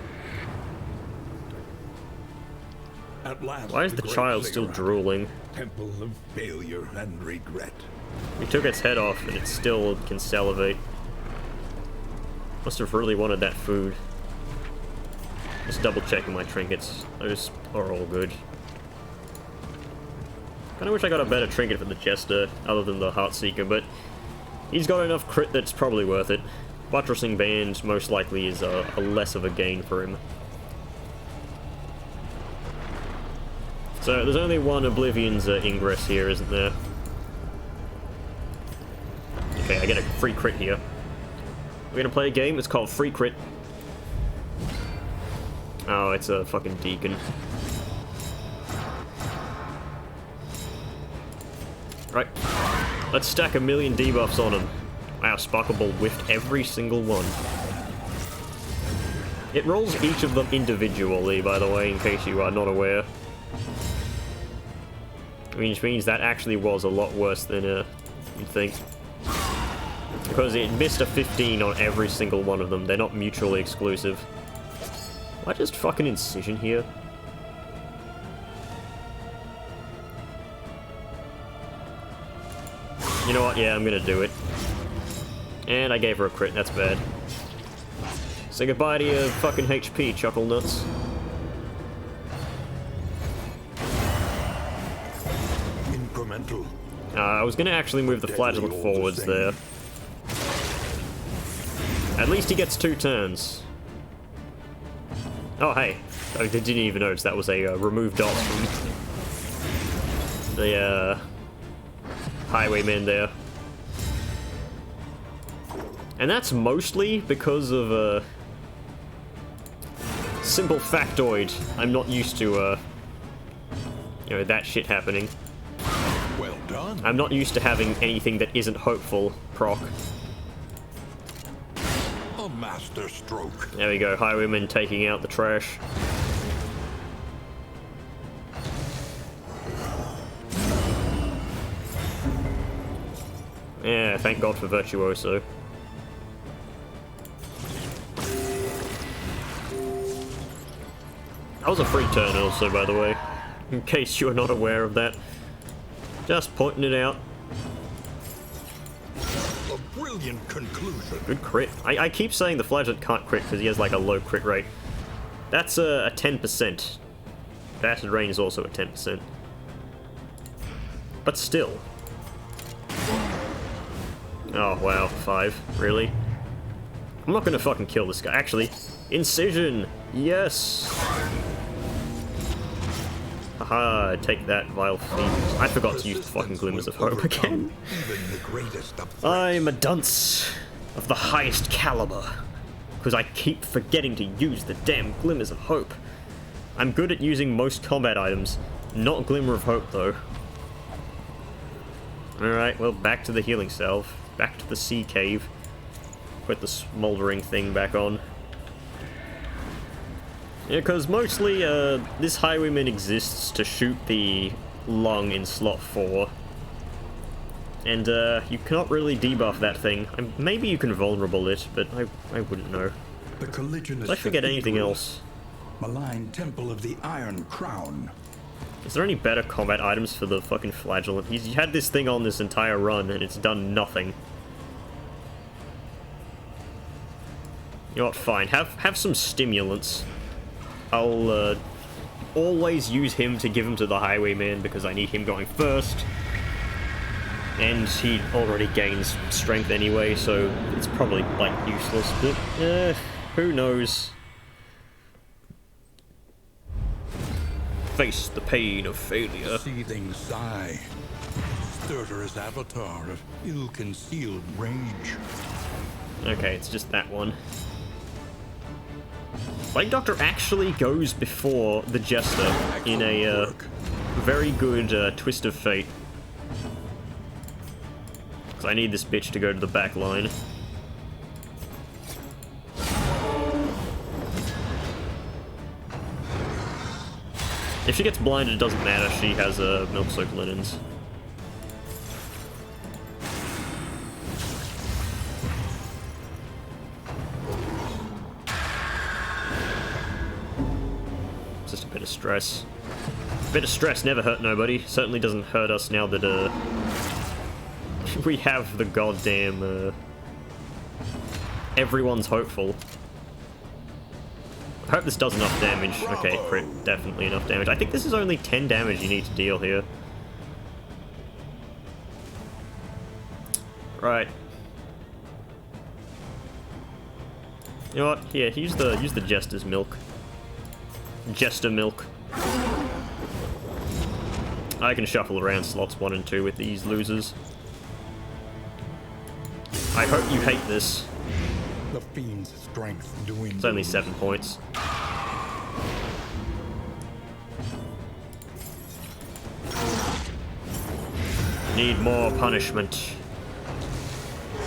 At last, Why is the child still drooling? Temple of failure and regret. We took its head off and it still can salivate. Must have really wanted that food. Just double checking my trinkets. Those are all good. Kinda wish I got a better trinket for the Jester, other than the Heartseeker, but he's got enough crit that's probably worth it. Buttressing Band most likely is a less of a gain for him. So there's only one Oblivion's ingress here, isn't there? Okay, I get a free crit here. We're gonna play a game, it's called Free Crit. Oh, it's a fucking Deacon. Right. Let's stack 1,000,000 debuffs on him. Wow, Sparkle Ball whiffed every single one. It rolls each of them individually, by the way, in case you are not aware. Which means that actually was a lot worse than you'd think. Because it missed a 15 on every single one of them. They're not mutually exclusive. Why just fucking Incision here? You know what? Yeah, I'm gonna do it. And I gave her a crit. That's bad. Say goodbye to your fucking HP, Chuckle Nuts. Incremental. I was gonna actually move the Flagellant forwards there. At least he gets 2 turns. Oh, hey. I didn't even notice that was a remove dots from the Highwaymen there. And that's mostly because of a simple factoid. I'm not used to, you know, that shit happening. Well done. I'm not used to having anything that isn't hopeful proc. A master stroke. There we go, Highwaymen taking out the trash. Yeah, thank God for Virtuoso. That was a free turn also, by the way. In case you are not aware of that. Just pointing it out. A brilliant conclusion. Good crit. I keep saying the Flagellant can't crit because he has like a low crit rate. That's a 10%. Battered Rain is also a 10%. But still. Oh wow, 5. Really? I'm not gonna fucking kill this guy. Actually, Incision! Yes! Haha, take that, vile fiend. I forgot to use the fucking Glimmers of Hope again. I'm a dunce of the highest caliber. Because I keep forgetting to use the damn Glimmers of Hope. I'm good at using most combat items, not Glimmer of Hope though. Alright, well, back to the healing salve. Back to the sea cave. Put the smoldering thing back on. Yeah, because mostly, this Highwayman exists to shoot the lung in slot 4. And, you cannot really debuff that thing. Maybe you can vulnerable it, but I wouldn't know. The Did I forget anything else? Malign Temple of the Iron Crown. Is there any better combat items for the fucking Flagellant? He's had this thing on this entire run, and it's done nothing. You know what, fine. Have some stimulants. I'll always use him to give him to the highwayman because I need him going first. And he already gains strength anyway, so it's probably, like, useless, but, who knows? Face the pain of failure. Seething sigh. Stertorous avatar of ill-concealed rage. Okay, it's just that one. Plague Doctor actually goes before the Jester in a very good twist of fate. Because I need this bitch to go to the back line. If she gets blinded, it doesn't matter. She has milk-soaked linens. Just a bit of stress. A bit of stress never hurt nobody. Certainly doesn't hurt us now that we have the goddamn everyone's hopeful. I hope this does enough damage. Okay, crit, definitely enough damage. I think this is only 10 damage you need to deal here. Right. You know what? Here, use the Jester's milk. Jester milk. I can shuffle around slots 1 and 2 with these losers. I hope you hate this. The fiend's strength dwindles. It's only 7 points. Need more punishment.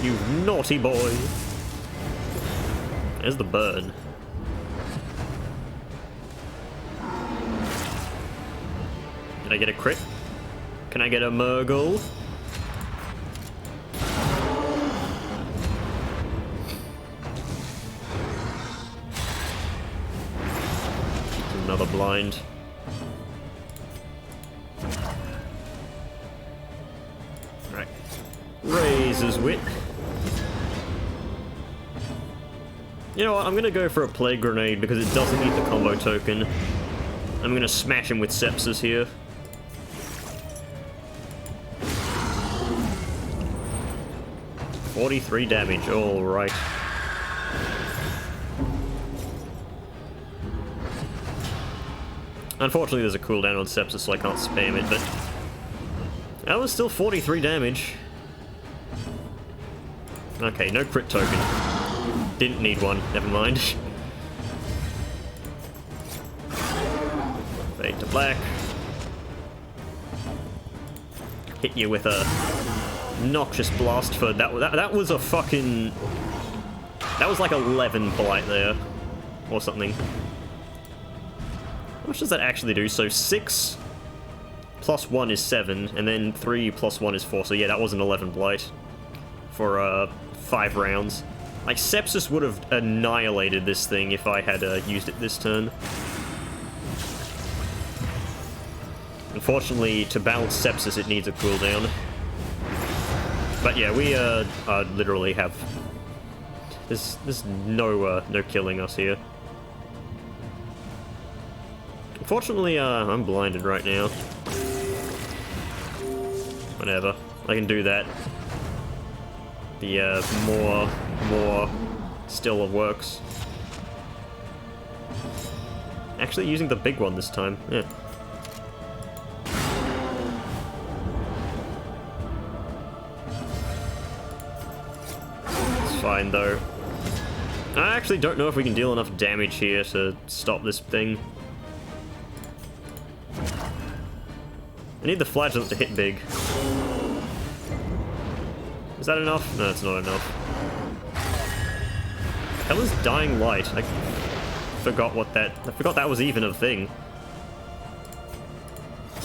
You naughty boy. There's the burn. Did I get a crit? Can I get a Murgle? Another blind. Right. Razor's Wit. You know what? I'm gonna go for a Plague Grenade because it doesn't need the combo token. I'm gonna smash him with Sepsis here. $43 damage, alright. Unfortunately, there's a cooldown on Sepsis, so I can't spam it, but that was still 43 damage. Okay, no crit token. Didn't need one, never mind. Fade to black. Hit you with a noxious blast for that was a fucking... That was like 11 blight there, or something. How much does that actually do? So 6 plus 1 is 7, and then 3 plus 1 is 4. So yeah, that was an 11 blight for 5 rounds. Like, Sepsis would have annihilated this thing if I had used it this turn. Unfortunately, to balance Sepsis, it needs a cooldown. But yeah, we literally have... There's no killing us here. Unfortunately, I'm blinded right now. Whatever. I can do that. The more still works. Actually using the big one this time. Yeah. It's fine though. I actually don't know if we can deal enough damage here to stop this thing. I need the flagellant to hit big. Is that enough? No, it's not enough. The hell is Dying Light? I forgot that was even a thing.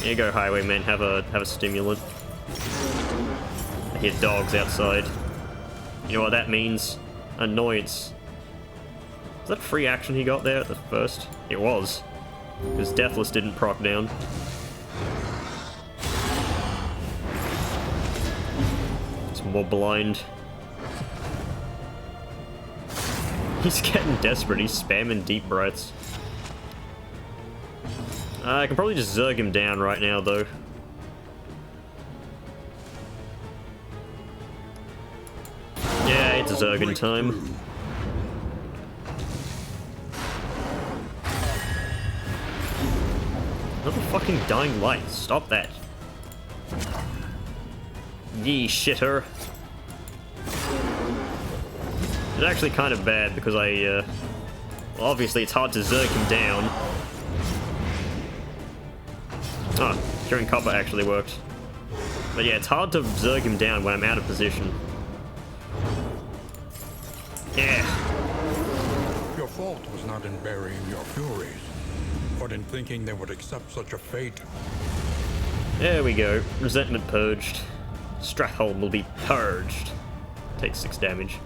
Here you go, Highwayman. Have a stimulant. I hear dogs outside. You know what that means? Annoyance. Is that a free action he got there at the first? It was. Because Deathless didn't proc down. More blind. He's getting desperate. He's spamming deep breaths. I can probably just Zerg him down right now, though. Yeah, it's Zergin time. Another fucking dying light. Stop that. Ye shitter. It's actually kind of bad because well, obviously it's hard to Zerg him down. Ah, curing copper actually worked. But yeah, it's hard to Zerg him down when I'm out of position. Yeah. Your fault was not in burying your furies, but in thinking they would accept such a fate. There we go. Resentment purged. Stratholm will be purged. Takes 6 damage.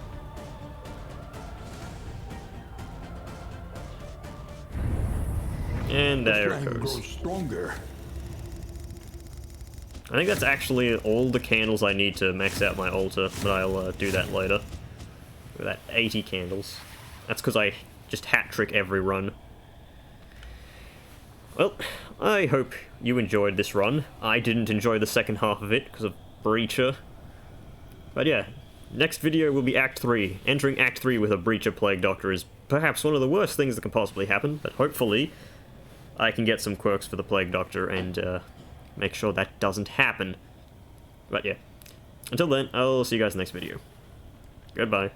And there it goes. Stronger. I think that's actually all the candles I need to max out my altar, but I'll do that later. With that 80 candles. That's because I just hat-trick every run. Well, I hope you enjoyed this run. I didn't enjoy the second half of it because of Breacher. But yeah, next video will be Act 3. Entering Act 3 with a Breacher Plague Doctor is perhaps one of the worst things that can possibly happen, but hopefully I can get some quirks for the Plague Doctor and make sure that doesn't happen. But yeah, until then, I'll see you guys in the next video. Goodbye.